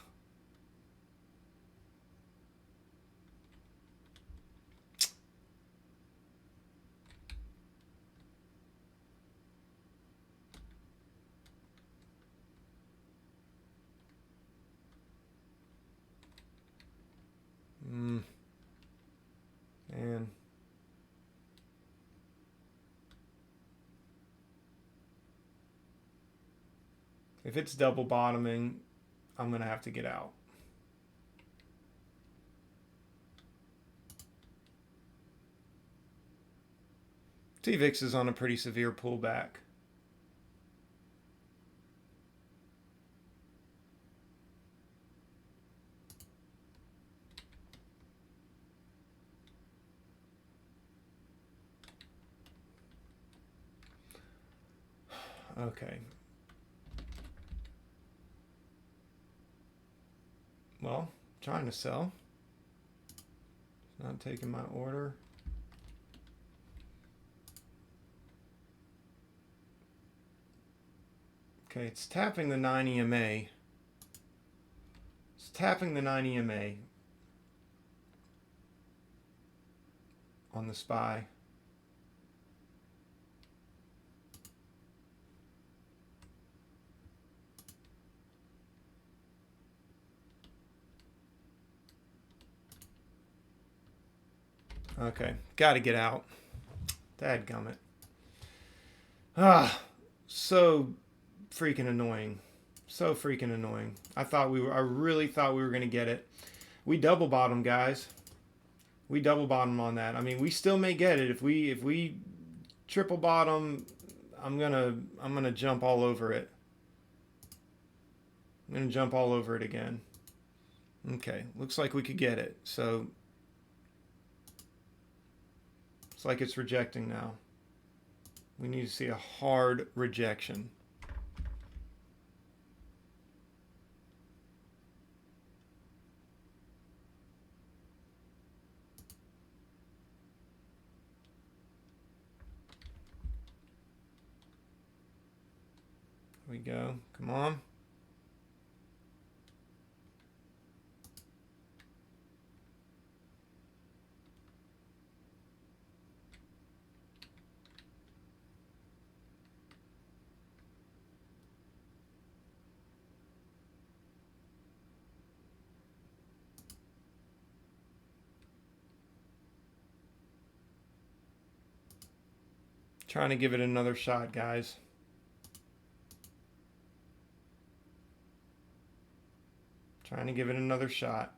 And if it's double bottoming, I'm going to have to get out. TVIX is on a pretty severe pullback. Okay. Well, trying to sell. It's not taking my order. Okay, it's tapping the 9 EMA. It's tapping the 9 EMA on the SPY. Okay, got to get out. Dadgummit. Ah, so freaking annoying. So freaking annoying. I really thought we were going to get it. We double bottom, guys. We double bottom on that. I mean, we still may get it. If we triple bottom, I'm gonna jump all over it. I'm gonna jump all over it again. Okay, looks like we could get it. So it's like it's rejecting now. We need to see a hard rejection. Here we go. Come on. Trying to give it another shot, guys. Trying to give it another shot.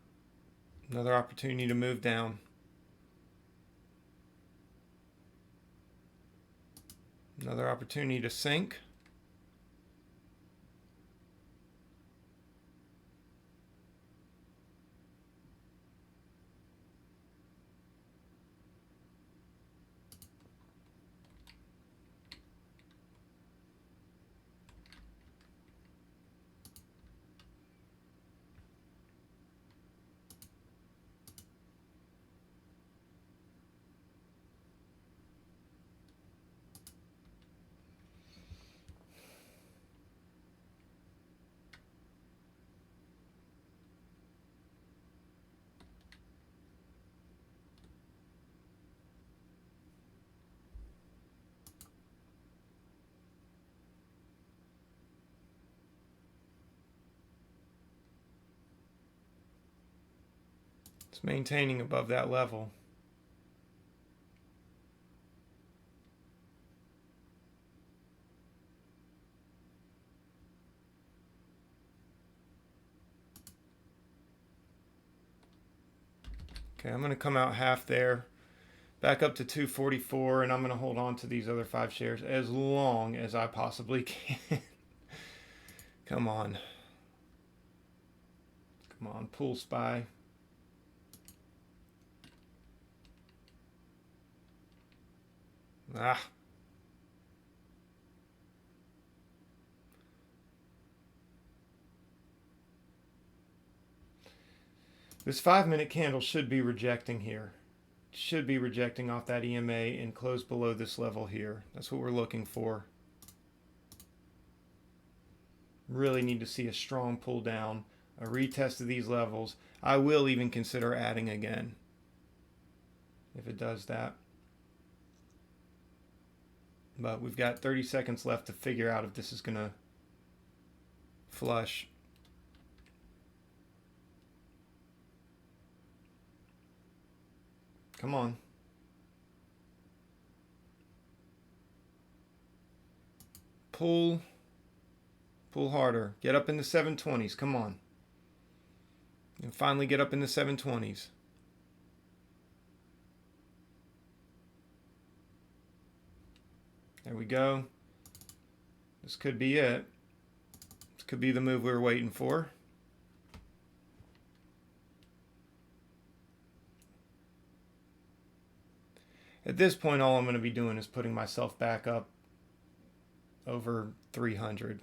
Another opportunity to move down. Another opportunity to sink. It's maintaining above that level. Okay, I'm going to come out half there, back up to 244, and I'm going to hold on to these other 5 shares as long as I possibly can. Come on. Come on, pool spy. Ah. This 5-minute candle should be rejecting here. Should be rejecting off that EMA and close below this level here. That's what we're looking for. Really need to see a strong pull down, a retest of these levels. I will even consider adding again if it does that. But we've got 30 seconds left to figure out if this is going to flush. Come on. Pull harder. Get up in the 720s. Come on. And finally get up in the 720s. There we go. This could be it. This could be the move we were waiting for. At this point, all I'm going to be doing is putting myself back up over 300,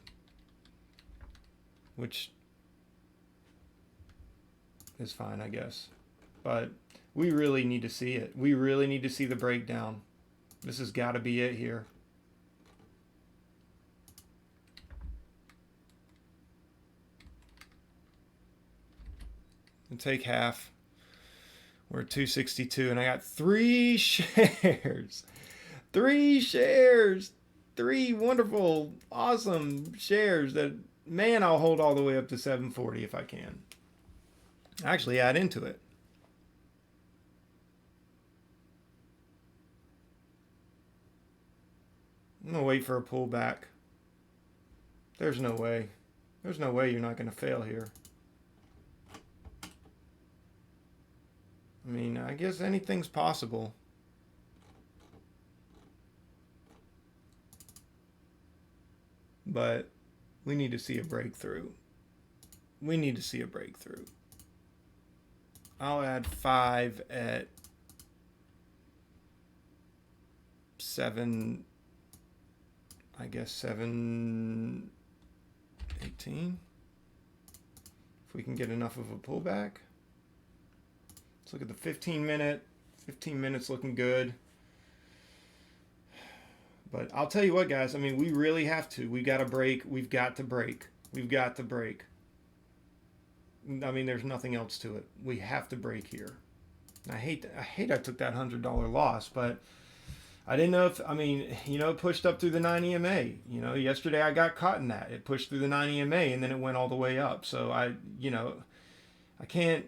which is fine, I guess. But we really need to see it. We really need to see the breakdown. This has got to be it here. And take half. We're at 262, and I got 3 shares. 3 shares. 3 wonderful, awesome shares that, man, I'll hold all the way up to 740 if I can. Actually add into it. I'm going to wait for a pullback. There's no way. There's no way you're not going to fail here. I mean, I guess anything's possible. But we need to see a breakthrough. We need to see a breakthrough. I'll add 5 at 7, I guess 7:18. If we can get enough of a pullback. Let's look at the 15-minute. 15 minutes looking good. But I'll tell you what, guys. I mean, we really have to. We got to break. We've got to break. We've got to break. I mean, there's nothing else to it. We have to break here. I hate I took that $100 loss, but I didn't know if, I mean, you know, it pushed up through the 9 EMA. You know, yesterday I got caught in that. It pushed through the 9 EMA and then it went all the way up. So I can't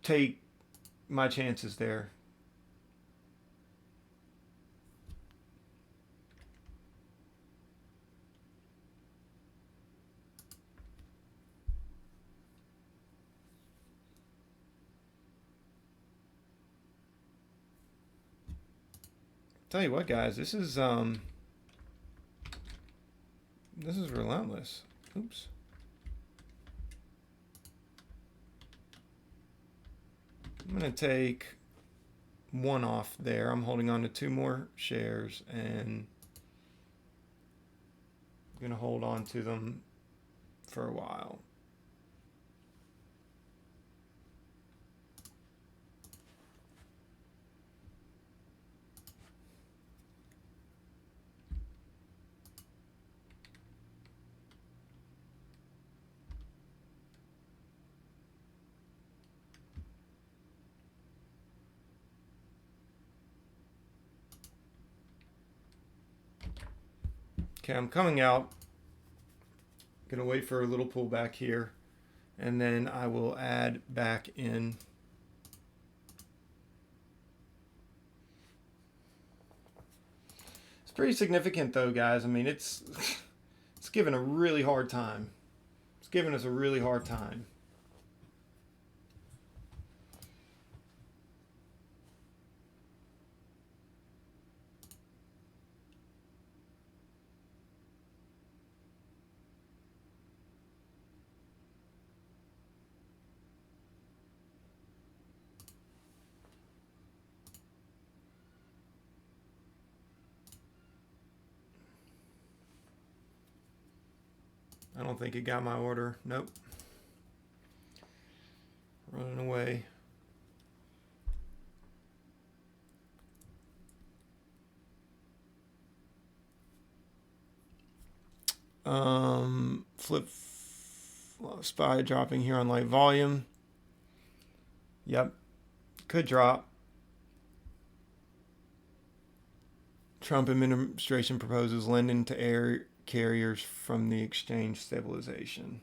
take my chances there. Tell you what, guys, this is relentless. Oops. I'm gonna take one off there. I'm holding on to 2 more shares and I'm gonna hold on to them for a while. Okay, I'm coming out. Gonna wait for a little pullback here, and then I will add back in. It's pretty significant though, guys. I mean, it's given a really hard time. It's given us a really hard time. I don't think it got my order. Nope. Running away. Flip SPY dropping here on light volume. Yep. Could drop. Trump administration proposes lending to air carriers from the exchange stabilization.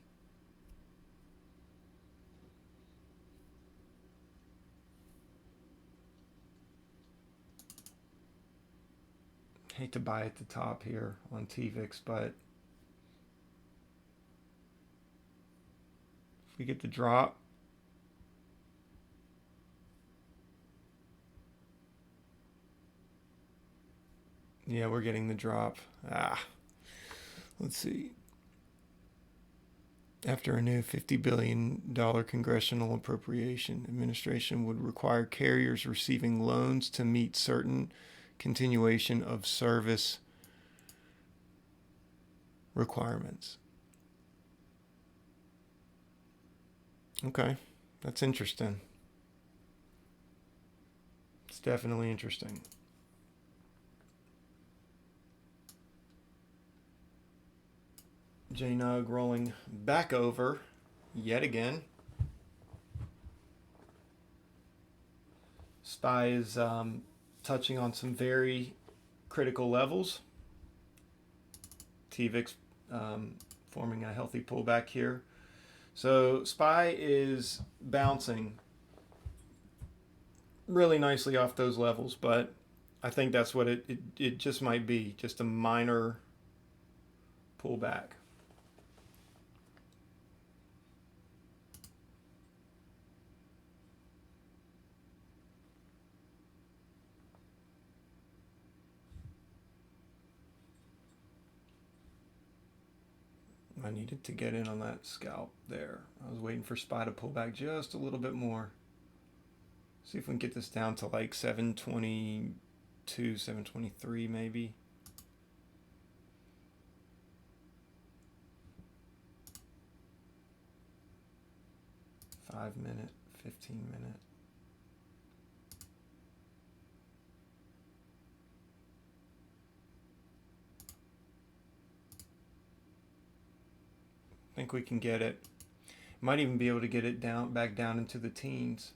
Hate to buy at the top here on TVIX, but if we get the drop, yeah, we're getting the drop. Let's see. After a new $50 billion congressional appropriation, administration would require carriers receiving loans to meet certain continuation of service requirements. Okay, that's interesting. It's definitely interesting. JNUG rolling back over yet again. SPY is touching on some very critical levels. TVIX forming a healthy pullback here. So SPY is bouncing really nicely off those levels, but I think that's what it just might be, just a minor pullback. I needed to get in on that scalp there. I was waiting for SPY to pull back just a little bit more. See if we can get this down to like 722, 723 maybe. Minute, 15-minute. I think we can get it. Might even be able to get it down, back down into the teens.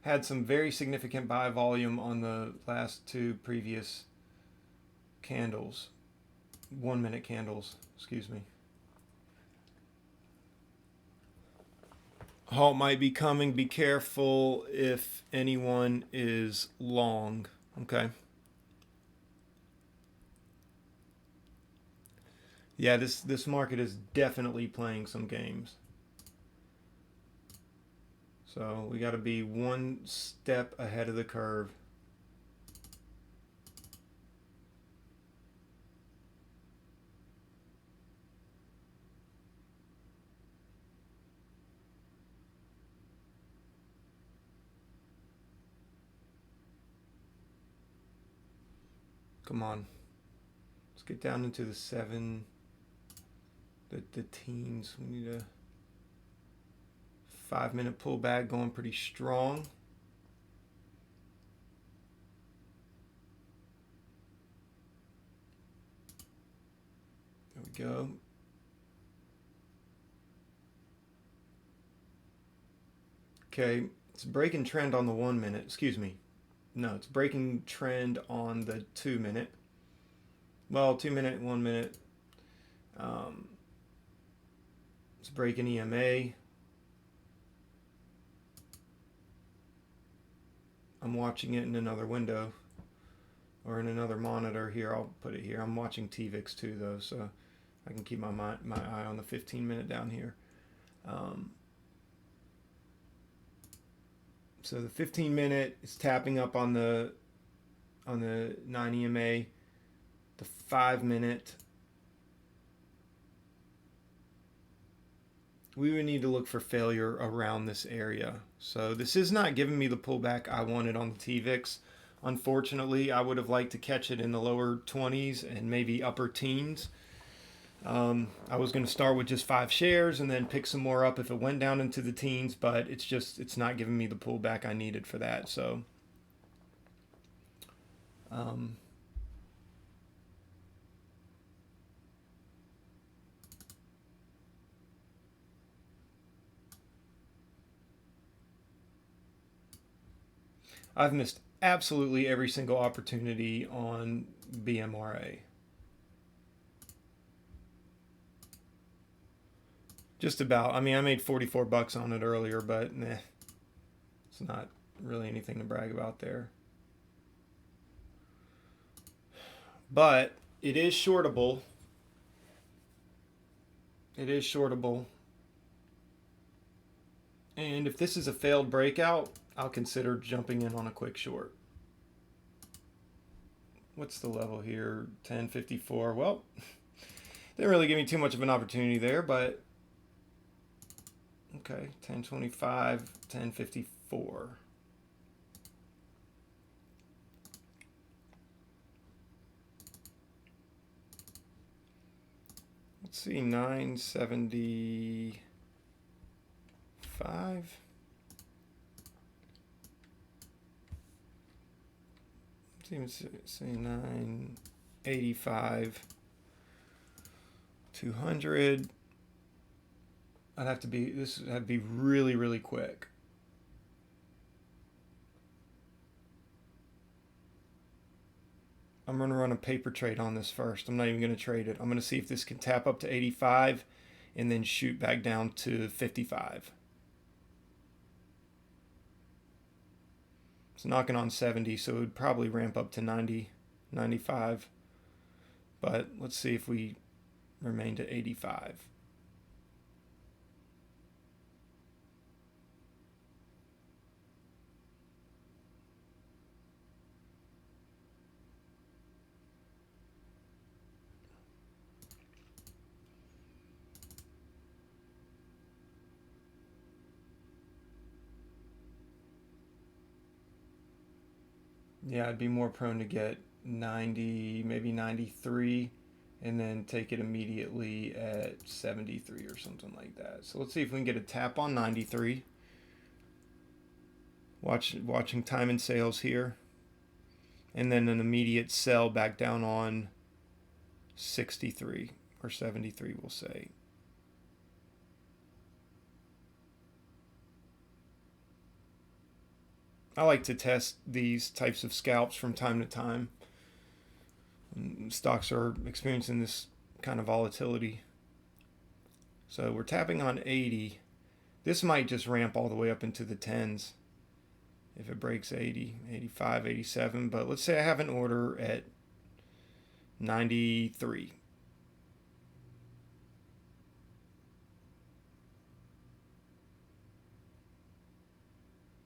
Had some very significant buy volume on the last two previous candles. 1 minute candles, excuse me. Halt might be coming. Be careful if anyone is long. Okay. Yeah, this market is definitely playing some games. So we got to be one step ahead of the curve. Come on. Let's get down into the the teens. We need a 5-minute pullback going pretty strong. There we go. Okay, it's breaking trend on the 1 minute. Excuse me. No, it's breaking trend on the 2 minute. Well, 2 minute, 1 minute. It's breaking EMA. I'm watching it in another window or in another monitor here. I'll put it here. I'm watching TVIX too though, so I can keep my eye on the 15-minute down here. So the 15-minute is tapping up on the 9 EMA. The 5-minute, we would need to look for failure around this area. So this is not giving me the pullback I wanted on the TVIX. Unfortunately, I would have liked to catch it in the lower 20s and maybe upper teens. I was going to start with just 5 shares and then pick some more up if it went down into the teens, but it's not giving me the pullback I needed for that. So I've missed absolutely every single opportunity on BMRA. Just about. I mean, I made 44 bucks on it earlier, but it's not really anything to brag about there. But it is shortable. It is shortable. And if this is a failed breakout, I'll consider jumping in on a quick short. What's the level here? 1054. Well, didn't really give me too much of an opportunity there, but okay, 1025, 1054. Let's see, 975. Let's say 985, 200. This would have to be really, really quick. I'm going to run a paper trade on this first. I'm not even going to trade it. I'm going to see if this can tap up to 85 and then shoot back down to 55. It's knocking on 70, so it would probably ramp up to 90, 95. But let's see if we remain to 85. Yeah, I'd be more prone to get 90, maybe 93, and then take it immediately at 73 or something like that. So let's see if we can get a tap on 93. Watching time and sales here, and then an immediate sell back down on 63 or 73, we'll say. I like to test these types of scalps from time to time. Stocks are experiencing this kind of volatility. So we're tapping on 80. This might just ramp all the way up into the tens if it breaks 80, 85, 87. But let's say I have an order at 93.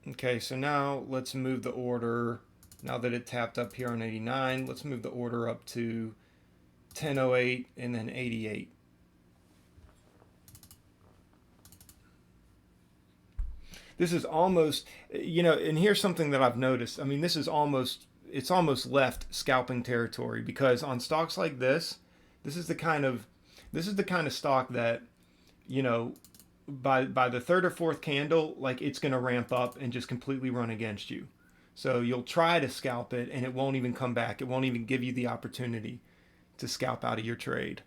Okay, so now let's move the order. Now that it tapped up here on 89, let's move the order up to 1008 and then 88. This is almost, and here's something that I've noticed. I mean, it's almost left scalping territory, because on stocks like this is the kind of stock that, you know, by the third or fourth candle, like, it's going to ramp up and just completely run against you. So you'll try to scalp it and it won't even come back. It won't even give you the opportunity to scalp out of your trade.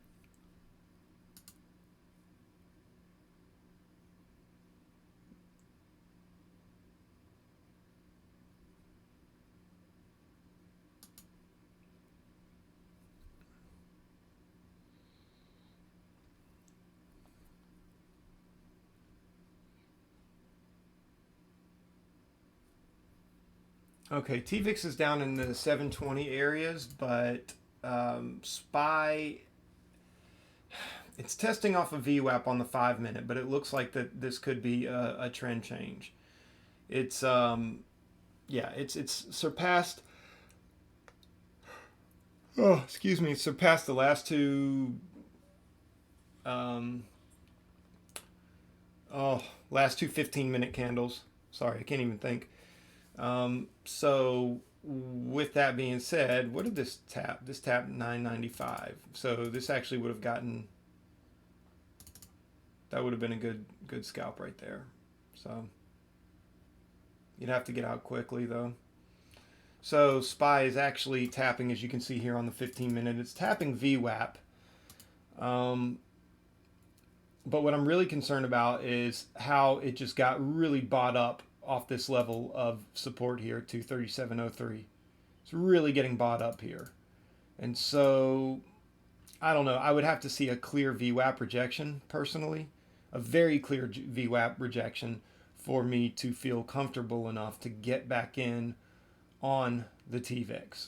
Okay, TVIX is down in the 720 areas, but SPY, it's testing off a VWAP on the 5 minute, but it looks like that this could be a trend change. It's yeah, it's surpassed. Oh, excuse me, surpassed the last two. Um, oh, last two 15-minute candles. Sorry, I can't even think. So with that being said, what did this tap? This tapped 995. So this actually would have gotten, that would have been a good scalp right there. So you'd have to get out quickly though. So SPY is actually tapping, as you can see here on the 15-minute. It's tapping VWAP. Um, but what I'm really concerned about is how it just got really bought up off this level of support here, 237.03. It's really getting bought up here. And so, I don't know. I would have to see a clear VWAP rejection, personally. A very clear VWAP rejection for me to feel comfortable enough to get back in on the TVIX.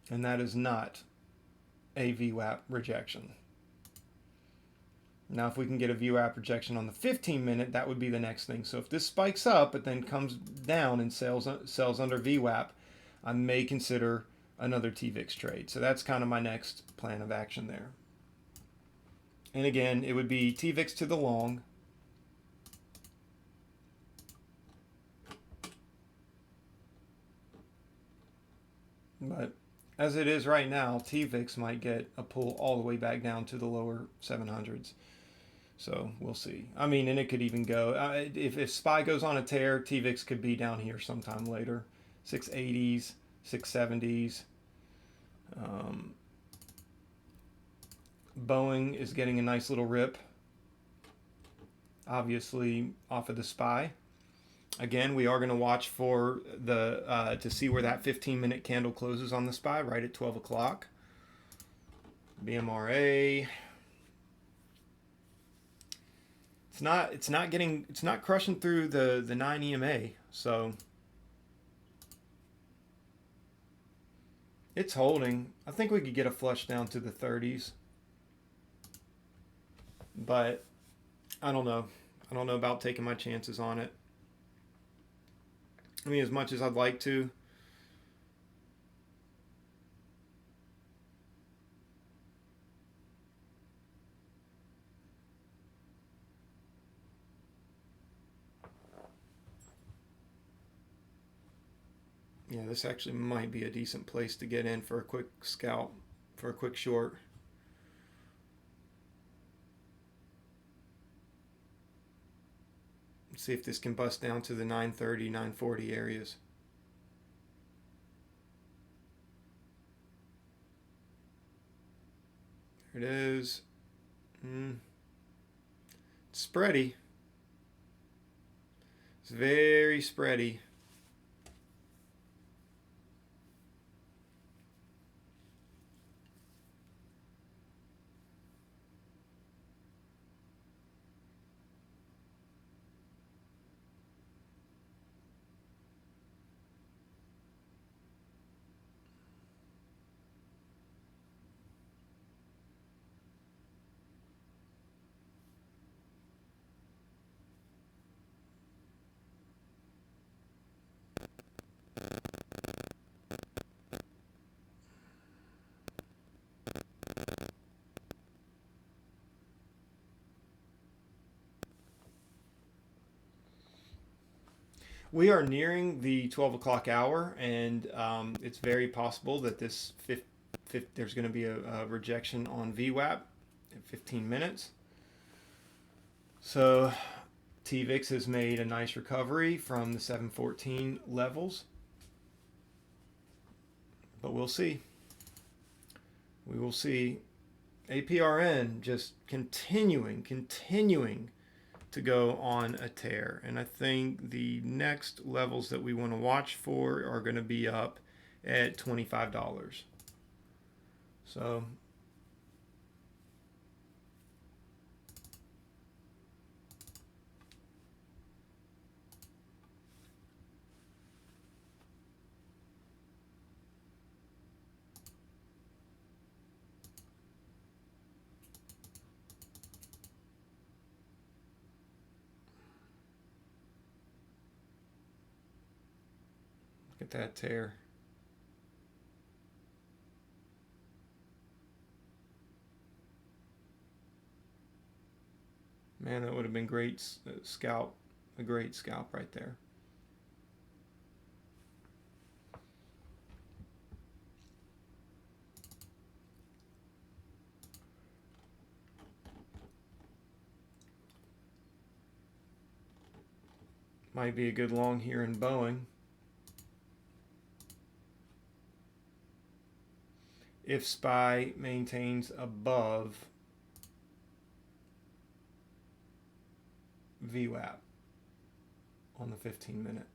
And that is not a VWAP rejection. Now, if we can get a VWAP rejection on the 15-minute, that would be the next thing. So if this spikes up but then comes down and sells under VWAP, I may consider another TVIX trade. So that's kind of my next plan of action there. And again, it would be TVIX to the long. But as it is right now, TVIX might get a pull all the way back down to the lower 700s. So we'll see. I mean, and it could even go, if SPY goes on a tear, TVIX could be down here sometime later. 680s, 670s. Boeing is getting a nice little rip, obviously off of the SPY. Again, we are going to watch for the to see where that 15-minute candle closes on the SPY right at 12 o'clock. BMRA. It's not crushing through the 9 EMA, so it's holding. I think we could get a flush down to the 30s, but I don't know. I don't know about taking my chances on it. I mean, as much as I'd like to. Yeah, this actually might be a decent place to get in for a quick scalp, for a quick short. Let's see if this can bust down to the 930, 940 areas. There it is. It's spready. It's very spready. We are nearing the 12 o'clock hour, and it's very possible that there's going to be a rejection on VWAP in 15 minutes. So TVIX has made a nice recovery from the 714 levels, but we'll see. We will see. APRN just continuing to go on a tear. And I think the next levels that we want to watch for are going to be up at $25. So look at that tear. Man, that would have been great scalp, a great scalp right there. Might be a good long here in Boeing. If SPY maintains above VWAP on the 15-minute.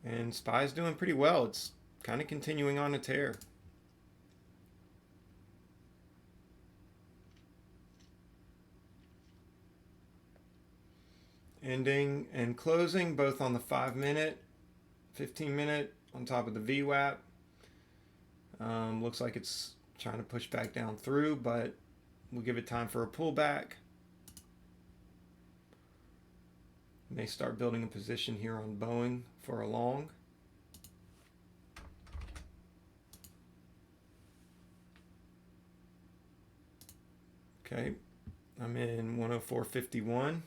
And SPY's doing pretty well. It's kind of continuing on a tear. Ending and closing both on the 5-minute, 15-minute on top of the VWAP. Looks like it's trying to push back down through, but we'll give it time for a pullback. May start building a position here on Boeing for a long. Okay, I'm in 104.51.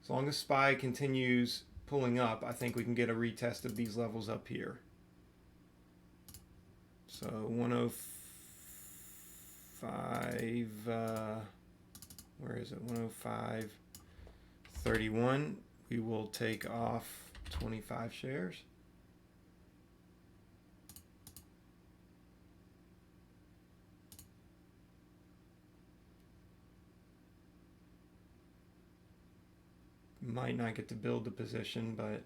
As long as SPY continues pulling up, I think we can get a retest of these levels up here. So 105, where is it? 105.31. We will take off 25 shares. Might not get to build the position, but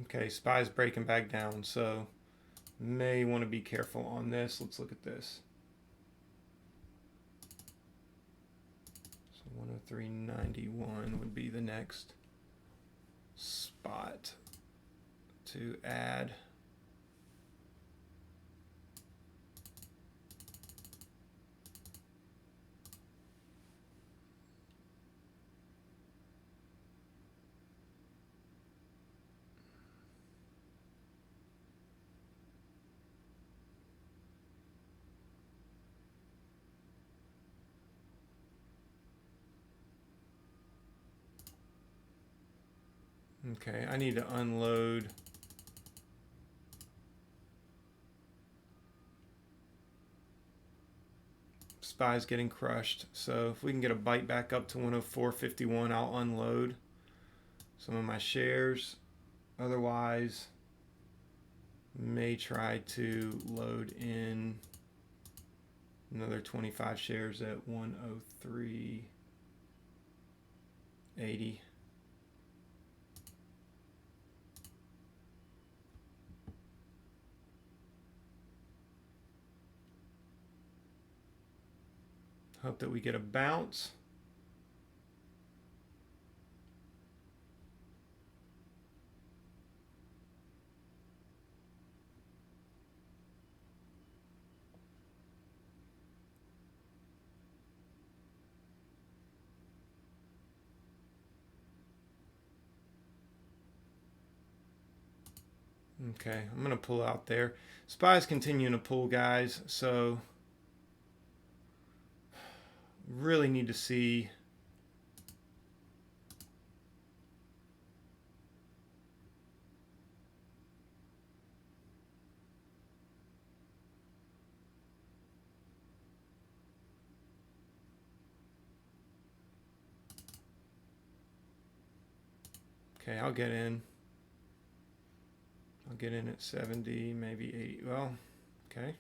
okay, SPY's breaking back down, so may want to be careful on this. Let's look at this. So 103.91 would be the next spot to add. Okay, I need to unload. SPY's getting crushed. So if we can get a bite back up to 104.51, I'll unload some of my shares. Otherwise, may try to load in another 25 shares at 103.80. Hope that we get a bounce. Okay, I'm going to pull out there. SPY's continuing to pull, guys, so really need to see. Okay, I'll get in. I'll get in at 70, maybe 80. Well, okay.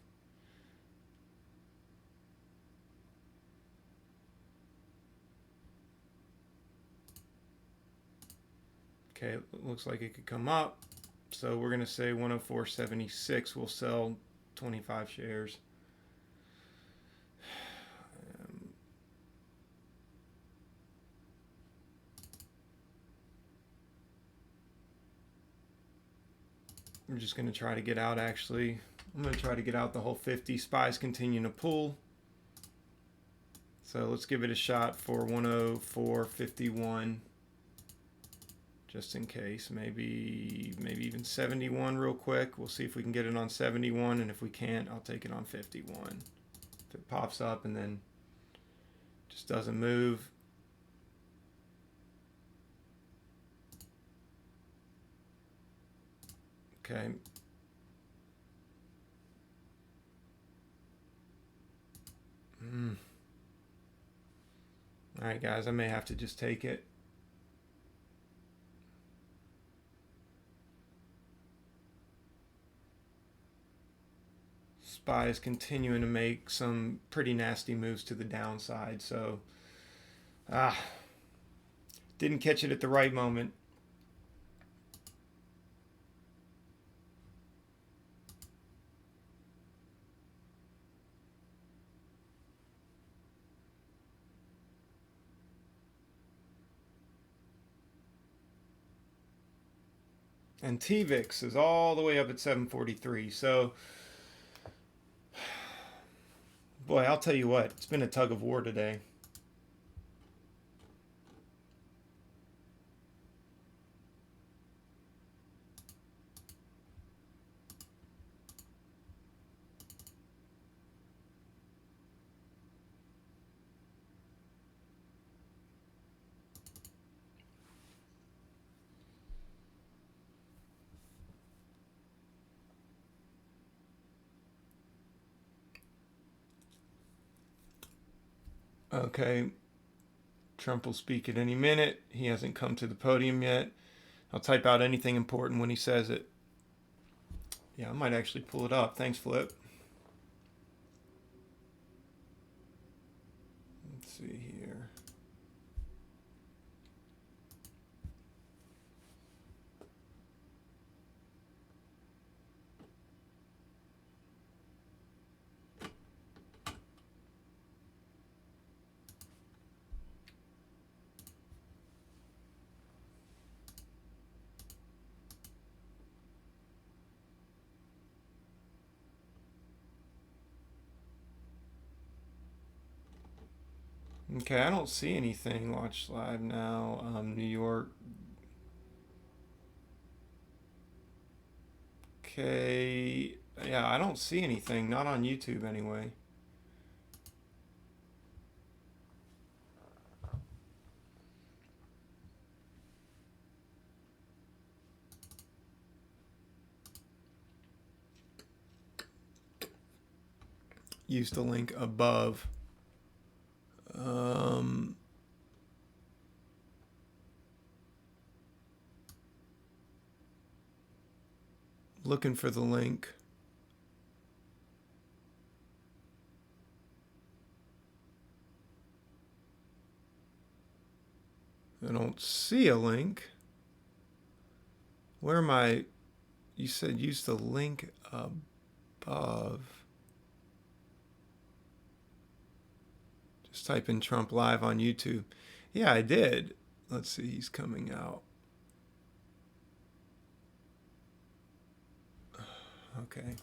Okay, it looks like it could come up. So we're going to say 104.76. We'll sell 25 shares. We're just going to try to get out, actually. I'm going to try to get out the whole 50. SPY's continuing to pull. So let's give it a shot for 104.51. Just in case. Maybe even 71 real quick. We'll see if we can get it on 71. And if we can't, I'll take it on 51. If it pops up and then just doesn't move. Okay. All right, guys, I may have to just take it. SPY is continuing to make some pretty nasty moves to the downside, so didn't catch it at the right moment. And TVIX is all the way up at 743. So, boy, I'll tell you what, it's been a tug of war today. Okay, Trump will speak at any minute. He hasn't come to the podium yet. I'll type out anything important when he says it. Yeah, I might actually pull it up. Thanks, Flip. Let's see here. Okay, I don't see anything. Watch live now. New York. Okay. Yeah, I don't see anything. Not on YouTube anyway. use the link above. Um, Looking for the link. I don't see a link. Where am I? You said use the link above. Just type in Trump Live on YouTube. Yeah, I did. Let's see, he's coming out. Okay.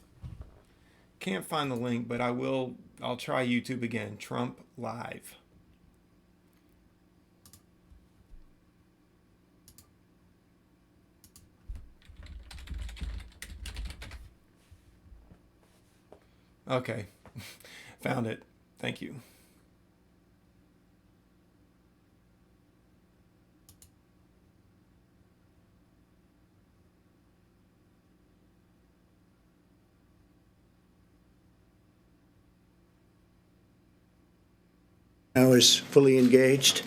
Can't find the link, but I'll try YouTube again. Trump Live. Okay. Found it. Thank you. Now is fully engaged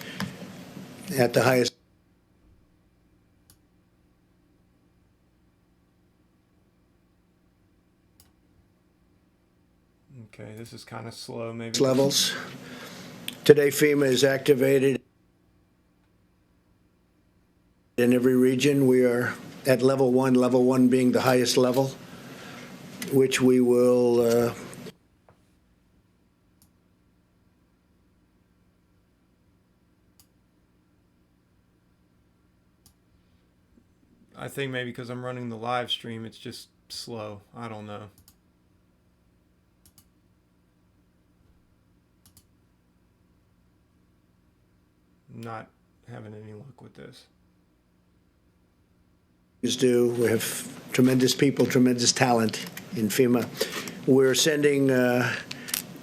at the highest Okay, this is kind of slow, maybe. levels. Today, FEMA is activated in every region. We are at level one being the highest level, which we will I think maybe because I'm running the live stream, it's just slow. I don't know. Not having any luck with this. do. We have tremendous people, tremendous talent in FEMA. We're sending,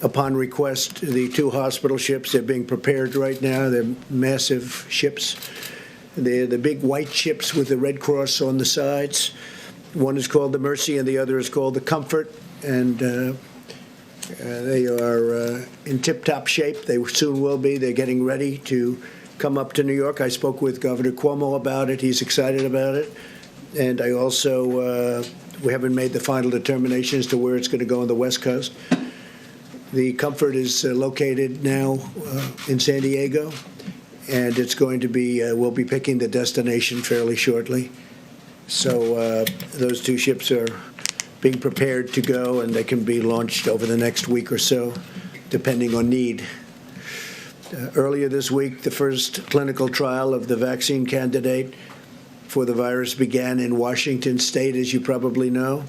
upon request, the 2 hospital ships. They're being prepared right now. They're massive ships. They're the big white ships with the Red Cross on the sides. One is called the Mercy and the other is called the Comfort. And they are in tip-top shape. They soon will be. They're getting ready to come up to New York. I spoke with Governor Cuomo about it. He's excited about it. And I also, we haven't made the final determination as to where it's going to go on the West Coast. The Comfort is located now in San Diego, and it's going to be, we'll be picking the destination fairly shortly. So those 2 ships are being prepared to go, and they can be launched over the next week or so, depending on need. Earlier this week, the first clinical trial of the vaccine candidate for the virus began in Washington State, as you probably know.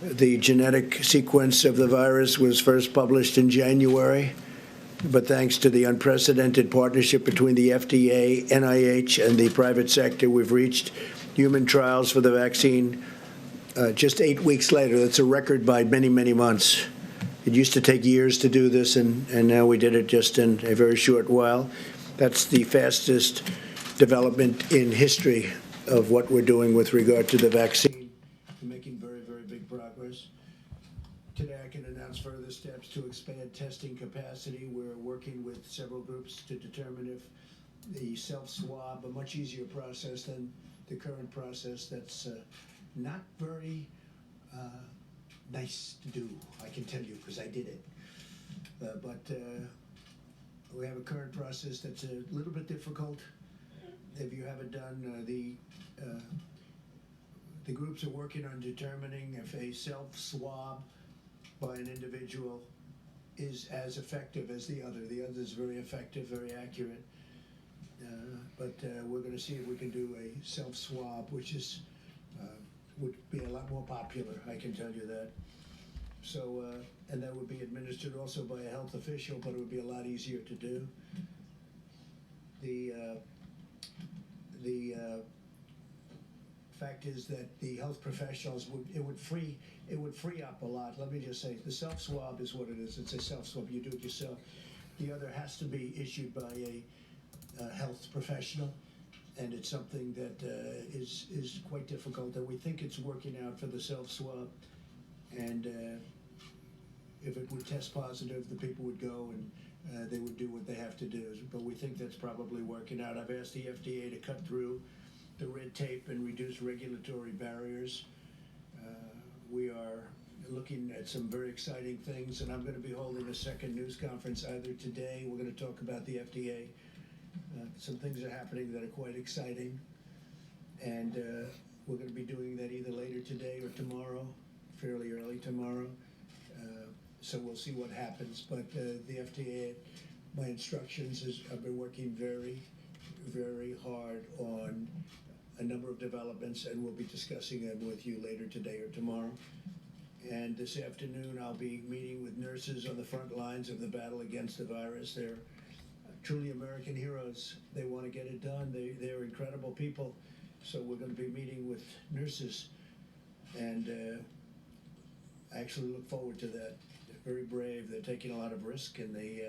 The genetic sequence of the virus was first published in January, but thanks to the unprecedented partnership between the FDA, NIH, and the private sector, we've reached human trials for the vaccine just 8 weeks later. That's a record by many, many months. It used to take years to do this, and now we did it just in a very short while. That's the fastest development in history of what we're doing with regard to the vaccine. We're making very, very big progress. Today I can announce further steps to expand testing capacity. We're working with several groups to determine if the self-swab, a much easier process than the current process that's not very nice to do, I can tell you, because I did it. But we have a current process that's a little bit difficult. If you haven't done, the groups are working on determining if a self-swab by an individual is as effective as the other. The other is very effective, very accurate. But we're going to see if we can do a self-swab, which is would be a lot more popular, I can tell you that. So, and that would be administered also by a health official, but it would be a lot easier to do. The fact is that the health professionals would free up a lot. Let me just say, the self-swab is what it is. It's a self-swab. You do it yourself. The other has to be issued by a health professional, and it's something that is quite difficult. And we think it's working out for the self-swab, and if it would test positive, the people would go and they would do what they have to do. But we think that's probably working out. I've asked the FDA to cut through the red tape and reduce regulatory barriers. We are looking at some very exciting things, and I'm going to be holding a second news conference either today. We're going to talk about the FDA. Some things are happening that are quite exciting, and we're going to be doing that either later today or tomorrow, fairly early tomorrow. So we'll see what happens. But the FDA, my instructions is I've been working very, very hard on a number of developments, and we'll be discussing them with you later today or tomorrow. And this afternoon, I'll be meeting with nurses on the front lines of the battle against the virus. They're truly American heroes. They want to get it done. They're incredible people. So we're going to be meeting with nurses, and I actually look forward to that. They're very brave. They're taking a lot of risk, and they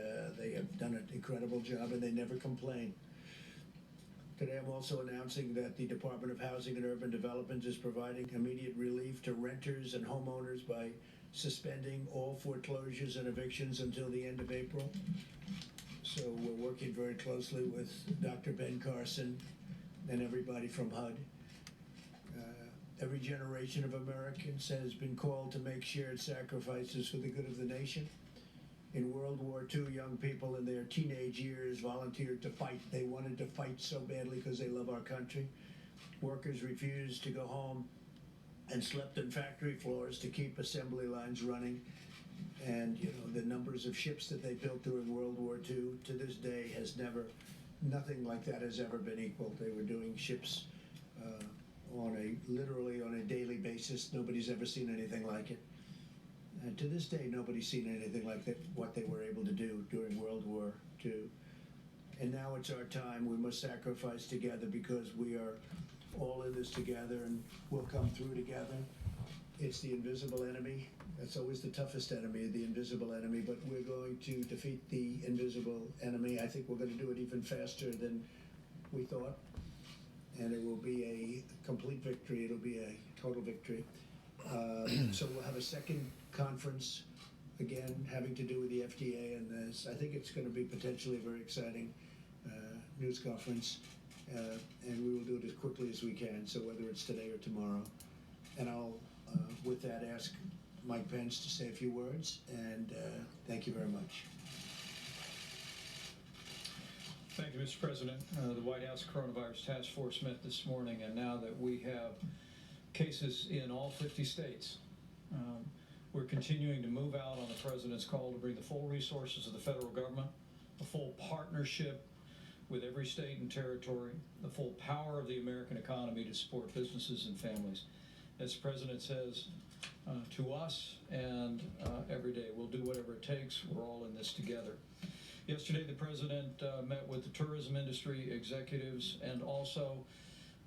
have done an incredible job, and they never complain. Today I'm also announcing that the Department of Housing and Urban Development is providing immediate relief to renters and homeowners by suspending all foreclosures and evictions until the end of April. So we're working very closely with Dr. Ben Carson and everybody from HUD. Every generation of Americans has been called to make shared sacrifices for the good of the nation. In World War II, young people in their teenage years volunteered to fight. They wanted to fight so badly because they love our country. Workers refused to go home and slept on factory floors to keep assembly lines running. And the numbers of ships that they built during World War II to this day has nothing like that has ever been equaled. They were doing ships literally on a daily basis. Nobody's ever seen anything like it. And to this day, nobody's seen anything like that, what they were able to do during World War II. And now it's our time. We must sacrifice together because we are all in this together, and we'll come through together. It's the invisible enemy. That's always the toughest enemy, the invisible enemy, but we're going to defeat the invisible enemy. I think we're going to do it even faster than we thought, and it will be a complete victory. It'll be a total victory. So we'll have a second conference, again, having to do with the FDA, and I think it's going to be potentially a very exciting news conference, and we will do it as quickly as we can, so whether it's today or tomorrow. And I'll, with that, ask Mike Pence to say a few words, and thank you very much. Thank you, Mr. President. The White House Coronavirus Task Force met this morning, and now that we have cases in all 50 states, we're continuing to move out on the President's call to bring the full resources of the federal government, the full partnership with every state and territory, the full power of the American economy to support businesses and families. As the President says to us, and every day, we'll do whatever it takes. We're all in this together. Yesterday, the President met with the tourism industry executives and also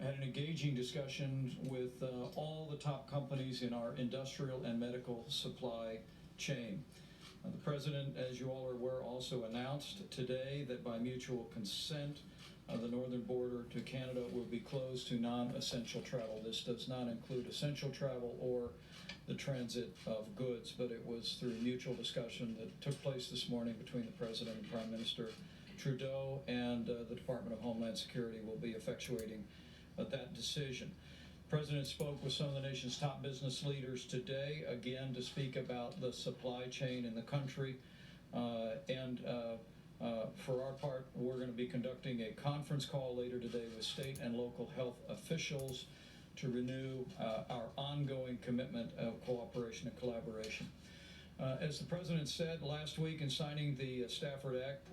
had an engaging discussion with all the top companies in our industrial and medical supply chain. The President, as you all are aware, also announced today that by mutual consent, the northern border to Canada will be closed to non-essential travel. This does not include essential travel or the transit of goods, but it was through mutual discussion that took place this morning between the President and Prime Minister Trudeau, and the Department of Homeland Security will be effectuating that decision. The President spoke with some of the nation's top business leaders today, again, to speak about the supply chain in the country. For our part, we're going to be conducting a conference call later today with state and local health officials to renew our ongoing commitment of cooperation and collaboration. As the President said last week in signing the Stafford Act,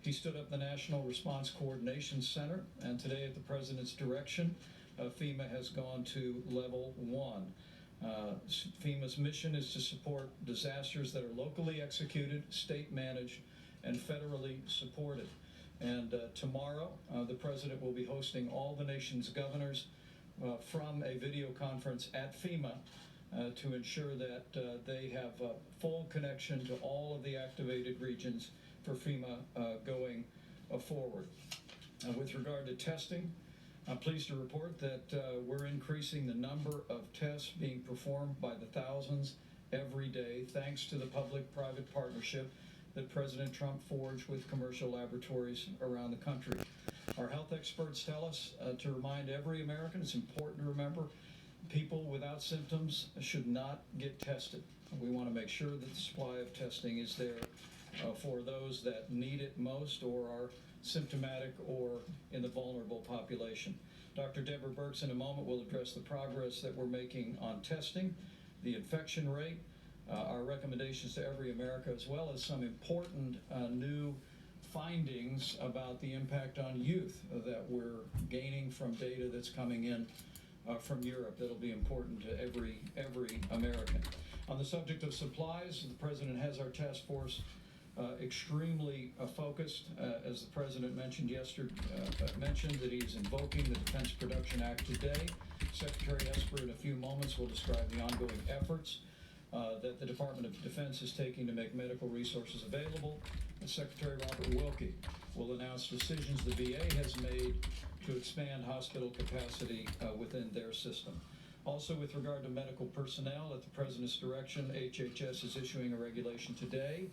he stood up the National Response Coordination Center, and today at the President's direction, FEMA has gone to level 1. FEMA's mission is to support disasters that are locally executed, state managed, and federally supported. And tomorrow, the President will be hosting all the nation's governors from a video conference at FEMA to ensure that they have full connection to all of the activated regions for FEMA going forward. With regard to testing, I'm pleased to report that we're increasing the number of tests being performed by the thousands every day thanks to the public-private partnership that President Trump forged with commercial laboratories around the country. Our health experts tell us to remind every American, it's important to remember, people without symptoms should not get tested. We want to make sure that the supply of testing is there for those that need it most or are symptomatic or in the vulnerable population. Dr. Deborah Birx in a moment will address the progress that we're making on testing, the infection rate, our recommendations to every America, as well as some important new findings about the impact on youth that we're gaining from data that's coming in from Europe that'll be important to every American. On the subject of supplies, the President has our task force extremely focused. As the President mentioned mentioned that he's invoking the Defense Production Act today. Secretary Esper in a few moments will describe the ongoing efforts that the Department of Defense is taking to make medical resources available. And Secretary Robert Wilkie will announce decisions the VA has made to expand hospital capacity within their system. Also, with regard to medical personnel, at the President's direction, HHS is issuing a regulation today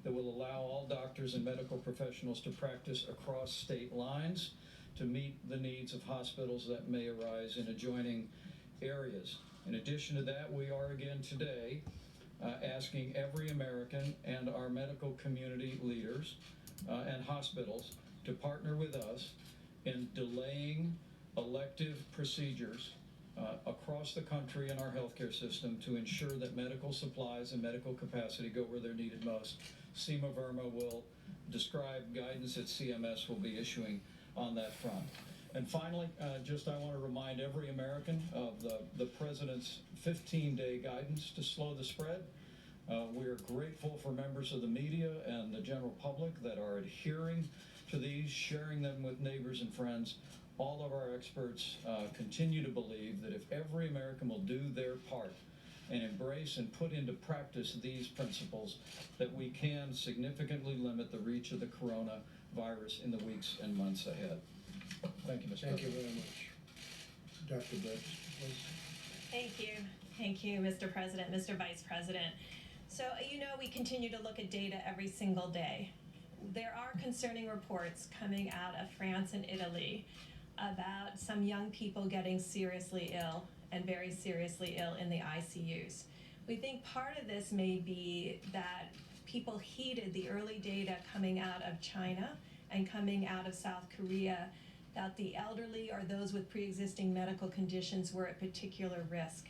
that will allow all doctors and medical professionals to practice across state lines to meet the needs of hospitals that may arise in adjoining areas. In addition to that, we are again today asking every American and our medical community leaders and hospitals to partner with us in delaying elective procedures across the country in our healthcare system to ensure that medical supplies and medical capacity go where they're needed most. Seema Verma will describe guidance that CMS will be issuing on that front. And finally, I want to remind every American of the President's 15-day guidance to slow the spread. We're grateful for members of the media and the general public that are adhering to these, sharing them with neighbors and friends. All of our experts continue to believe that if every American will do their part and embrace and put into practice these principles, that we can significantly limit the reach of the coronavirus in the weeks and months ahead. Thank you, Mr. Thank you President. very much. Dr. Birx, please. Thank you. Thank you, Mr. President, Mr. Vice President. So, we continue to look at data every single day. There are concerning reports coming out of France and Italy about some young people getting seriously ill and very seriously ill in the ICUs. We think part of this may be that people heeded the early data coming out of China and coming out of South Korea that the elderly or those with pre-existing medical conditions were at particular risk.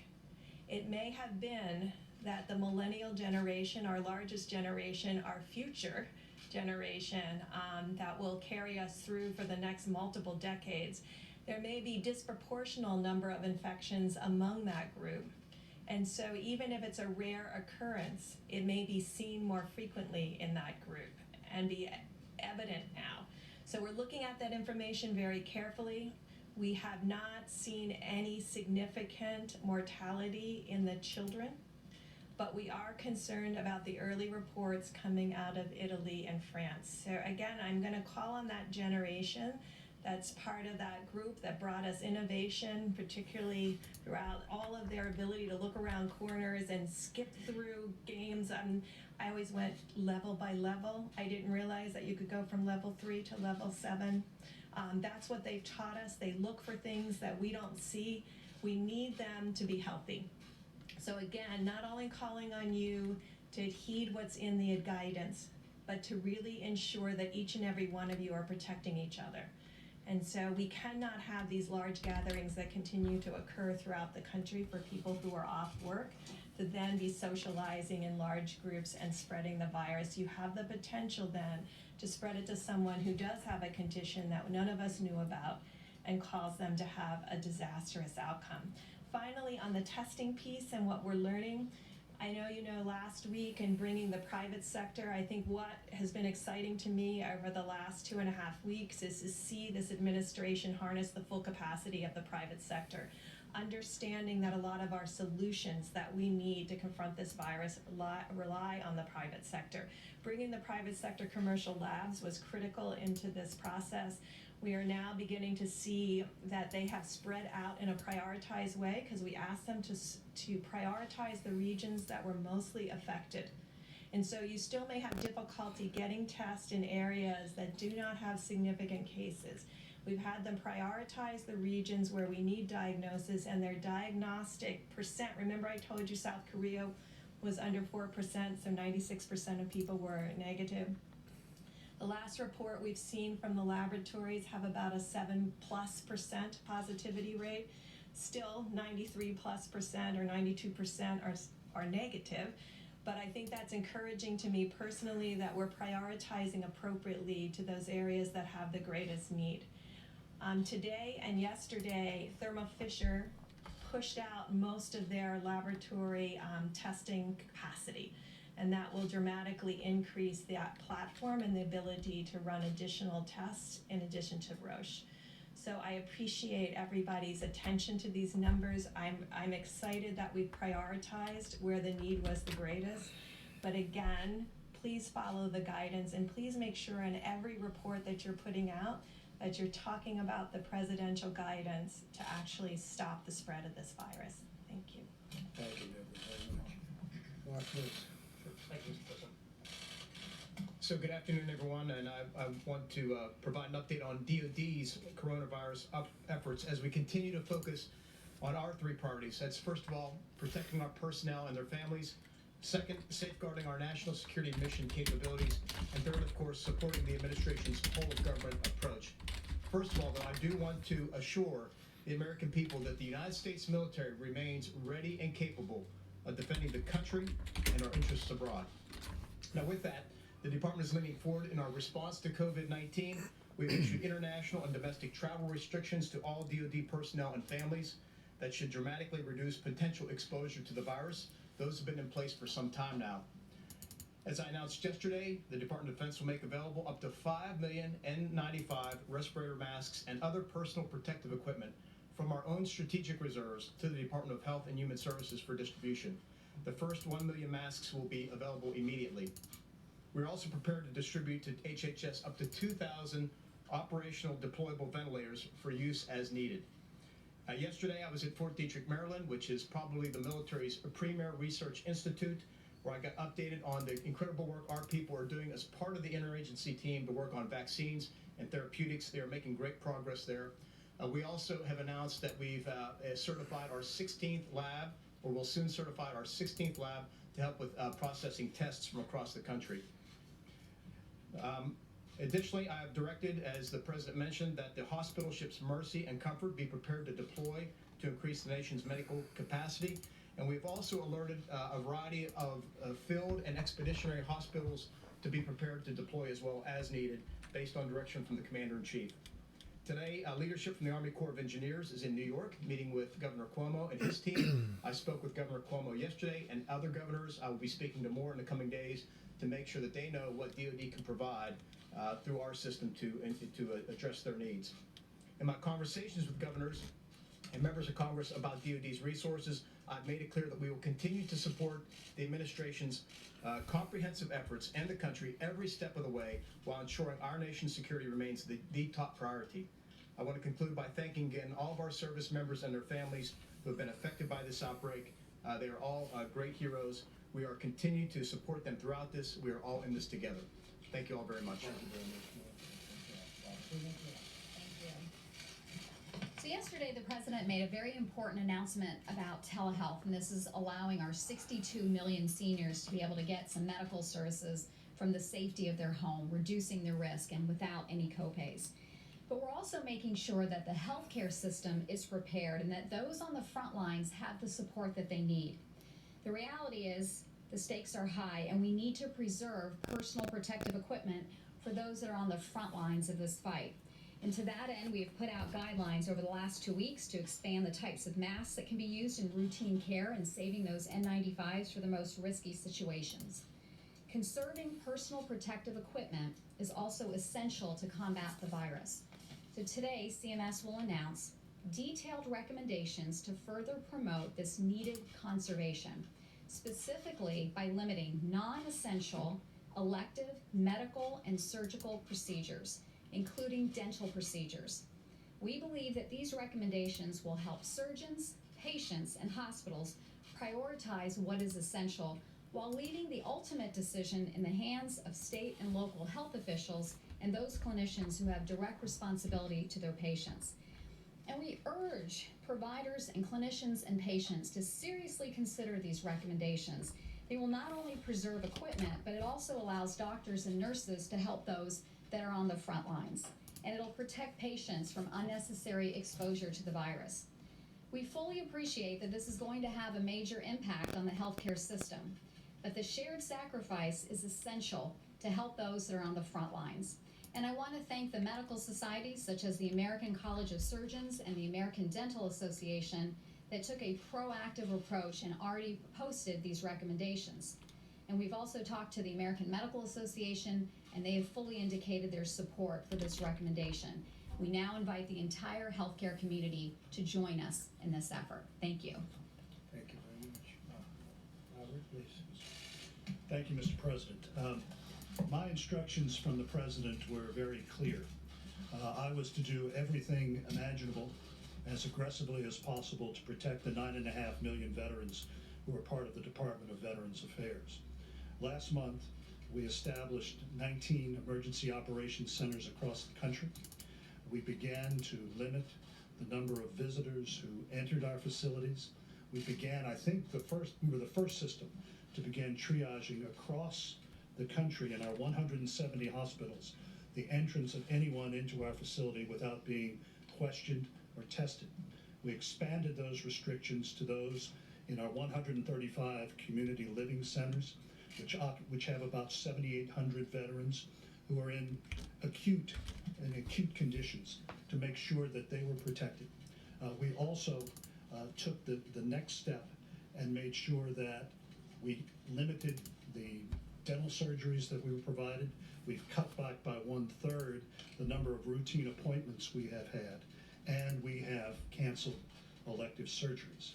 It may have been that the millennial generation, our largest generation, our future generation that will carry us through for the next multiple decades, there may be disproportional number of infections among that group. And so even if it's a rare occurrence, it may be seen more frequently in that group and be evident now. So we're looking at that information very carefully. We have not seen any significant mortality in the children, but we are concerned about the early reports coming out of Italy and France. So again, I'm going to call on that generation that's part of that group that brought us innovation, particularly throughout all of their ability to look around corners and skip through games. I always went level by level. I didn't realize that you could go from level 3 to level 7. That's what they've taught us. They look for things that we don't see. We need them to be healthy. So again, not only calling on you to heed what's in the guidance, but to really ensure that each and every one of you are protecting each other. And so we cannot have these large gatherings that continue to occur throughout the country for people who are off work to then be socializing in large groups and spreading the virus. You have the potential then to spread it to someone who does have a condition that none of us knew about and cause them to have a disastrous outcome. Finally, on the testing piece and what we're learning, I know last week in bringing the private sector, I think what has been exciting to me over the last 2.5 weeks is to see this administration harness the full capacity of the private sector, understanding that a lot of our solutions that we need to confront this virus rely on the private sector. Bringing the private sector commercial labs was critical into this process. We are now beginning to see that they have spread out in a prioritized way because we asked them to prioritize the regions that were mostly affected. And so you still may have difficulty getting tests in areas that do not have significant cases. We've had them prioritize the regions where we need diagnosis and their diagnostic percent. Remember I told you South Korea was under 4%, so 96% of people were negative. The last report we've seen from the laboratories have about a 7+% positivity rate. Still 93+% or 92% are negative. But I think that's encouraging to me personally that we're prioritizing appropriately to those areas that have the greatest need. Today and yesterday, Thermo Fisher pushed out most of their laboratory testing capacity, and that will dramatically increase that platform and the ability to run additional tests in addition to Roche. So I appreciate everybody's attention to these numbers. I'm excited that we've prioritized where the need was the greatest. But again, please follow the guidance and please make sure in every report that you're putting out that you're talking about the presidential guidance to actually stop the spread of this virus. Thank you. Thank you, Deborah, very much. Mark, please. Thank you, Mr. President. So good afternoon, everyone, and I want to provide an update on DoD's coronavirus efforts as we continue to focus on our three priorities. That's first of all, protecting our personnel and their families. Second, safeguarding our national security and mission capabilities. And third, of course, supporting the administration's whole of government approach. First of all, though, I do want to assure the American people that the United States military remains ready and capable of defending the country and our interests abroad. Now, with that, the Department is leaning forward in our response to COVID-19. We've issued international and domestic travel restrictions to all DoD personnel and families that should dramatically reduce potential exposure to the virus. Those have been in place for some time now. As I announced yesterday, the Department of Defense will make available up to 5 million N95 respirator masks and other personal protective equipment from our own strategic reserves to the Department of Health and Human Services for distribution. The first 1 million masks will be available immediately. We're also prepared to distribute to HHS up to 2,000 operational deployable ventilators for use as needed. Yesterday, I was at Fort Detrick, Maryland, which is probably the military's premier research institute, where I got updated on the incredible work our people are doing as part of the interagency team to work on vaccines and therapeutics. They are making great progress there. We also have announced that we've certified our 16th lab, or will soon certify our 16th lab to help with processing tests from across the country. Additionally, I have directed, as the President mentioned, that the hospital ships Mercy and Comfort be prepared to deploy to increase the nation's medical capacity. And we've also alerted a variety of field and expeditionary hospitals to be prepared to deploy as well as needed, based on direction from the Commander-in-Chief. Today, leadership from the Army Corps of Engineers is in New York, meeting with Governor Cuomo and his team. I spoke with Governor Cuomo yesterday, and other governors. I will be speaking to more in the coming days to make sure that they know what DoD can provide through our system to address their needs. In my conversations with governors and members of Congress about DoD's resources, I've made it clear that we will continue to support the administration's comprehensive efforts and the country every step of the way while ensuring our nation's security remains the top priority. I want to conclude by thanking again all of our service members and their families who have been affected by this outbreak. They are all great heroes. We are continuing to support them throughout this. We are all in this together. Thank you all very much. Thank you very much. So yesterday, the President made a very important announcement about telehealth, and this is allowing our 62 million seniors to be able to get some medical services from the safety of their home, reducing the risk and without any copays. But we're also making sure that the healthcare system is prepared and that those on the front lines have the support that they need. The reality is the stakes are high, and we need to preserve personal protective equipment for those that are on the front lines of this fight. And to that end, we have put out guidelines over the last 2 weeks to expand the types of masks that can be used in routine care and saving those N95s for the most risky situations. Conserving personal protective equipment is also essential to combat the virus. So today, CMS will announce detailed recommendations to further promote this needed conservation, specifically by limiting non-essential elective medical and surgical procedures. including dental procedures. We believe that these recommendations will help surgeons, patients, and hospitals prioritize what is essential while leaving the ultimate decision in the hands of state and local health officials and those clinicians who have direct responsibility to their patients. And we urge providers and clinicians and patients to seriously consider these recommendations. They will not only preserve equipment, but it also allows doctors and nurses to help those that are on the front lines. And it'll protect patients from unnecessary exposure to the virus. We fully appreciate that this is going to have a major impact on the healthcare system, but the shared sacrifice is essential to help those that are on the front lines. And I want to thank the medical societies such as the American College of Surgeons and the American Dental Association that took a proactive approach and already posted these recommendations. And we've also talked to the American Medical Association, and they have fully indicated their support for this recommendation. We now invite the entire healthcare community to join us in this effort. Thank you. Thank you very much. Robert, please. Thank you, Mr. President. My instructions from the President were very clear. I was to do everything imaginable as aggressively as possible to protect the 9.5 million veterans who are part of the Department of Veterans Affairs. Last month, we established 19 emergency operations centers across the country. We began to limit the number of visitors who entered our facilities. We began, I think, we were the first system to begin triaging across the country in our 170 hospitals the entrance of anyone into our facility without being questioned or tested. We expanded those restrictions to those in our 135 community living centers, which have about 7,800 veterans who are in acute conditions, to make sure that they were protected. We also took the next step and made sure that we limited the dental surgeries that we were provided. We've cut back by 1/3 the number of routine appointments we have had, and we have canceled elective surgeries.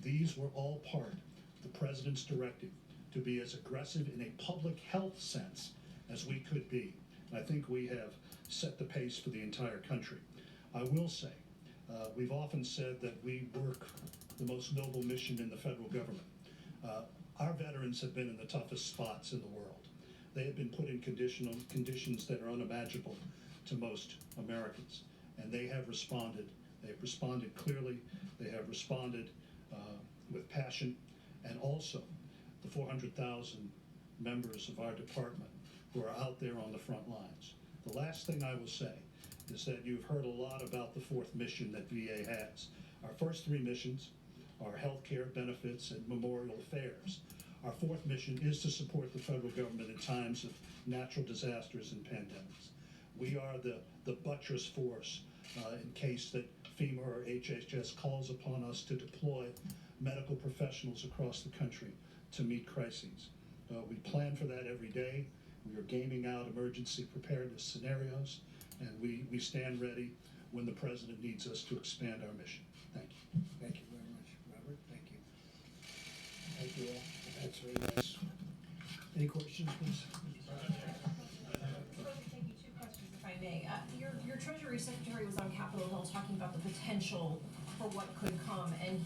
These were all part of the President's directive to be as aggressive in a public health sense as we could be. And I think we have set the pace for the entire country. I will say, we've often said that we work the most noble mission in the federal government. Our veterans have been in the toughest spots in the world. They have been put in conditions that are unimaginable to most Americans, and they have responded. They have responded clearly. They have responded with passion, and also the 400,000 members of our department who are out there on the front lines. The last thing I will say is that you've heard a lot about the fourth mission that VA has. Our first three missions are healthcare, benefits, and memorial affairs. Our fourth mission is to support the federal government in times of natural disasters and pandemics. We are the buttress force in case that FEMA or HHS calls upon us to deploy medical professionals across the country to meet crises. We plan for that every day. We are gaming out emergency preparedness scenarios, and we stand ready when the President needs us to expand our mission. Thank you. Thank you very much, Robert. Thank you. Thank you all. That's very nice. Any questions, please? Thank you. Two questions, if I may. Your Treasury Secretary was on Capitol Hill talking about the potential for what could come, and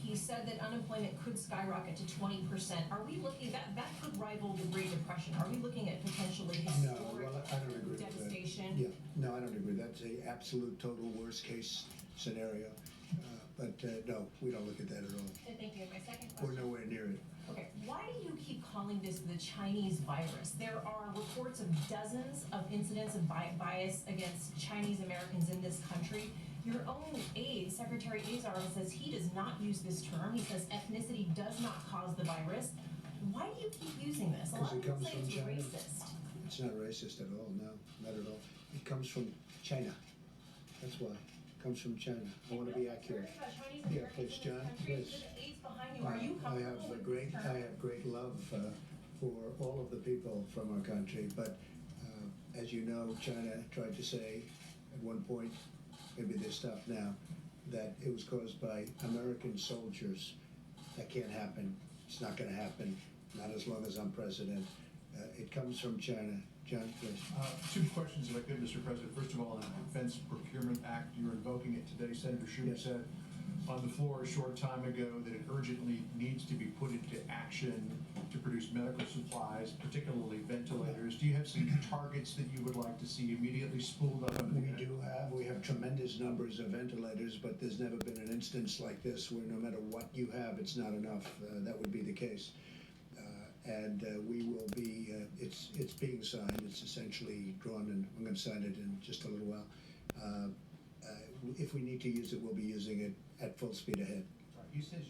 he said that unemployment could skyrocket to 20%. Are we looking that could rival the Great Depression? Are we looking at potentially historic No, well, I don't agree devastation? with that. Yeah, no, I don't agree. That's a absolute total worst case scenario. But no, we don't look at that at all. And thank you. My second We're question. nowhere near it. Okay, why do you keep calling this the Chinese virus? There are reports of dozens of incidents of bias against Chinese Americans in this country. Your own aide, Secretary Azar, says he does not use this term. He says ethnicity does not cause the virus. Why do you keep using this? A lot Because it of people comes say from it's China. racist. It's not racist at all, no, not at all. It comes from China. That's why. It comes from China. I want to be accurate. About Chinese Yeah, Americans please, in John, this country. please. The aides behind you. Are you I comfortable have with great, this term? I have great love for all of the people from our country, but as you know, China tried to say at one point, maybe they stopped now, that it was caused by American soldiers. That can't happen. It's not going to happen. Not as long as I'm president. It comes from China. John, please. Two questions, if I could, Mr. President. First of all, the Defense Procurement Act, you're invoking it today. Senator Schumer Yes. said on the floor a short time ago that it urgently needs to be put into action to produce medical supplies, particularly ventilators. Do you have some targets that you would like to see immediately spooled up under the act? We have tremendous numbers of ventilators, but there's never been an instance like this where no matter what you have, it's not enough. That would be the case. We will be, it's being signed, it's essentially drawn, and I'm going to sign it in just a little while. If we need to use it, we'll be using it at full speed ahead. He says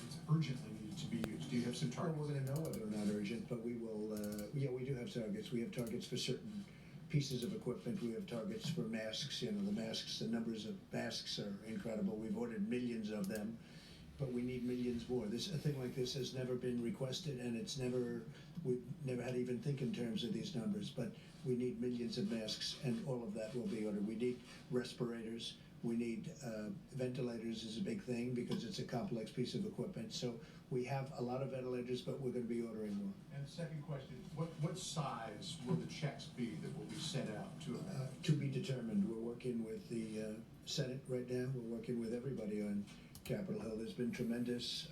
it's urgently needed to be used. Do you have some Well, targets? we're going to know whether or not urgent, but we will, yeah, we do have targets. We have targets for certain pieces of equipment. We have targets for masks. You know, the masks, the numbers of masks are incredible. We've ordered millions of them, but we need millions more. A thing like this has never been requested, and we've never had to even think in terms of these numbers, but we need millions of masks, and all of that will be ordered. We need respirators. We need ventilators is a big thing because it's a complex piece of equipment. So we have a lot of ventilators, but we're going to be ordering more. And second question, what size will the checks be that will be sent out to America? To be determined. We're working with the Senate right now. We're working with everybody on Capitol Hill. There's been tremendous,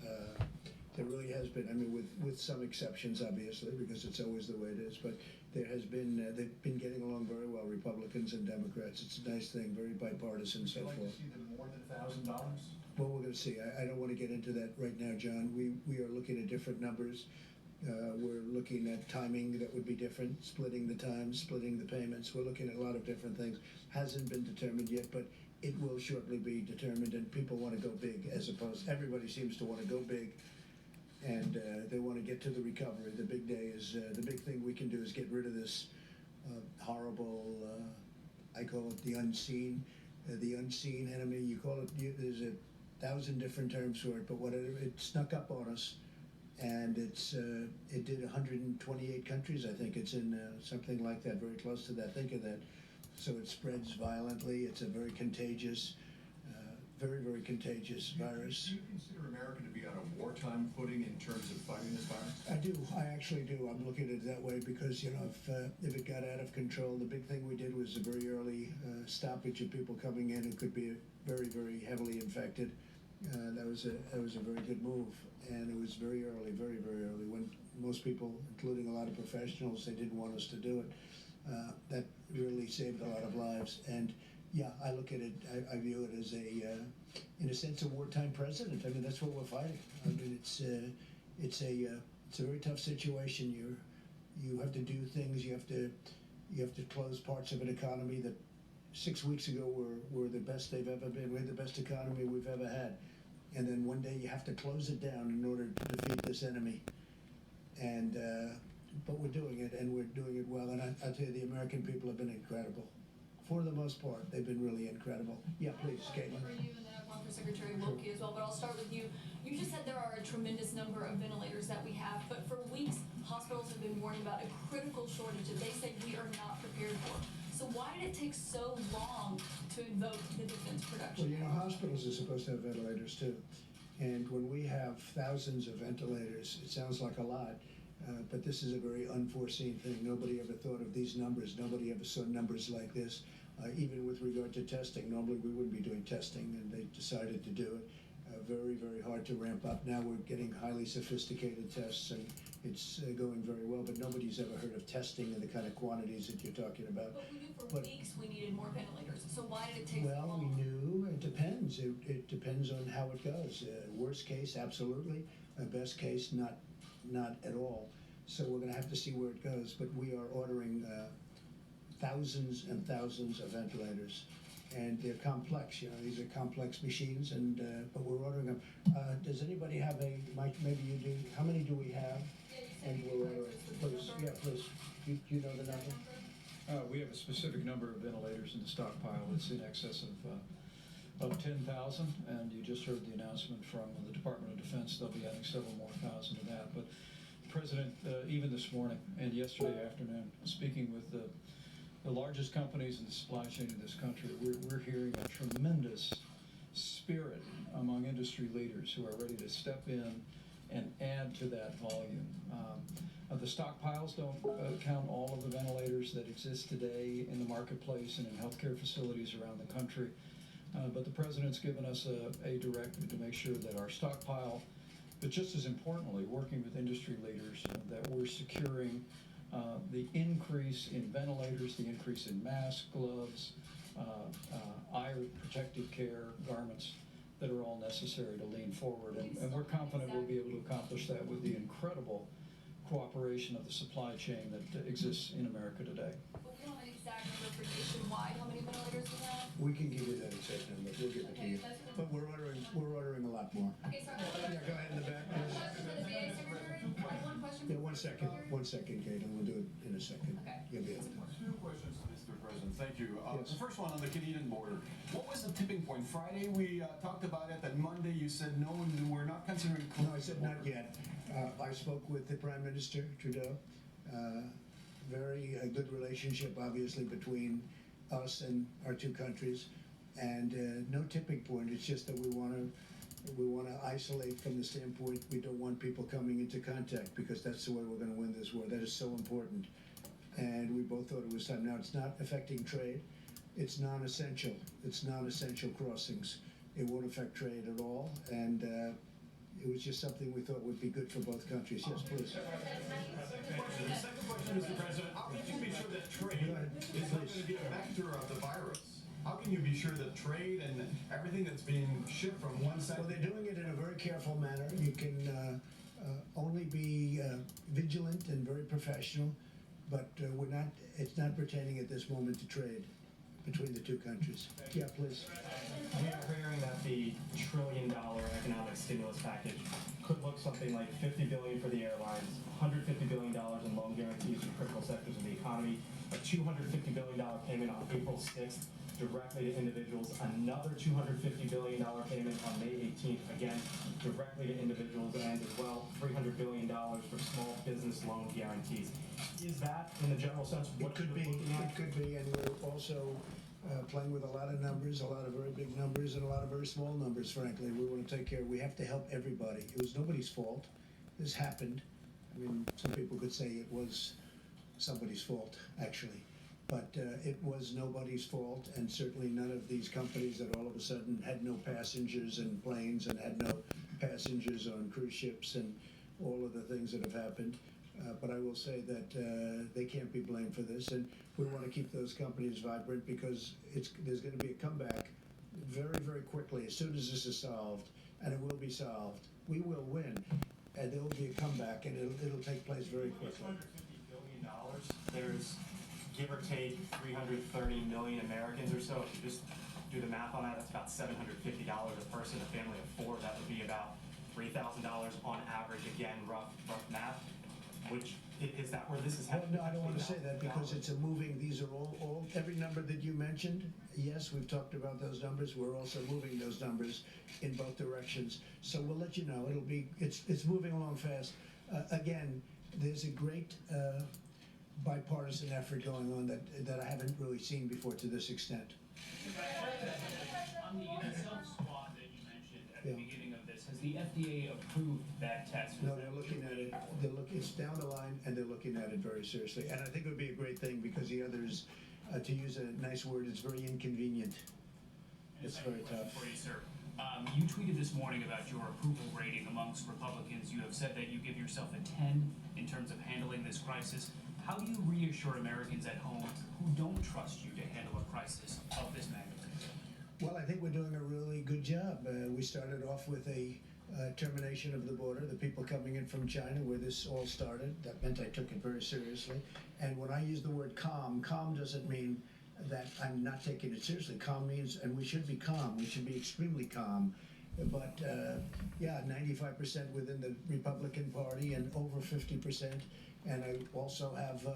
there really has been, I mean, with some exceptions, obviously, because it's always the way it is, but there has been, they've been getting along very well, Republicans and Democrats. It's a nice thing, very bipartisan, so Would you like forth. to see them more than $1,000? Well, we're going to see. I don't want to get into that right now, John. We are looking at different numbers. We're looking at timing that would be different, splitting the time, splitting the payments. We're looking at a lot of different things. Hasn't been determined yet, but it will shortly be determined, and people want to go big as opposed, everybody seems to want to go big, and they want to get to the recovery. The big day is, the big thing we can do is get rid of this horrible, I call it the unseen enemy. You call it, there's 1,000 different terms for it, but whatever, it snuck up on us, and it did 128 countries, I think it's in something like that, very close to that, think of that. So it spreads violently, it's a very contagious, very contagious virus. Do you consider America to be on a wartime footing in terms of fighting this virus? I do, I actually do. I'm looking at it that way because, you know, if it got out of control, the big thing we did was a very early stoppage of people coming in who could be very heavily infected. That was a very good move, and it was very early, very early, when most people, including a lot of professionals, they didn't want us to do it. That really saved a lot of lives, and yeah, I look at it, I view it as in a sense, a wartime president. I mean, that's what we're fighting. I mean, it's a very tough situation. You have to do things. You have to close parts of an economy that 6 weeks ago were the best they've ever been. We had the best economy we've ever had, and then one day you have to close it down in order to defeat this enemy. And but we're doing it, and we're doing it well. And I'll tell you, the American people have been incredible. For the most part, they've been really incredible. Yeah, please, Caitlin. For you, and then I have one for Secretary Wilkie as well, but I'll start with you. You just said there are a tremendous number of ventilators that we have, but for weeks, hospitals have been warning about a critical shortage that they say we are not prepared for. So why did it take so long to invoke the defense production? Well, you know, hospitals are supposed to have ventilators too. And when we have thousands of ventilators, it sounds like a lot, but this is a very unforeseen thing. Nobody ever thought of these numbers. Nobody ever saw numbers like this. Even with regard to testing, normally we wouldn't be doing testing, and they decided to do it. Very hard to ramp up. Now we're getting highly sophisticated tests, and it's going very well, but nobody's ever heard of testing in the kind of quantities that you're talking about. But we knew for weeks we needed more ventilators, so why did it take so Well, long? we knew. It depends. It depends on how it goes. Worst case, absolutely. Best case, not at all. So we're going to have to see where it goes. But we are ordering thousands and thousands of ventilators, and they're complex. You know, these are complex machines, and but we're ordering them. Does anybody have Mike? Maybe you do. How many do we have? And we're ordering. Please, yeah, please. You know the number? We have a specific number of ventilators in the stockpile. It's in excess of 10,000, and you just heard the announcement from the Department of Defense. They'll be adding several more thousand to that. But President, even this morning and yesterday afternoon, speaking with the largest companies in the supply chain in this country, we're hearing a tremendous spirit among industry leaders who are ready to step in and add to that volume. The stockpiles don't count all of the ventilators that exist today in the marketplace and in healthcare facilities around the country. But the President's given us a directive to make sure that our stockpile, but just as importantly, working with industry leaders, that we're securing the increase in ventilators, the increase in masks, gloves, eye protective care, garments that are all necessary to lean forward. And we're confident we'll be able to accomplish that with the incredible cooperation of the supply chain that exists in America today. But we don't have an exact number for nationwide, how many ventilators we have? We can give you that exact number, we'll give it to you. But we're ordering a lot more. Okay, sorry. Yeah, go ahead in the back. Question for the VA secretary? One question for Yeah, the one second, Kate, and we'll do it in a second. Okay. You'll be able to. Two questions, Mr. President. Thank you. Yes. The first one on the Canadian border. What was the tipping point? Friday we talked about it, and Monday you said no, we're not considering. No, I said not yet. I spoke with the Prime Minister, Trudeau. Very good relationship, obviously, between us and our two countries. And no tipping point. It's just that we want to isolate from the standpoint we don't want people coming into contact, because that's the way we're going to win this war. That is so important. And we both thought it was time. Now, it's not affecting trade. It's non-essential. It's non-essential crossings. It won't affect trade at all. And it was just something we thought would be good for both countries. Yes, please. The second question, Mr. President. How can you be sure that trade is not going to be a vector of the virus? How can you be sure that trade and everything that's being shipped from one side? Well, they're doing it in a very careful manner. You can only be vigilant and very professional, but it's not pertaining at this moment to trade between the two countries. Yeah, please. We are hearing that the $1 trillion economic stimulus package could look something like $50 billion for the airlines, $150 billion in loan guarantees for critical sectors of the economy, a $250 billion payment on April 6th directly to individuals, another $250 billion payment on May 18th, again, directly to individuals, and as well, $300 billion for small business loan guarantees. Is that, in the general sense, what It could be. It could be, and we're also playing with a lot of numbers, a lot of very big numbers, and a lot of very small numbers, frankly. We want to take care. We have to help everybody. It was nobody's fault. This happened. I mean, some people could say it was somebody's fault, actually. But it was nobody's fault, and certainly none of these companies that all of a sudden had no passengers in planes and had no passengers on cruise ships and all of the things that have happened. But I will say that they can't be blamed for this, and we want to keep those companies vibrant, because there's going to be a comeback very, very quickly as soon as this is solved, and it will be solved. We will win, and there will be a comeback, and it'll take place very quickly. $250 billion. There's, give or take, 330 million Americans or so. If you just do the math on that, that's about $750 a person. A family of four, that would be about $3,000 on average. Again, rough math. Which is that where this is Well, happening? no, I don't want to say that, because it's a moving. These are all every number that you mentioned. Yes, we've talked about those numbers. We're also moving those numbers in both directions. So we'll let you know. It's moving along fast. Again, there's a great bipartisan effort going on that I haven't really seen before to this extent. On the self-squad that you mentioned at the Yeah. beginning of this, has the FDA approved that test? No, they're looking at it. It's down the line, and they're looking at it very seriously. And I think it would be a great thing, because the others, to use a nice word, it's very inconvenient. It's very tough. For you, sir. You tweeted this morning about your approval rating amongst Republicans. You have said that you give yourself a 10 in terms of handling this crisis. How do you reassure Americans at home who don't trust you to handle a crisis of this magnitude? Well, I think we're doing a really good job. We started off with a termination of the border, the people coming in from China, where this all started. That meant I took it very seriously. And when I use the word calm doesn't mean that I'm not taking it seriously. Calm means, and we should be calm, we should be extremely calm. But yeah, 95% within the Republican Party and over 50%. And I also have,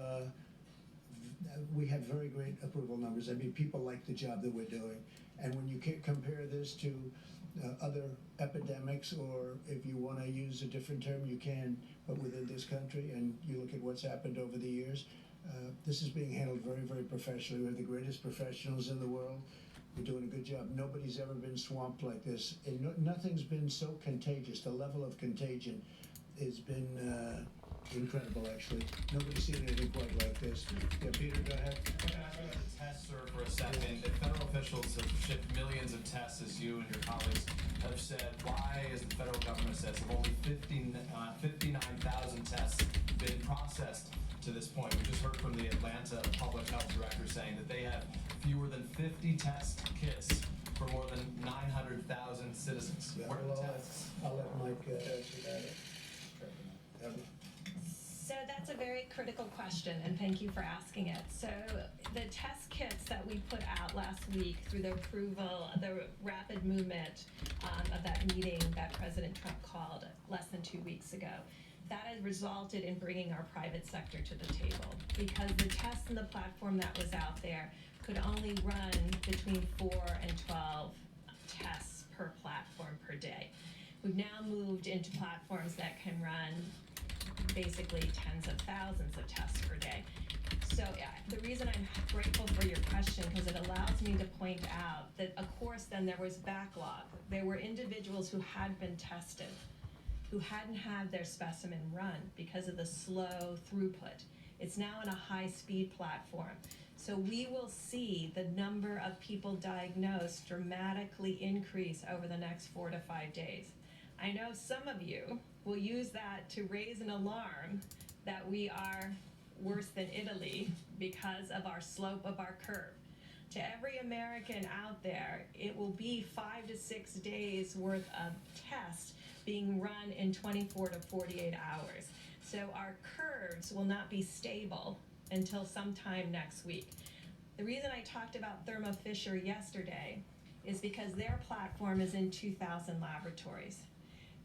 we have very great approval numbers. I mean, people like the job that we're doing. And when you compare this to other epidemics, or if you want to use a different term, you can, but within this country, and you look at what's happened over the years, this is being handled very, very professionally. We have the greatest professionals in the world. We're doing a good job. Nobody's ever been swamped like this. And nothing's been so contagious. The level of contagion has been incredible, actually. Nobody's seen anything quite like this. Yeah, Peter, go ahead. I'm going to ask you about the test, sir, for a second. If federal officials have shipped millions of tests, as you and your colleagues have said, why, as the federal government says, have only 59,000 tests been processed to this point? We just heard from the Atlanta public health director saying that they have fewer than 50 test kits for more than 900,000 citizens. Yeah, What are well, the tests? I'll let Mike answer that. So that's a very critical question, and thank you for asking it. So the test kits that we put out last week through the approval, the rapid movement of that meeting that President Trump called less than 2 weeks ago, that has resulted in bringing our private sector to the table, because the test and the platform that was out there could only run between 4 and 12 tests per platform per day. We've now moved into platforms that can run basically tens of thousands of tests per day. So the reason I'm grateful for your question, because it allows me to point out that, of course, then there was backlog. There were individuals who had been tested, who hadn't had their specimen run because of the slow throughput. It's now in a high-speed platform. So we will see the number of people diagnosed dramatically increase over the next 4 to 5 days. I know some of you will use that to raise an alarm that we are worse than Italy because of our slope of our curve. To every American out there, it will be 5 to 6 days worth of tests being run in 24 to 48 hours. So our curves will not be stable until sometime next week. The reason I talked about Thermo Fisher yesterday is because their platform is in 2,000 laboratories.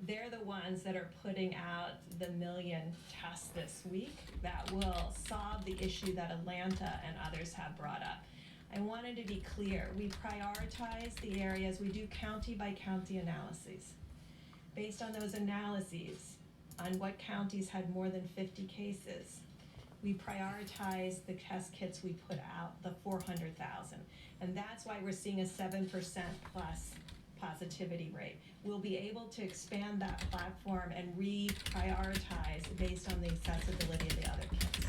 They're the ones that are putting out the 1 million tests this week that will solve the issue that Atlanta and others have brought up. I wanted to be clear. We prioritize the areas. We do county by county analyses. Based on those analyses, on what counties had more than 50 cases, we prioritize the test kits we put out, the 400,000. And that's why we're seeing a 7% plus positivity rate. We'll be able to expand that platform and reprioritize based on the accessibility of the other kits.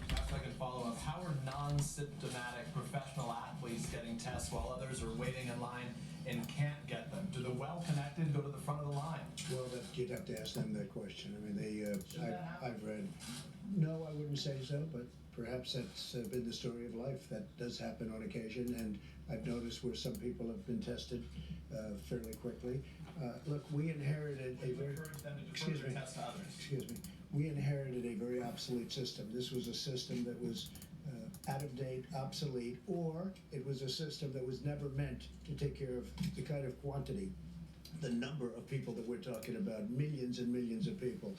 Perhaps I can follow up. How are non-symptomatic professional athletes getting tests while others are waiting in line and can't get them? Do the well-connected go to the front of the line? Well, you'd have to ask them that question. I mean, I've read. No, I wouldn't say so, but perhaps that's been the story of life. That does happen on occasion, and I've noticed where some people have been tested fairly quickly. Look, we inherited a very. Excuse me. Excuse me. We inherited a very obsolete system. This was a system that was out of date, obsolete, or it was a system that was never meant to take care of the kind of quantity, the number of people that we're talking about, millions and millions of people.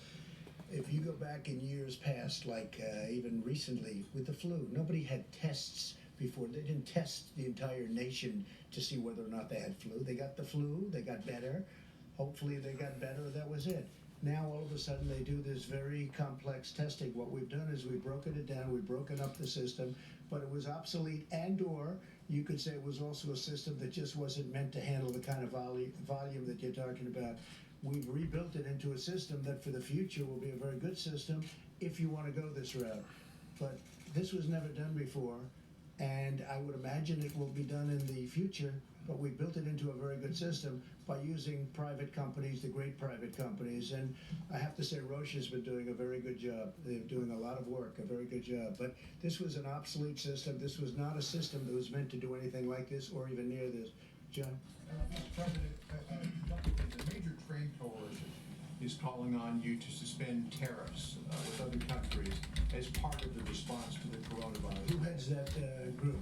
If you go back in years past, like even recently with the flu, nobody had tests before. They didn't test the entire nation to see whether or not they had flu. They got the flu, they got better. Hopefully they got better, that was it. Now all of a sudden they do this very complex testing. What we've done is we've broken it down, we've broken up the system, but it was obsolete, and or you could say it was also a system that just wasn't meant to handle the kind of volume that you're talking about. We've rebuilt it into a system that for the future will be a very good system if you want to go this route. But this was never done before, and I would imagine it will be done in the future, but we built it into a very good system by using private companies, the great private companies, and I have to say Roche has been doing a very good job. They're doing a lot of work, a very good job. But this was an obsolete system. This was not a system that was meant to do anything like this or even near this. John? Mr. President, the major trade coalition is calling on you to suspend tariffs with other countries as part of the response to the coronavirus. Who heads that group?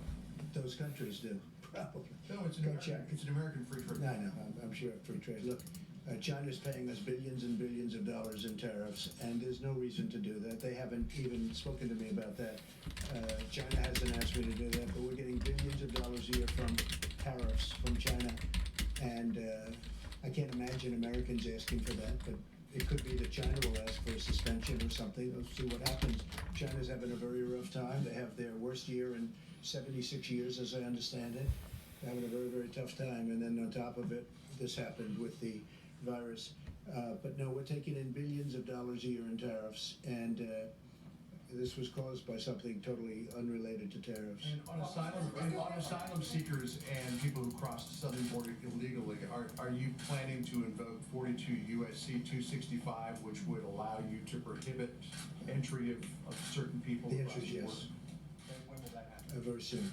Those countries do, probably. No, it's an American free trade. I know, I'm sure free trade. Look, China's paying us billions and billions of dollars in tariffs, and there's no reason to do that. They haven't even spoken to me about that. China hasn't asked me to do that, but we're getting billions of dollars a year from tariffs from China, and I can't imagine Americans asking for that, but it could be that China will ask for a suspension or something. Let's see what happens. China's having a very rough time. They have their worst year in 76 years, as I understand it. They're having a very, very tough time, and then on top of it, this happened with the virus. But no, we're taking in billions of dollars a year in tariffs, and this was caused by something totally unrelated to tariffs. And on asylum seekers and people who cross the southern border illegally, are you planning to invoke 42 USC 265, which would allow you to prohibit entry of certain people? The answer is yes. When will that happen? Very soon,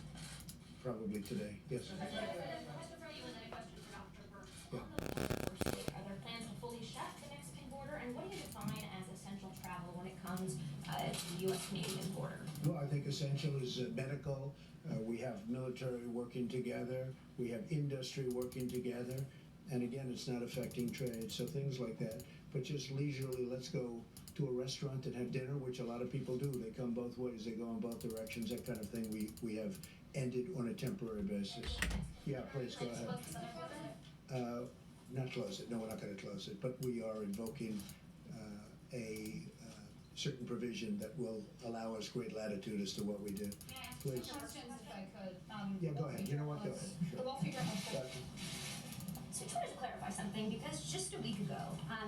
probably today. Yes. I have to throw you in a question for Dr. Burke. Yeah. Are there plans to fully shut the Mexican border? And what do you define as essential travel when it comes to the U.S.-Canadian border? Well, I think essential is medical. We have military working together. We have industry working together. And again, it's not affecting trade, so things like that. But just leisurely, let's go to a restaurant and have dinner, which a lot of people do. They come both ways. They go in both directions, that kind of thing. We have ended on a temporary basis. Yeah, please go ahead. Not close it. No, we're not going to close it. But we are invoking a certain provision that will allow us great latitude as to what we do. Please. Questions, if I could. Yeah, go ahead. You know what? Go ahead. Sure. The Wall Street Journal. So I just wanted to clarify something, because just a week ago,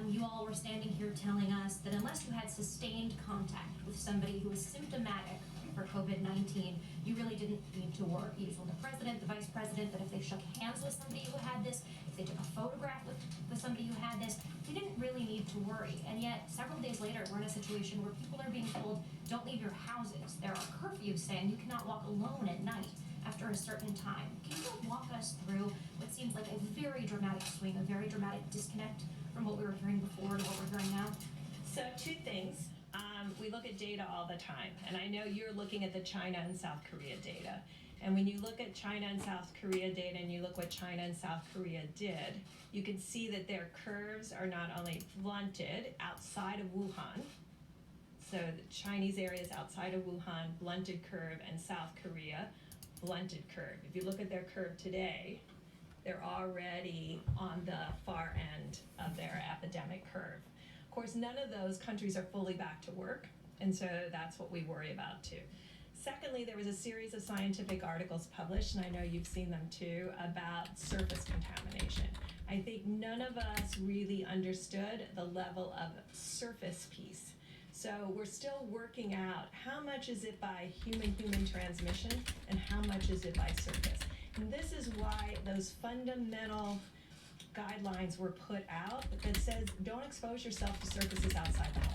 you all were standing here telling us that unless you had sustained contact with somebody who was symptomatic for COVID-19, you really didn't need to worry. You told the president, the vice president, that if they shook hands with somebody who had this, if they took a photograph with somebody who had this, they didn't really need to worry. And yet, several days later, we're in a situation where people are being told, don't leave your houses. There are curfews saying you cannot walk alone at night after a certain time. Can you walk us through what seems like a very dramatic swing, a very dramatic disconnect from what we were hearing before to what we're hearing now? So two things. We look at data all the time, and I know you're looking at the China and South Korea data. And when you look at China and South Korea data and you look what China and South Korea did, you can see that their curves are not only blunted outside of Wuhan, so the Chinese areas outside of Wuhan, blunted curve, and South Korea, blunted curve. If you look at their curve today, they're already on the far end of their epidemic curve. Of course, none of those countries are fully back to work, and so that's what we worry about too. Secondly, there was a series of scientific articles published, and I know you've seen them too, about surface contamination. I think none of us really understood the level of surface piece. So we're still working out how much is it by human-human transmission and how much is it by surface. And this is why those fundamental guidelines were put out that says don't expose yourself to surfaces outside the home.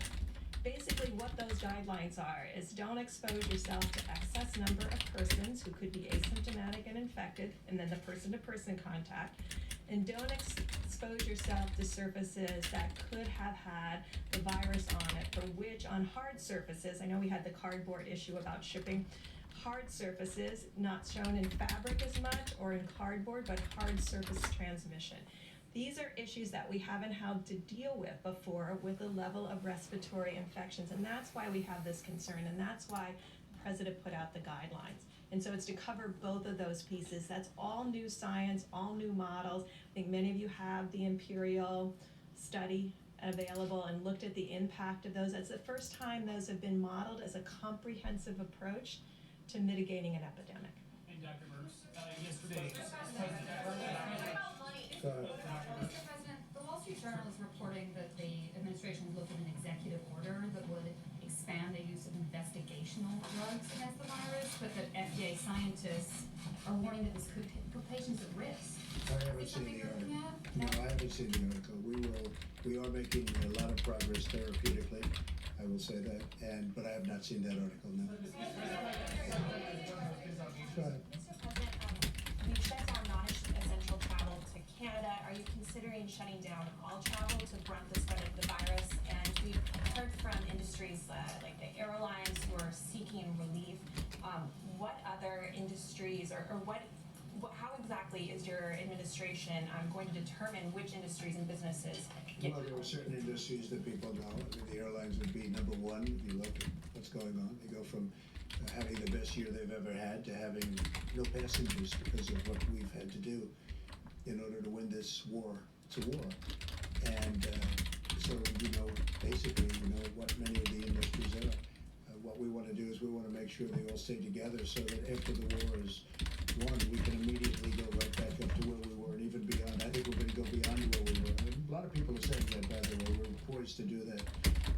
Basically what those guidelines are is don't expose yourself to excess number of persons who could be asymptomatic and infected, and then the person-to-person contact, and don't expose yourself to surfaces that could have had the virus on it, for which on hard surfaces, I know we had the cardboard issue about shipping, hard surfaces, not shown in fabric as much or in cardboard, but hard surface transmission. These are issues that we haven't had to deal with before with the level of respiratory infections, and that's why we have this concern, and that's why the president put out the guidelines. And so it's to cover both of those pieces. That's all new science, all new models. I think many of you have the Imperial study available and looked at the impact of those. It's the first time those have been modeled as a comprehensive approach to mitigating an epidemic. And Dr. Burks, yesterday, Mr. President, the Wall Street Journal is reporting that the administration would look at an executive order that would expand the use of investigational drugs against the virus, but that FDA scientists are warning that this could put patients at risk. I haven't seen the article. No, I haven't seen the article. We are making a lot of progress therapeutically, I will say that, but I have not seen that article, no. Go ahead. Mr. President, you shut down non-essential travel to Canada. Are you considering shutting down all travel to brunt the spread of the virus? And we've heard from industries like the airlines who are seeking relief. What other industries or how exactly is your administration going to determine which industries and businesses get? Well, there are certain industries that people know. I mean, the airlines would be number one if you look at what's going on. They go from having the best year they've ever had to having no passengers because of what we've had to do in order to win this war. It's a war. And so, basically, what many of the industries are. What we want to do is we want to make sure they all stay together so that after the war is won, we can immediately go right back up to where we were and even beyond. I think we're going to go beyond where we were. And a lot of people are saying that, by the way. We're poised to do that.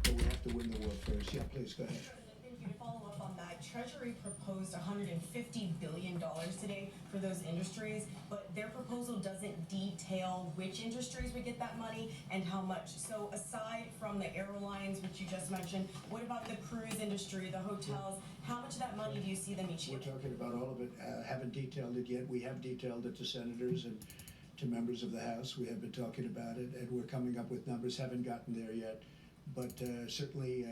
but we have to win the war first. Yeah, please, go ahead. Thank you. To follow up on that, Treasury proposed $150 billion today for those industries, but their proposal doesn't detail which industries would get that money and how much. So aside from the airlines, which you just mentioned, what about the cruise industry, the hotels? How much of that money do you see them each We're year? talking about all of it. Haven't detailed it yet. We have detailed it to senators and to members of the House. We have been talking about it, and we're coming up with numbers. Haven't gotten there yet, but certainly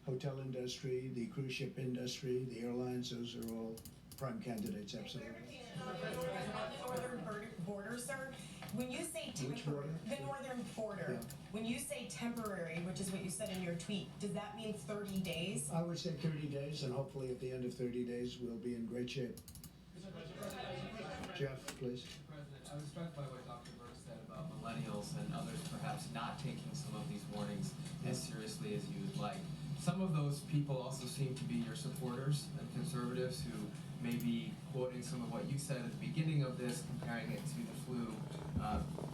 hotel industry, the cruise ship industry, the airlines, those are all prime candidates, absolutely. On the northern border, sir, when you say Which border? the northern border, Yeah. when you say temporary, which is what you said in your tweet, does that mean 30 days? I would say 30 days, and hopefully at the end of 30 days, we'll be in great shape. Jeff, please. Mr. President, I was struck by what Dr. Burke said about millennials and others perhaps not taking some of these warnings as seriously as you would like. Some of those people also seem to be your supporters and conservatives who may be quoting some of what you said at the beginning of this, comparing it to the flu.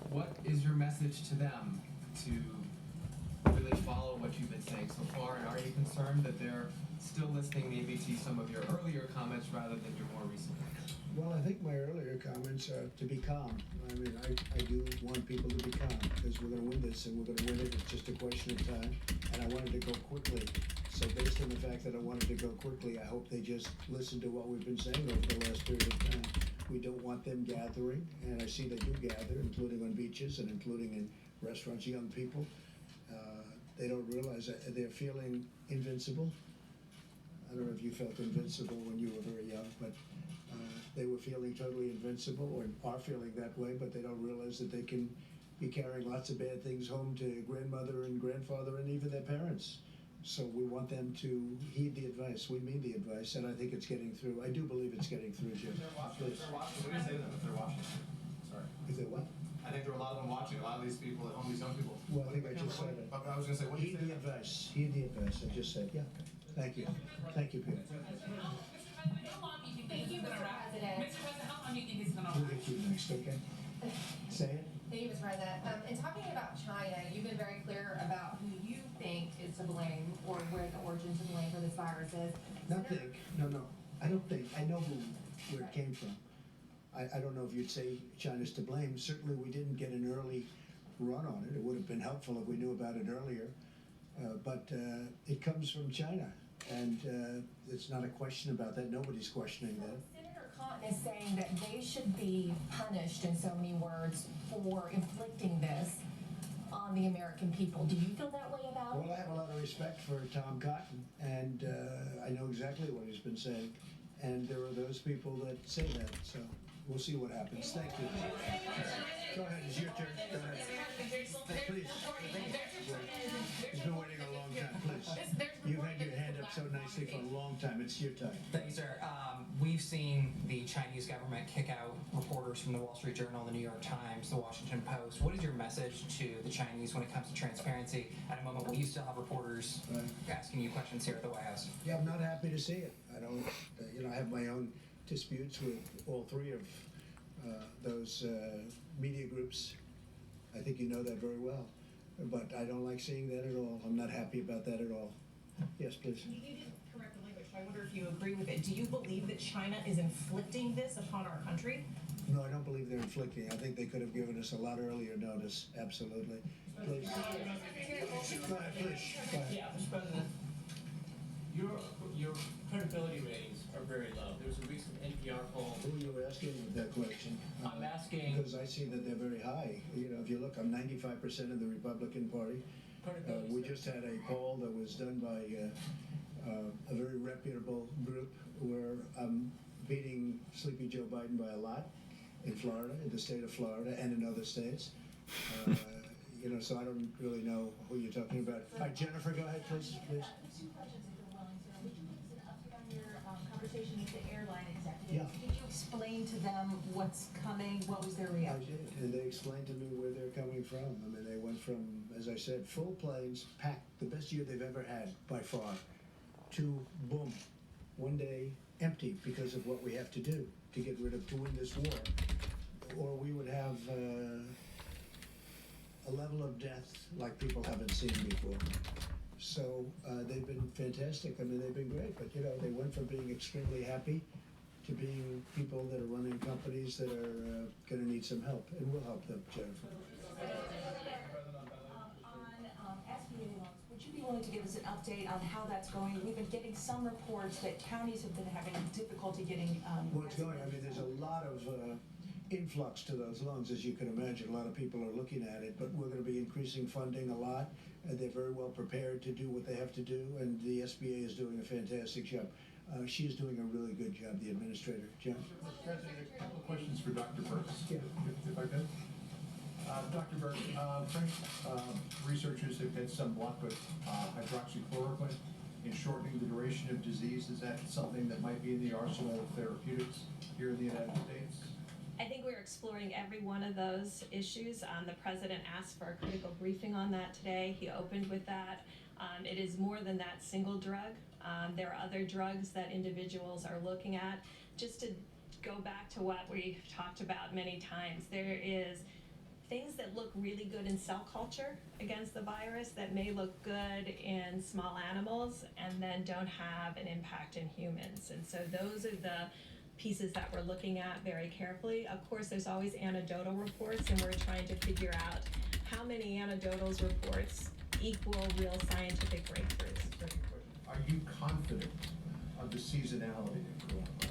What is your message to them to really follow what you've been saying so far? And are you concerned that they're still listening maybe to some of your earlier comments rather than your more recent ones? Well, I think my earlier comments are to be calm. I mean, I do want people to be calm, because we're gonna win this, and we're gonna win it. It's just a question of time, and I wanted to go quickly. So based on the fact that I wanted to go quickly, I hope they just listen to what we've been saying over the last period of time. We don't want them gathering, and I see they do gather, including on beaches and including in restaurants, young people. They don't realize that they're feeling invincible. I don't know if you felt invincible when you were very young, but they were feeling totally invincible, or are feeling that way, but they don't realize that they can be carrying lots of bad things home to grandmother and grandfather and even their parents. So we want them to heed the advice. We mean the advice, and I think it's getting through. I do believe it's getting through, Jim. If they're watching, what do you say to them if they're watching? Sorry. If they what? I think there are a lot of them watching, a lot of these people at home, these young people. Well, I think I just said it. I was gonna say, what do you Heed say? the advice. Heed the advice. I just said, yeah. Thank you. Thank you, Peter. Thank you, Mr. President. Mr. President, how long do you think it's gonna We'll get you next, okay? Say it. Thank you, Mr. President. In talking about China, you've been very clear about who you think is to blame or where the origins of blame for this virus is. Not think. No. I don't think. I know where it came from. I don't know if you'd say China's to blame. Certainly we didn't get an early run on it. It would have been helpful if we knew about it earlier. But it comes from China. And it's not a question about that. Nobody's questioning that. Senator Cotton is saying that they should be punished, in so many words, for inflicting this on the American people. Do you feel that way about it? Well, I have a lot of respect for Tom Cotton, and I know exactly what he's been saying. And there are those people that say that. So we'll see what happens. Thank you. Go ahead. It's your turn. Go ahead. Please. He's been waiting a long time. Please. You've had your hand up so nicely for a long time. It's your time. Thank you, sir. We've seen the Chinese government kick out reporters from the Wall Street Journal, the New York Times, the Washington Post. What is your message to the Chinese when it comes to transparency at a moment when you still have reporters asking you questions here at the White House? Yeah, I'm not happy to see it. I don't, I have my own disputes with all three of those media groups. I think you know that very well. But I don't like seeing that at all. I'm not happy about that at all. Yes, please. You didn't correct the language, so I wonder if you agree with it. Do you believe that China is inflicting this upon our country? No, I don't believe they're inflicting. I think they could have given us a lot earlier notice. Absolutely. Please. Go ahead, please. Go ahead. Yeah, Mr. President, your credibility ratings are very low. There was a recent NPR poll. Who are you asking that question? I'm asking. Because I see that they're very high. If you look, I'm 95% of the Republican Party. We just had a poll that was done by a very reputable group where I'm beating Sleepy Joe Biden by a lot in Florida, in the state of Florida, and in other states. So I don't really know who you're talking about. All right, Jennifer, go ahead, please. Two questions, if you're willing, sir. Would you give us an update on your conversation with the airline executives? Yeah. Did you explain to them what's coming? What was their I reaction? did, and they explained to me where they're coming from. I mean, they went from, as I said, full planes, packed, the best year they've ever had by far, to boom, one day empty because of what we have to do to get rid of, to win this war. Or we would have a level of death like people haven't seen before. So they've been fantastic. I mean, they've been great. But, they went from being extremely happy to being people that are running companies that are going to need some help. And we'll help them, Jennifer. On SBA loans, would you be willing to give us an update on how that's going? We've been getting some reports that counties have been having difficulty getting. Well, it's going. I mean, there's a lot of influx to those loans, as you can imagine. A lot of people are looking at it, but we're going to be increasing funding a lot. And they're very well prepared to do what they have to do, and the SBA is doing a fantastic job. She's doing a really good job, the administrator. John? Mr. President, a couple of questions for Dr. Burks, Yeah. if I could. Dr. Burke, French researchers have had some luck with hydroxychloroquine in shortening the duration of disease. Is that something that might be in the arsenal of therapeutics here in the United States? I think we're exploring every one of those issues. The president asked for a critical briefing on that today. He opened with that. It is more than that single drug. There are other drugs that individuals are looking at. Just to go back to what we've talked about many times, there is things that look really good in cell culture against the virus that may look good in small animals and then don't have an impact in humans. And so those are the pieces that we're looking at very carefully. Of course, there's always anecdotal reports, and we're trying to figure out how many anecdotal reports equal real scientific breakthroughs. Second question, are you confident of the seasonality of coronavirus?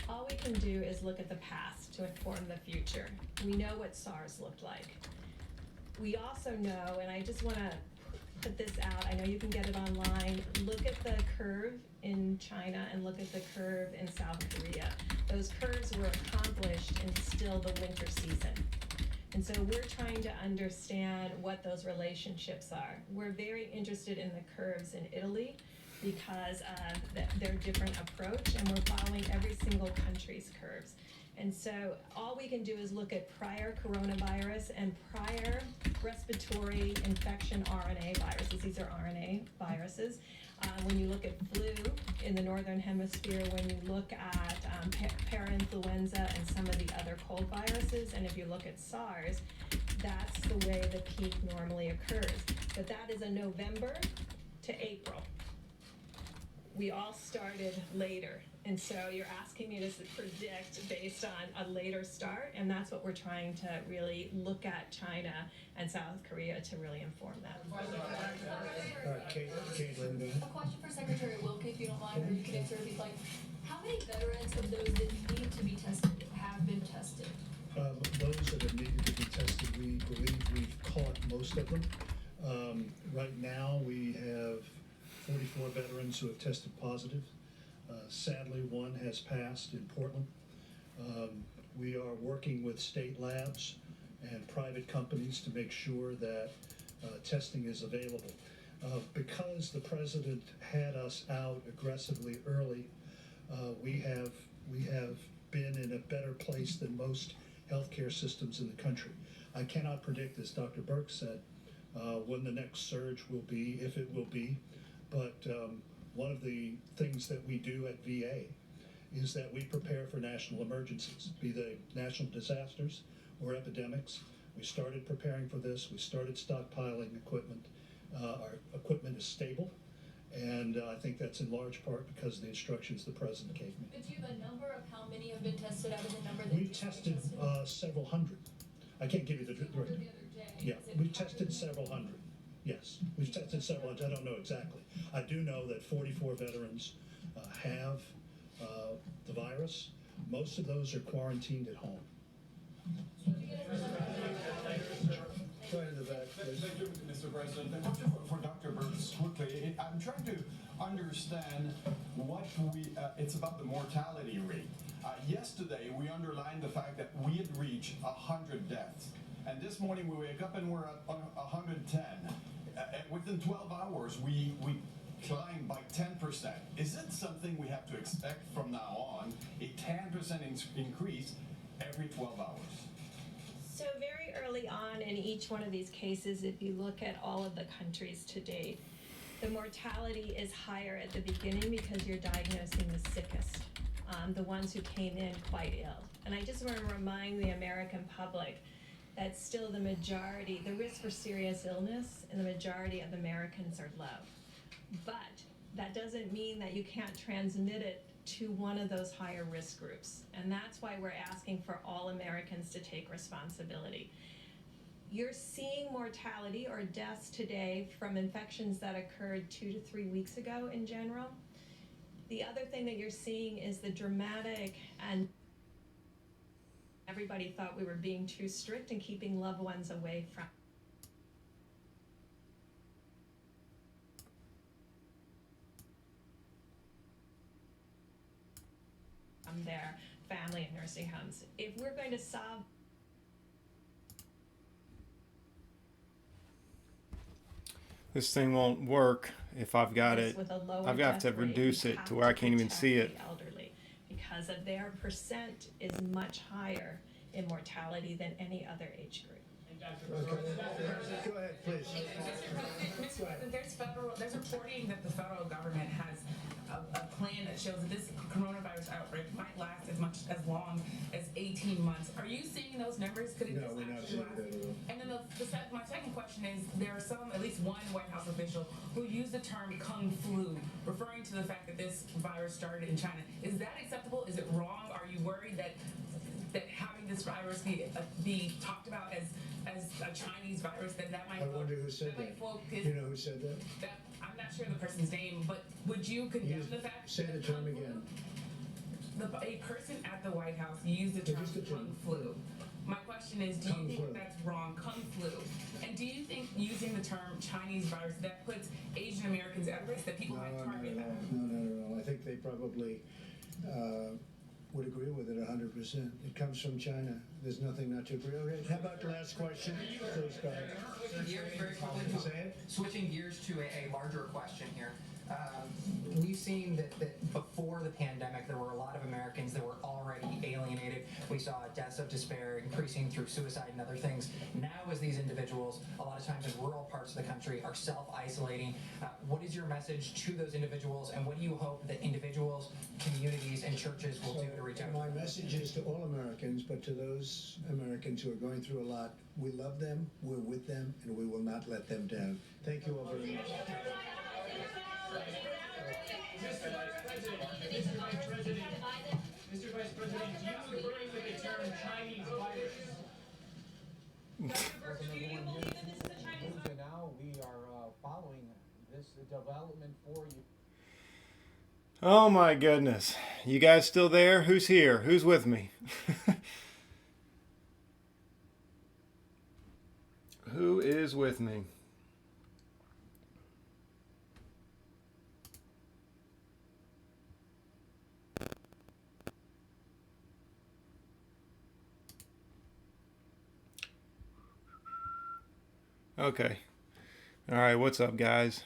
All we can do is look at the past to inform the future. We know what SARS looked like. We also know, and I just want to put this out, I know you can get it online, look at the curve in China and look at the curve in South Korea. Those curves were accomplished in still the winter season. And so we're trying to understand what those relationships are. We're very interested in the curves in Italy because of their different approach, and we're following every single country's curves. And so all we can do is look at prior coronavirus and prior respiratory infection RNA viruses. These are RNA viruses. When you look at flu in the northern hemisphere, when you look at parainfluenza and some of the other cold viruses, and if you look at SARS, that's the way the peak normally occurs. But that is a November to April. We all started later. And so you're asking me to predict based on a later start, and that's what we're trying to really look at China and South Korea to really inform that. Caitlin, A question for Secretary Wilkie, if you don't mind, or you can answer if you'd like. How many veterans of those that need to be tested have been tested? Those that have needed to be tested, we believe we've caught most of them. Right now, we have 44 veterans who have tested positive. Sadly, one has passed in Portland. We are working with state labs and private companies to make sure that testing is available. Because the president had us out aggressively early, we have been in a better place than most healthcare systems in the country. I cannot predict, as Dr. Burke said, when the next surge will be, if it will be, but one of the things that we do at VA is that we prepare for national emergencies, be they national disasters or epidemics. We started preparing for this. We started stockpiling equipment. Our equipment is stable, and I think that's in large part because of the instructions the president gave me. But do you have a number of how many have been tested out of the number that We've tested several hundred. I can't give you the right. Yeah, we've tested several hundred. Yes, we've tested several hundred. I don't know exactly. I do know that 44 veterans have the virus. Most of those are quarantined at home. Right in the back, please. Thank you, Mr. President. A question for Dr. Burks quickly. I'm trying to understand what it's about the mortality rate. Yesterday, we underlined the fact that we had reached 100 deaths. And this morning, we wake up and we're at 110. Within 12 hours, we climbed by 10%. Is it something we have to expect from now on, a 10% increase every 12 hours? So very early on in each one of these cases, if you look at all of the countries to date, the mortality is higher at the beginning because you're diagnosing the sickest, the ones who came in quite ill. And I just want to remind the American public that still the majority, the risk for serious illness in the majority of Americans are low. But that doesn't mean that you can't transmit it to one of those higher risk groups. And that's why we're asking for all Americans to take responsibility. You're seeing mortality or deaths today from infections that occurred 2 to 3 weeks ago in general. The other thing that you're seeing is the dramatic, and everybody thought we were being too strict and keeping loved ones away from their family and nursing homes. If we're going to solve This thing won't work if I've got this it. with a lower I've got death to rate, reduce we it have to where I can't even protect see it. the elderly, because of their percent is much higher in mortality than any other age group. Go ahead, please. Mr. President, there's reporting that the federal government has a plan that shows that this coronavirus outbreak might last as long as 18 months. Are you seeing those numbers? Could it No, we're not seeing that at all. And then my second question is, there are at least one White House official who used the term Kung Flu, referring to the fact that this virus started in China. Is that acceptable? Is it wrong? Are you worried that having this virus be talked about as a Chinese virus, that might... I wonder who said that. You know who said that? I'm not sure the person's name, but would you condemn the fact... Say the term again. A person at the White House used the term Kung Flu. My question is, do you think that's wrong, Kung Flu? And do you think using the term Chinese virus, that puts Asian Americans at risk, that people might target that? No, not at all. I think they probably would agree with it 100%. It comes from China. There's nothing not to agree with. How about the last question? Please go ahead. Switching gears to a larger question here. We've seen that before the pandemic, there were a lot of Americans that were already alienated. We saw deaths of despair increasing through suicide and other things. Now, as these individuals, a lot of times in rural parts of the country, are self-isolating, what is your message to those individuals, and what do you hope that individuals, communities, and churches will do to reach out? My message is to all Americans, but to those Americans who are going through a lot, we love them, we're with them, and we will not let them down. Thank you all very much. Mr. Vice President, do you agree with the term Chinese virus? And now we are following this development for you. Oh my goodness. You guys still there? Who's here? Who's with me? Who is with me? Okay. All right, what's up, guys? It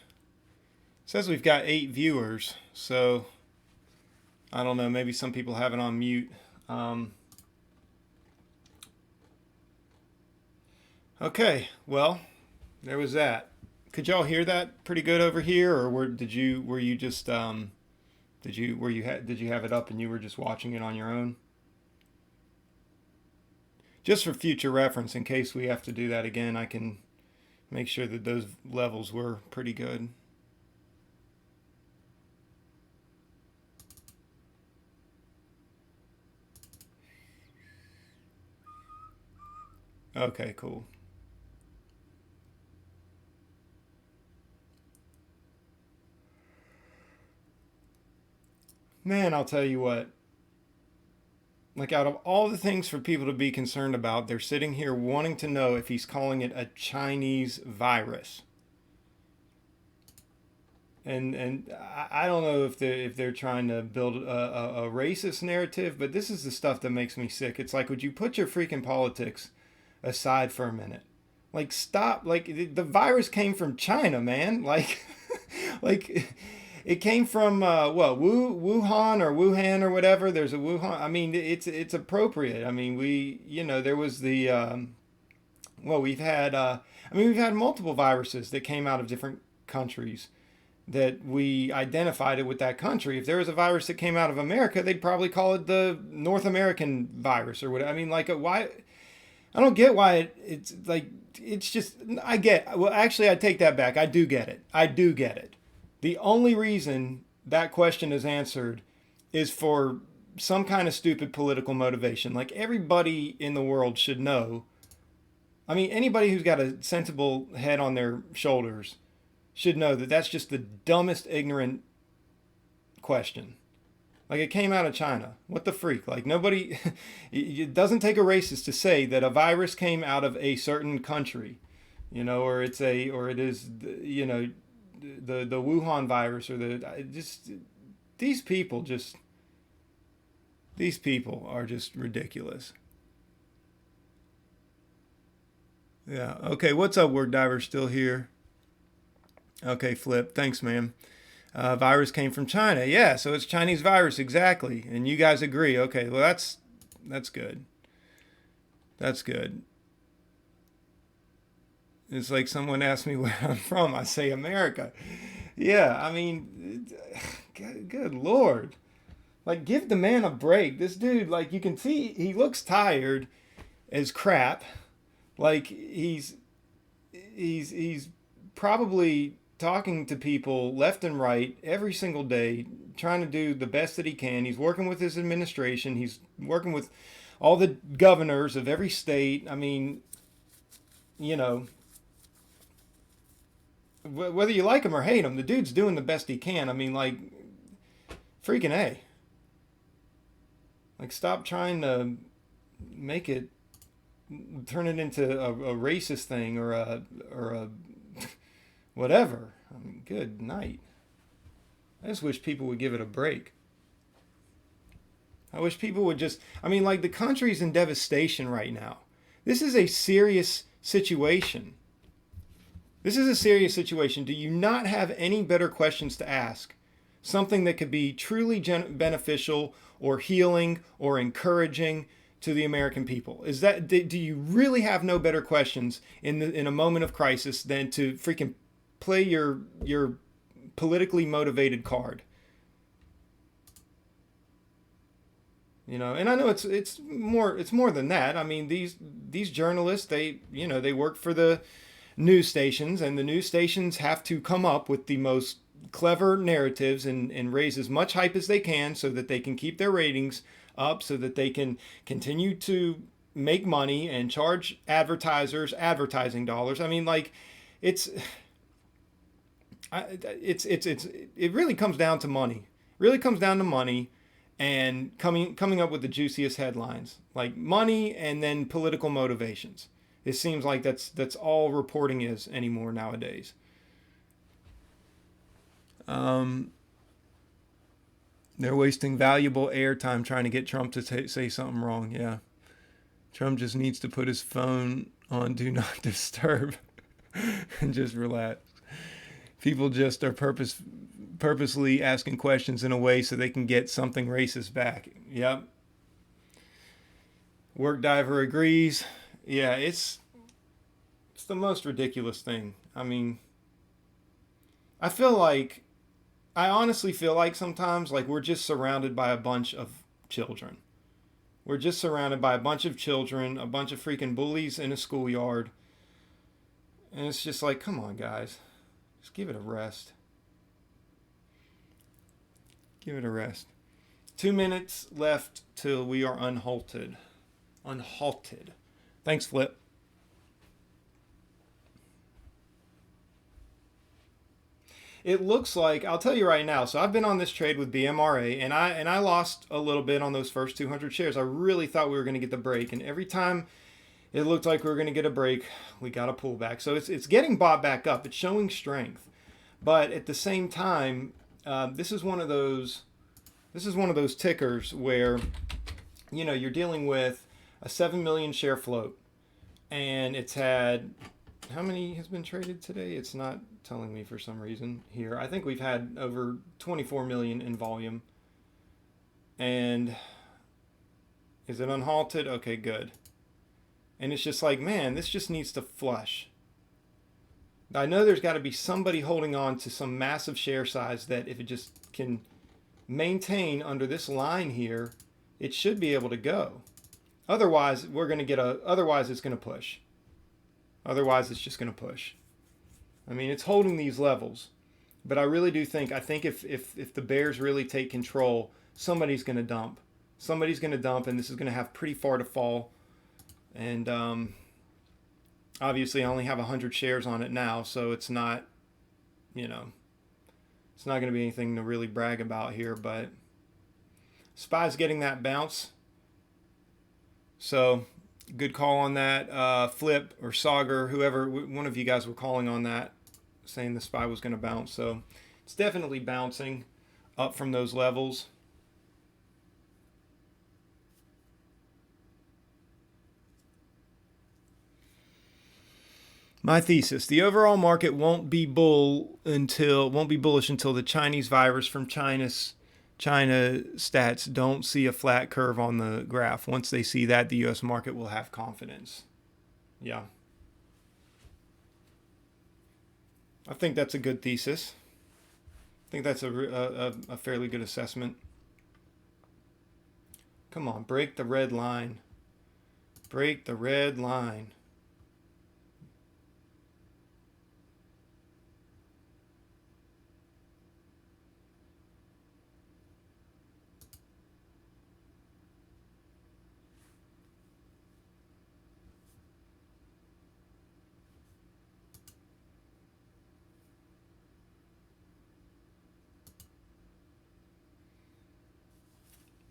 says we've got 8 viewers, so I don't know, maybe some people have it on mute. Okay, well, there was that. Could y'all hear that pretty good over here, or did you have it up and you were just watching it on your own? Just for future reference, in case we have to do that again, I can make sure that those levels were pretty good. Okay, cool. Man, I'll tell you what. Like, out of all the things for people to be concerned about, they're sitting here wanting to know if he's calling it a Chinese virus. And I don't know if they're trying to build a racist narrative, but this is the stuff that makes me sick. It's like, would you put your freaking politics aside for a minute? Like, stop. Like, the virus came from China, man. Like, it came from Wuhan or Wuhan or whatever. There's a Wuhan. I mean, it's appropriate. I mean, there was the we've had multiple viruses that came out of different countries that we identified it with that country. If there was a virus that came out of America, they'd probably call it the North American virus or whatever. I mean, like, I don't get why it's like, it's just, well, actually, I take that back. I do get it. I do get it. The only reason that question is answered is for some kind of stupid political motivation. Like, everybody in the world should know. I mean, anybody who's got a sensible head on their shoulders should know that that's just the dumbest, ignorant question. Like, it came out of China. What the freak? Like, nobody, it doesn't take a racist to say that a virus came out of a certain country, you know, or it is, you know, the Wuhan virus, or these people are just ridiculous. Yeah. Okay. What's up, Work Diver? Still here? Okay, Flip. Thanks, man. Virus came from China. Yeah, so it's Chinese virus, exactly. And you guys agree. Okay, well, that's good. That's good. It's like someone asked me where I'm from. I say America. Yeah, I mean, good Lord. Like, give the man a break. This dude, like, you can see he looks tired as crap. Like, he's probably talking to people left and right every single day, trying to do the best that he can. He's working with his administration. He's working with all the governors of every state. I mean, you know, whether you like him or hate him, the dude's doing the best he can. I mean, like, freaking A. Like, stop trying to turn it into a racist thing or a whatever. I mean, good night. I just wish people would give it a break. I wish people would just, I mean, like, the country's in devastation right now. This is a serious situation. This is a serious situation. Do you not have any better questions to ask? Something that could be truly beneficial or healing or encouraging to the American people? Do you really have no better questions in a moment of crisis than to freaking play your politically motivated card? You know, and I know it's more than that. I mean, these journalists, they work for the news stations, and the news stations have to come up with the most clever narratives and raise as much hype as they can so that they can keep their ratings up, so that they can continue to make money and charge advertisers advertising dollars. I mean, like, it really comes down to money. Really comes down to money and coming up with the juiciest headlines, like money and then political motivations. It seems like that's all reporting is anymore nowadays. They're wasting valuable airtime trying to get Trump to say something wrong. Yeah. Trump just needs to put his phone on Do Not Disturb and just relax. People just are purposely asking questions in a way so they can get something racist back. Yep. Work Diver agrees. Yeah, it's the most ridiculous thing. I mean, I honestly feel like sometimes, like, we're just surrounded by a bunch of children. We're just surrounded by a bunch of children, a bunch of freaking bullies in a schoolyard. And it's just like, come on, guys. Just give it a rest. Give it a rest. 2 minutes left till we are unhalted. Unhalted. Thanks, Flip. It looks like, I'll tell you right now, so I've been on this trade with BMRA, and I lost a little bit on those first 200 shares. I really thought we were going to get the break, and every time it looked like we were going to get a break, we got a pullback. So it's getting bought back up. It's showing strength. But at the same time, this is one of those tickers where, you know, you're dealing with a 7 million share float, and it's had, how many has been traded today? It's not telling me for some reason here. I think we've had over 24 million in volume. And is it unhalted? Okay, good. And it's just like, man, this just needs to flush. I know there's got to be somebody holding on to some massive share size that if it just can maintain under this line here, it should be able to go. Otherwise, otherwise it's going to push. Otherwise, it's just going to push. I mean, it's holding these levels. But I really do think, if the bears really take control, somebody's going to dump. Somebody's going to dump, and this is going to have pretty far to fall. And obviously, I only have 100 shares on it now, so it's not, it's not going to be anything to really brag about here. But SPY's getting that bounce. So good call on that. Flip or Sauger, whoever, one of you guys were calling on that, saying the SPY was going to bounce. So it's definitely bouncing up from those levels. My thesis: the overall market won't be bullish until the Chinese virus from China stats don't see a flat curve on the graph. Once they see that, the U.S. market will have confidence. Yeah. I think that's a good thesis. I think that's a fairly good assessment. Come on, break the red line. Break the red line.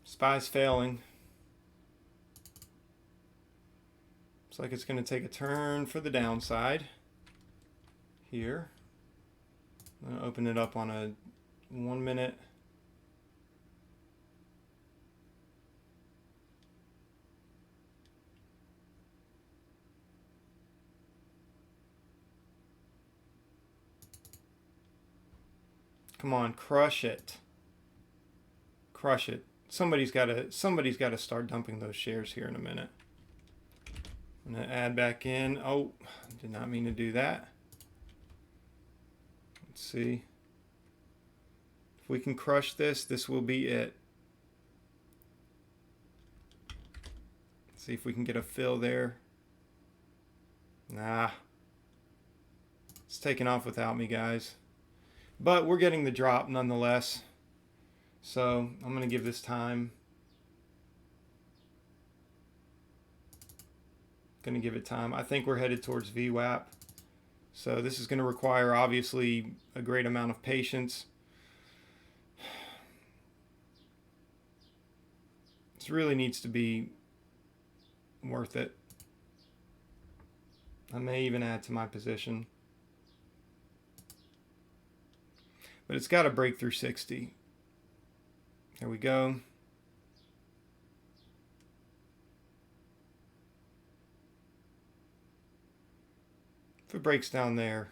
SPY's failing. Looks like it's going to take a turn for the downside here. I'm going to open it up on a 1 minute. Come on, crush it. Crush it. Somebody's got to start dumping those shares here in a minute. I'm going to add back in. Oh, did not mean to do that. Let's see. If we can crush this, this will be it. Let's see if we can get a fill there. Nah. It's taking off without me, guys. But we're getting the drop nonetheless. So I'm going to give this time. Going to give it time. I think we're headed towards VWAP. So this is going to require obviously a great amount of patience. This really needs to be worth it. I may even add to my position. But it's got to break through 60. There we go. If it breaks down there,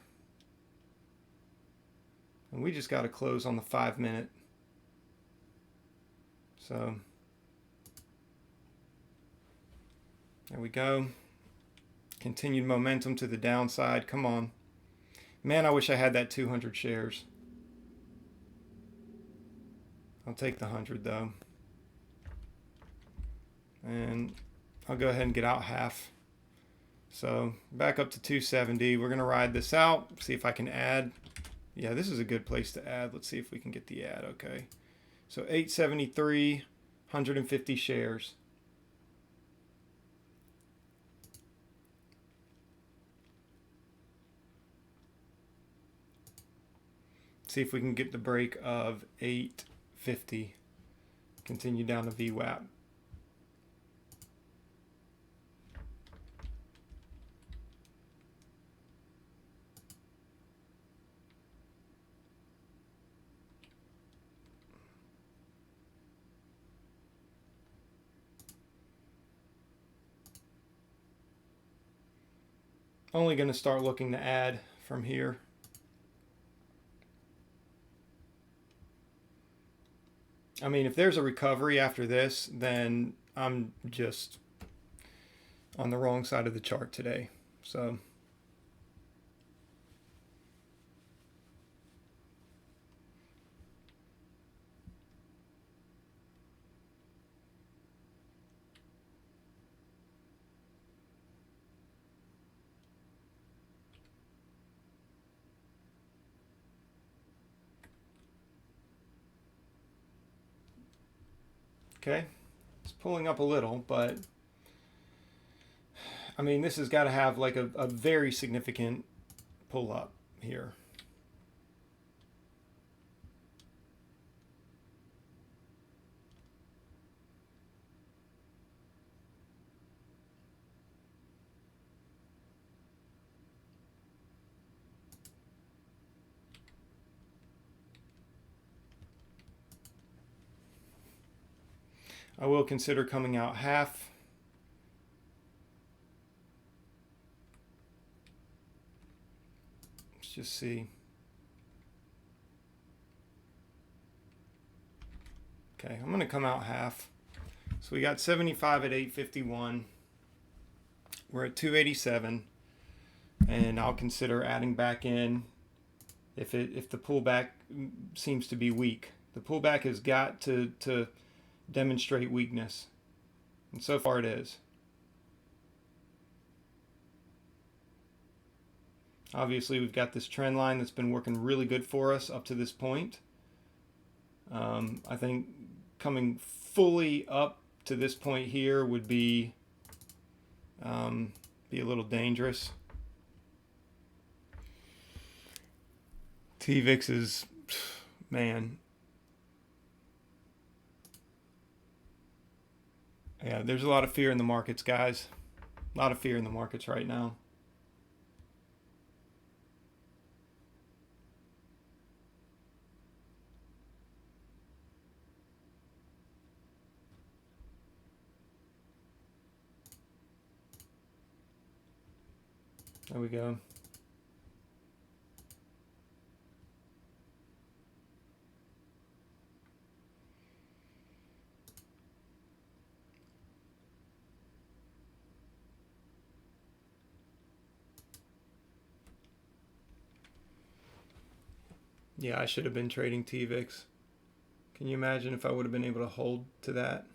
and we just got to close on the 5 minute. So there we go. Continued momentum to the downside. Come on. Man, I wish I had that 200 shares. I'll take the 100 though. And I'll go ahead and get out half. So back up to 270. We're going to ride this out. See if I can add. Yeah, this is a good place to add. Let's see if we can get the add. Okay. So 873, 150 shares. See if we can get the break of 850. Continue down to VWAP. Only going to start looking to add from here. I mean, if there's a recovery after this, then I'm just on the wrong side of the chart today. So Okay, it's pulling up a little, but I mean, this has got to have like a very significant pull up here. I will consider coming out half. Let's just see. Okay, I'm going to come out half. So we got 75 at 851. We're at 287. And I'll consider adding back in if the pullback seems to be weak. The pullback has got to demonstrate weakness. And so far it is. Obviously, we've got this trend line that's been working really good for us up to this point. I think coming fully up to this point here would be a little dangerous. TVIX is, man. Yeah, there's a lot of fear in the markets, guys. A lot of fear in the markets right now. There we go. Yeah, I should have been trading TVIX. Can you imagine if I would have been able to hold to that?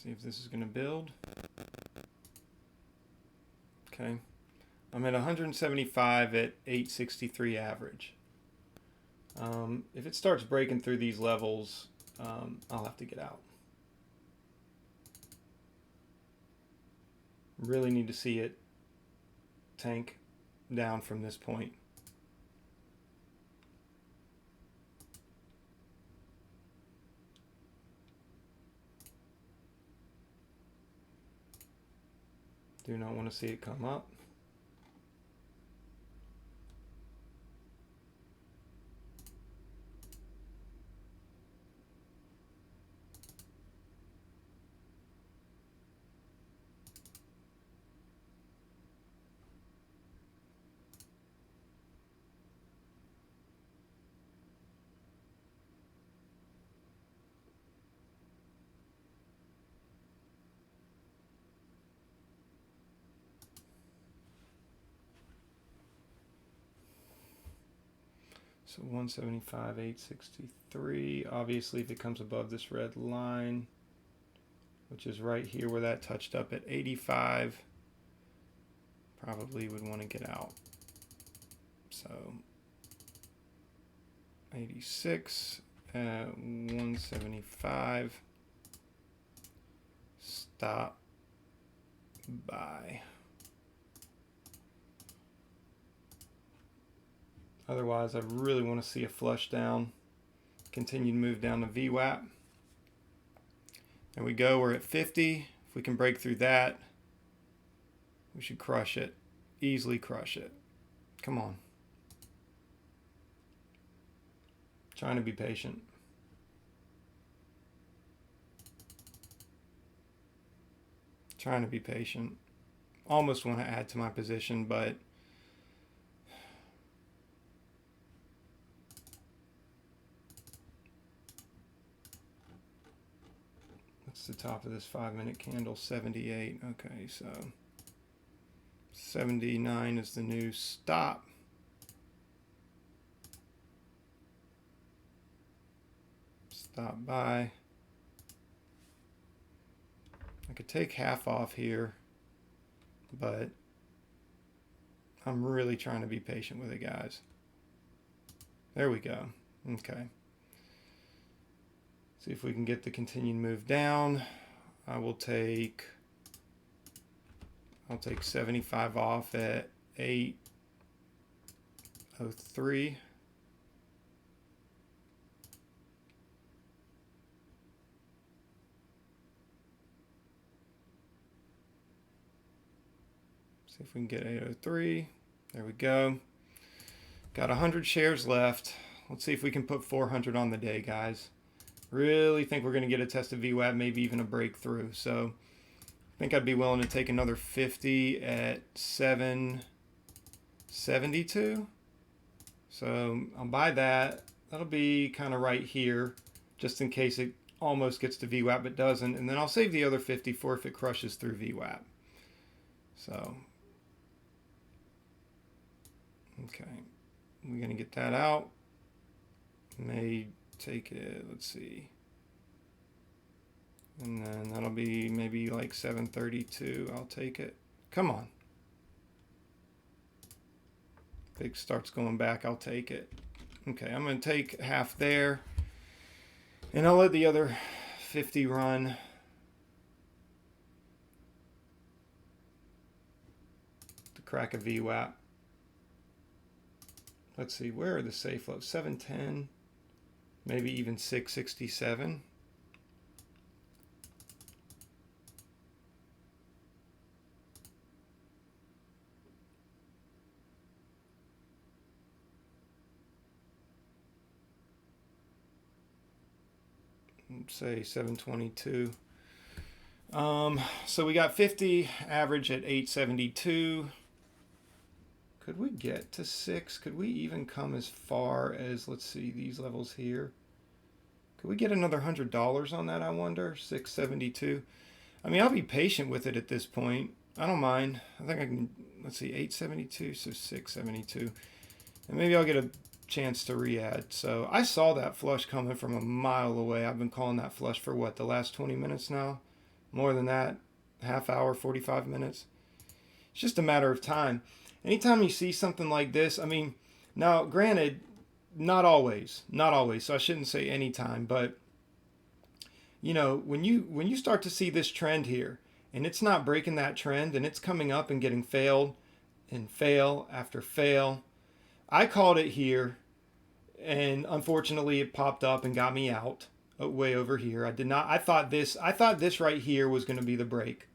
See if this is going to build. Okay. I'm at 175 at 863 average. If it starts breaking through these levels, I'll have to get out. Really need to see it tank down from this point. Do not want to see it come up. So 175, 863. Obviously, if it comes above this red line, which is right here where that touched up at 85, probably would want to get out. So 86 at 175. Stop. Buy. Otherwise, I really want to see a flush down. Continue to move down to VWAP. There we go. We're at 50. If we can break through that, We should crush it. Easily crush it. Come on. Trying to be patient. Trying to be patient. Almost want to add to my position, but what's the top of this 5-minute candle? 78. Okay, so 79 is the new stop. Stop buy. I could take half off here, but I'm really trying to be patient with it, guys. There we go. Okay. See if we can get the continued move down. I'll take 75 off at 803. See if we can get 803. There we go. Got 100 shares left. Let's see if we can put 400 on the day, guys. Really think we're going to get a test of VWAP, maybe even a breakthrough. So I think I'd be willing to take another 50 at 772. So I'll buy that. That'll be kind of right here, just in case it almost gets to VWAP but doesn't. And then I'll save the other 50 for if it crushes through VWAP. So, okay. We're going to get that out. May take it, let's see. And then that'll be maybe like 732. I'll take it. Come on. If it starts going back, I'll take it. Okay, I'm going to take half there. And I'll let the other 50 run. To crack a VWAP. Let's see, where are the safe lows? 710, maybe even 667. Say 722. So we got 50 average at 872. Could we get to 6? Could we even come as far as, let's see, these levels here? Could we get another $100 on that, I wonder? 672. I mean, I'll be patient with it at this point. I don't mind. I think I can, let's see, 872, so 672. And maybe I'll get a chance to re-add. So I saw that flush coming from a mile away. I've been calling that flush for what, the last 20 minutes now? More than that? Half hour, 45 minutes? It's just a matter of time. Anytime you see something like this, I mean, now granted, not always, so I shouldn't say anytime, but you know, when you start to see this trend here and it's not breaking that trend and it's coming up and getting fail after fail, I called it here and unfortunately it popped up and got me out way over here. I thought this right here was going to be the break.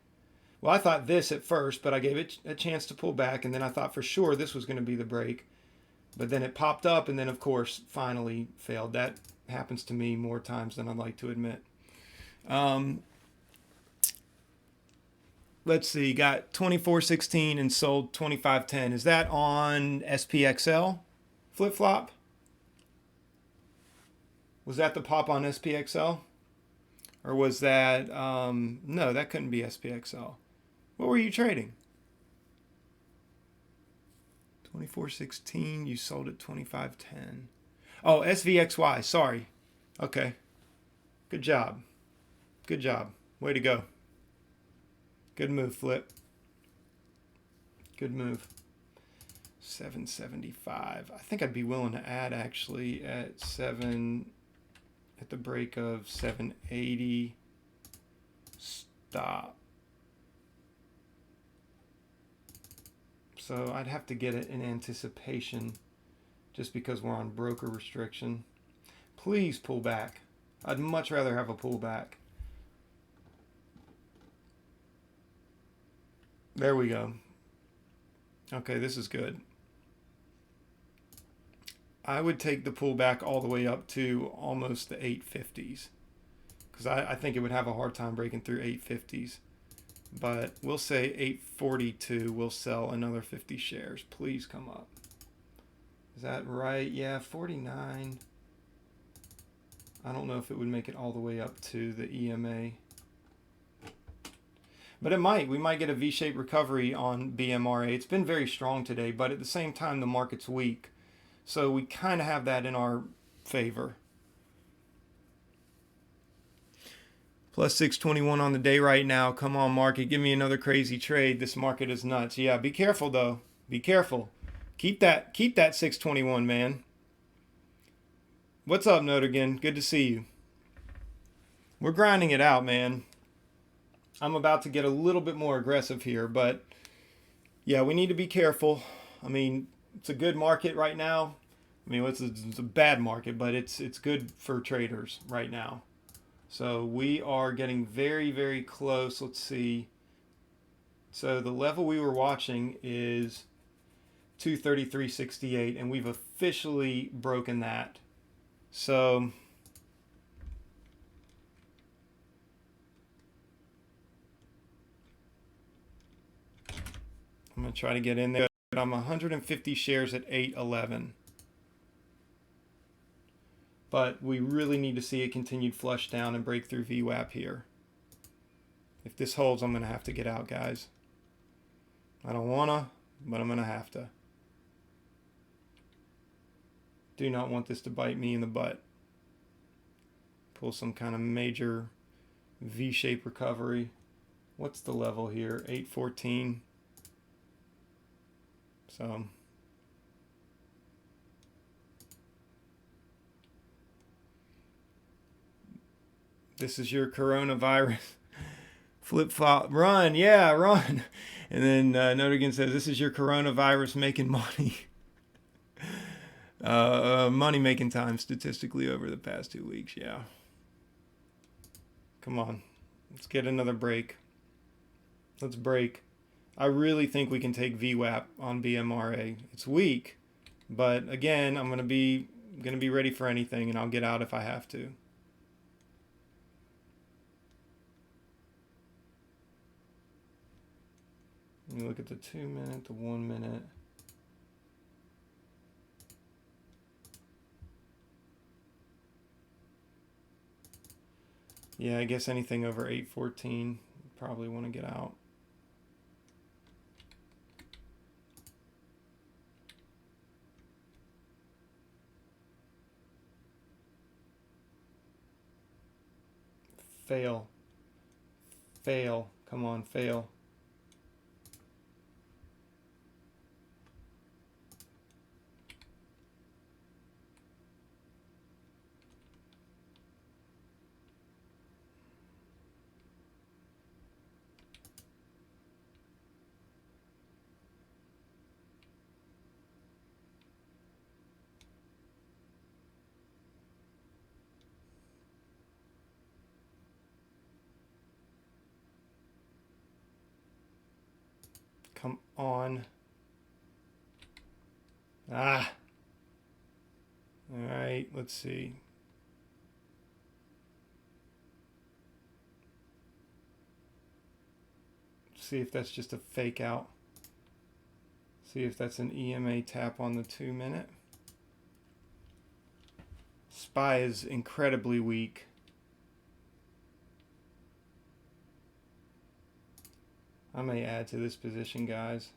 Well, I thought this at first, but I gave it a chance to pull back, and then I thought for sure this was going to be the break. But then it popped up, and then, of course, finally failed. That happens to me more times than I'd like to admit. Let's see, got 24.16 and sold 25.10. Is that on SPXL flip-flop? Was that the pop on SPXL? Or was that, no, that couldn't be SPXL. What were you trading? 24.16, you sold at 25.10. Oh, SVXY, sorry. Okay. Good job. Good job. Way to go. Good move, Flip. Good move. 775. I think I'd be willing to add actually at the break of 780. Stop. So I'd have to get it in anticipation just because we're on broker restriction. Please pull back. I'd much rather have a pullback. There we go. Okay, this is good. I would take the pullback all the way up to almost the 850s, because I think it would have a hard time breaking through 850s. But we'll say 842 will sell another 50 shares. Please come up. Is that right? Yeah, 49. I don't know if it would make it all the way up to the EMA. But it might. We might get a V-shaped recovery on BMRA. It's been very strong today, but at the same time, the market's weak. So we kind of have that in our favor. Plus 621 on the day right now. Come on, market. Give me another crazy trade. This market is nuts. Yeah, be careful, though. Be careful. Keep that 621, man. What's up, Notigan? Good to see you. We're grinding it out, man. I'm about to get a little bit more aggressive here, but yeah, we need to be careful. I mean, it's a good market right now. I mean, it's a bad market, but it's good for traders right now. So we are getting very, very close. Let's see. So the level we were watching is 233.68, and we've officially broken that. So I'm going to try to get in there. I'm 150 shares at 811. But we really need to see a continued flush down and break through VWAP here. If this holds, I'm going to have to get out, guys. I don't want to, but I'm going to have to. Do not want this to bite me in the butt. Pull some kind of major V-shaped recovery. What's the level here? 814. So this is your coronavirus. Flip-flop. Run. Yeah, run. And then Notigan says, this is your coronavirus making money. Money making time statistically over the past 2 weeks. Yeah. Come on. Let's get another break. Let's break. I really think we can take VWAP on BMRA. It's weak, but again, I'm gonna be ready for anything, and I'll get out if I have to. Let me look at the 2 minute, the 1 minute. Yeah, I guess anything over 814, probably want to get out. Fail. Fail. Come on, fail. Come on. Ah. All right, let's see. See if that's just a fake out. See if that's an EMA tap on the 2 minute. SPY is incredibly weak. I may add to this position, guys.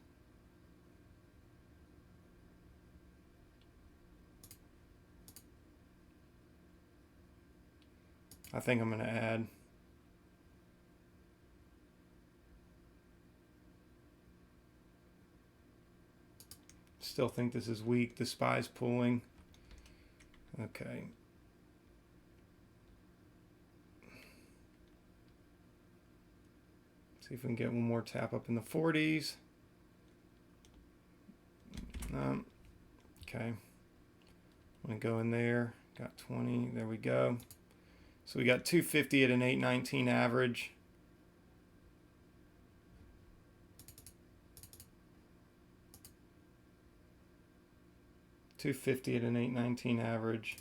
I think I'm going to add. Still think this is weak. The SPY's pulling. Okay. See if we can get one more tap up in the 40s. Okay. I'm going to go in there. Got 20. There we go. So we got 250 at an 819 average. 250 at an 819 average.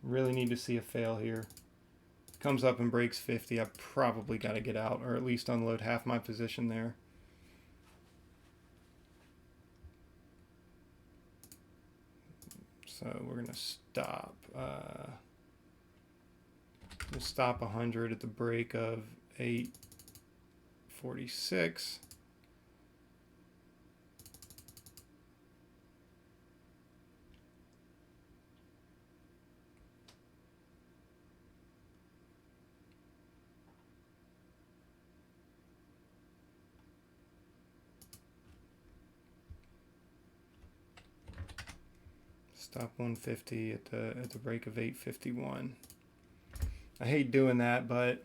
Really need to see a fail here. Comes up and breaks 50, I probably got to get out, or at least unload half my position there. So we're going to stop. We'll stop 100 at the break of 846. Stop 150 at the break of 851. I hate doing that, but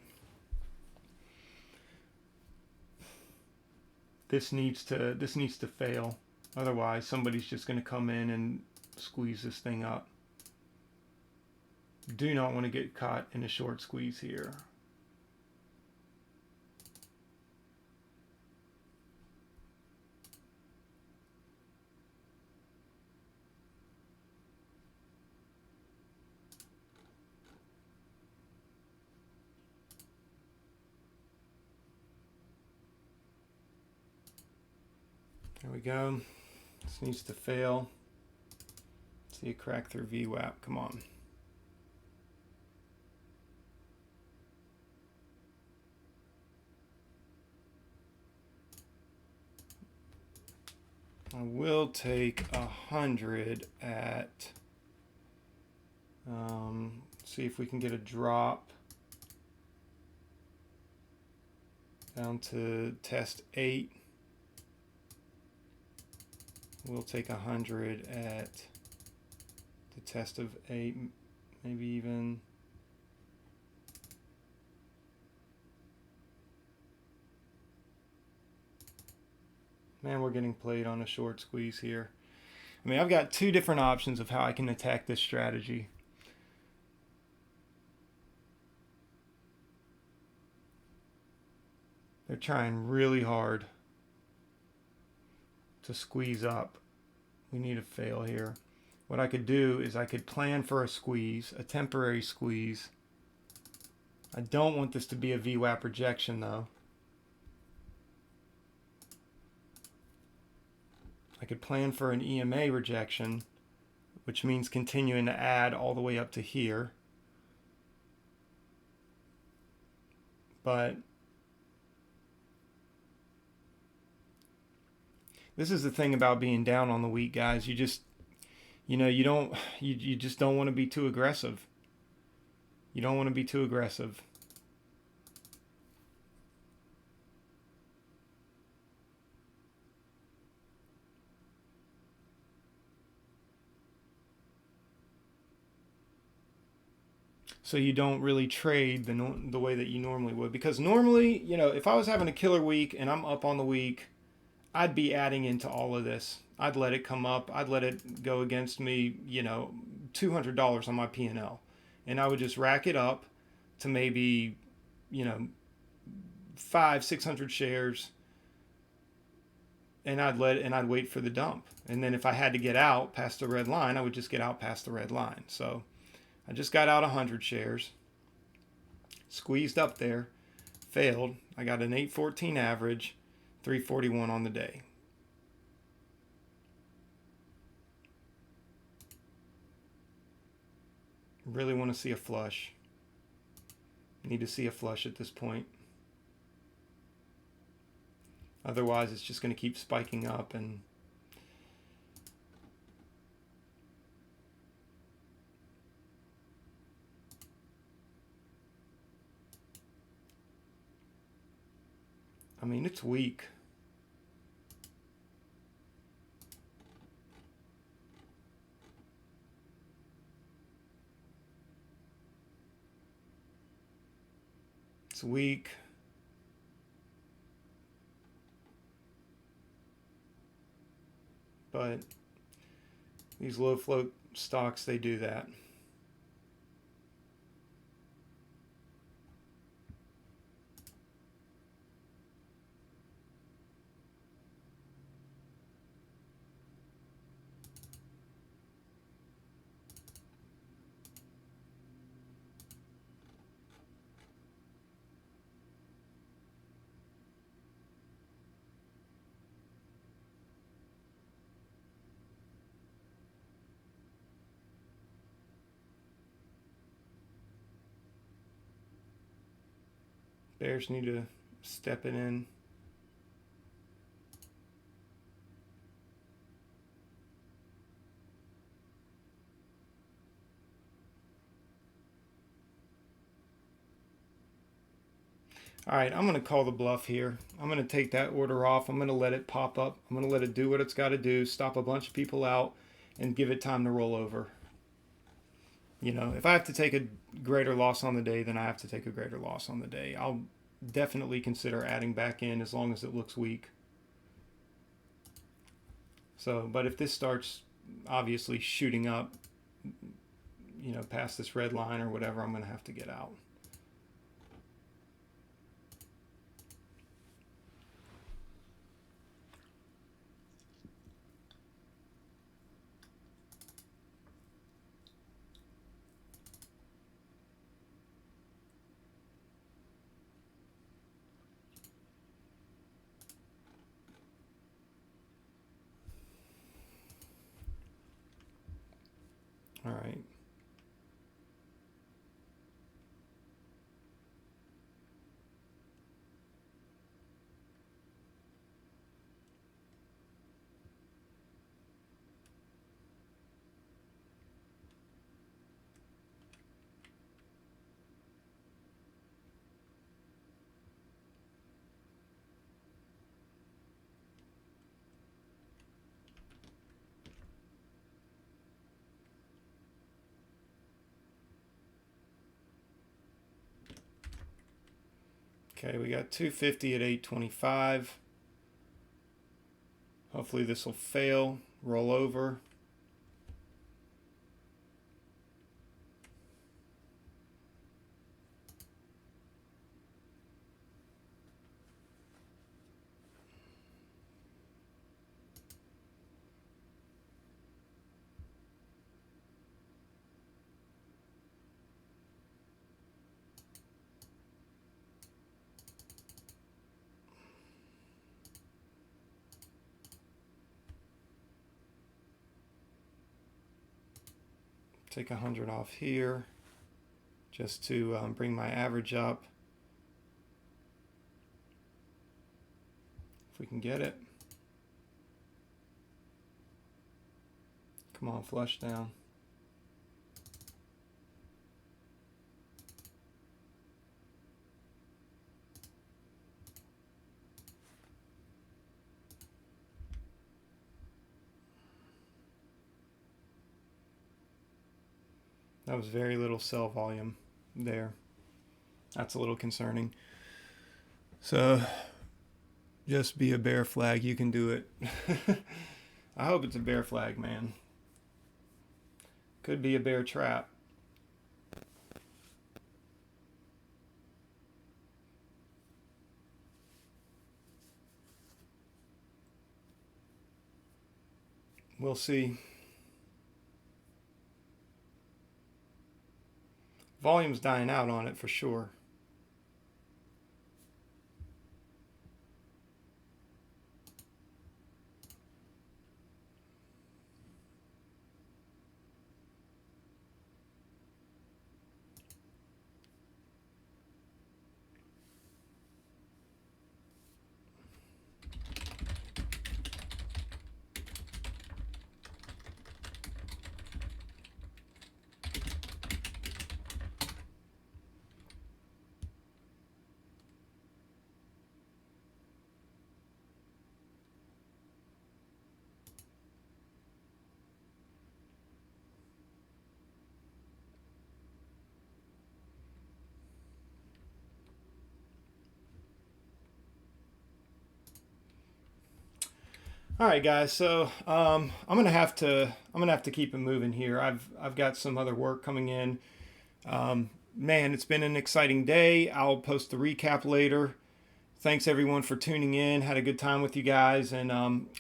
this needs to fail. Otherwise, somebody's just going to come in and squeeze this thing up. Do not want to get caught in a short squeeze here. There we go. This needs to fail. See a crack through VWAP. Come on. I will take 100 at, see if we can get a drop down to test 8. We'll take 100 at the test of 8, maybe even. Man, we're getting played on a short squeeze here. I mean, I've got two different options of how I can attack this strategy. They're trying really hard to squeeze up. We need a fail here. What I could do is I could plan for a squeeze, a temporary squeeze. I don't want this to be a VWAP rejection though. I could plan for an EMA rejection, which means continuing to add all the way up to here. But this is the thing about being down on the week, guys. You just, you just don't want to be too aggressive. You don't want to be too aggressive. So you don't really trade the way that you normally would. Because normally, if I was having a killer week and I'm up on the week, I'd be adding into all of this. I'd let it come up. I'd let it go against me, $200 on my P&L. And I would just rack it up to maybe, 500-600 shares. And I'd wait for the dump. And then if I had to get out past the red line, I would just get out past the red line. So I just got out 100 shares, squeezed up there, failed. I got an 814 average, 341 on the day. Really want to see a flush. Need to see a flush at this point. Otherwise, it's just going to keep spiking up and I mean, it's weak. It's weak. But these low float stocks, they do that. Bears need to step it in. All right, I'm going to call the bluff here. I'm going to take that order off. I'm going to let it pop up. I'm going to let it do what it's got to do, stop a bunch of people out, and give it time to roll over. You know, if I have to take a greater loss on the day, then I have to take a greater loss on the day. I'll definitely consider adding back in as long as it looks weak. So, but if this starts obviously shooting up, you know, past this red line or whatever, I'm going to have to get out. All right. Okay, we got 250 at 825. Hopefully this will fail, roll over. Take 100 off here just to bring my average up. If we can get it. Come on, flush down. That was very little sell volume there. That's a little concerning. So just be a bear flag. You can do it. I hope it's a bear flag, man. Could be a bear trap. We'll see. Volume's dying out on it for sure. All right, guys. So I'm gonna have to keep it moving here. I've got some other work coming in. Man, it's been an exciting day. I'll post the recap later. Thanks everyone for tuning in. Had a good time with you guys, and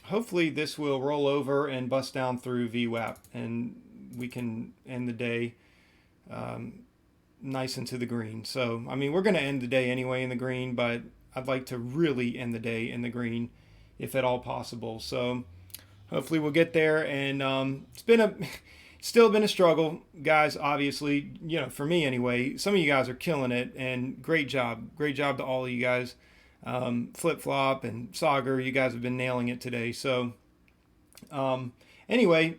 hopefully this will roll over and bust down through VWAP, and we can end the day nice into the green. So I mean, we're gonna end the day anyway in the green, but I'd like to really end the day in the green, if at all possible. So hopefully we'll get there. And it's been a, still been a struggle, guys. Obviously, for me anyway. Some of you guys are killing it, and great job to all of you guys. Flip Flop and Sauger, you guys have been nailing it today. So, anyway,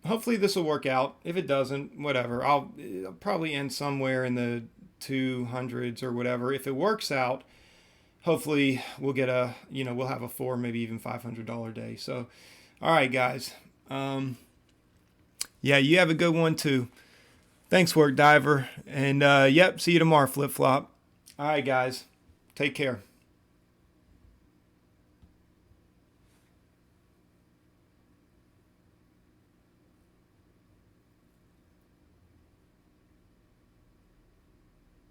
hopefully this will work out. If it doesn't, whatever. I'll probably end somewhere in the 200s or whatever. If it works out, hopefully we'll get we'll have a $400, maybe even $500 day. So, all right, guys. Yeah, you have a good one too. Thanks, Work Diver. And yep, see you tomorrow, Flip Flop. All right, guys. Take care.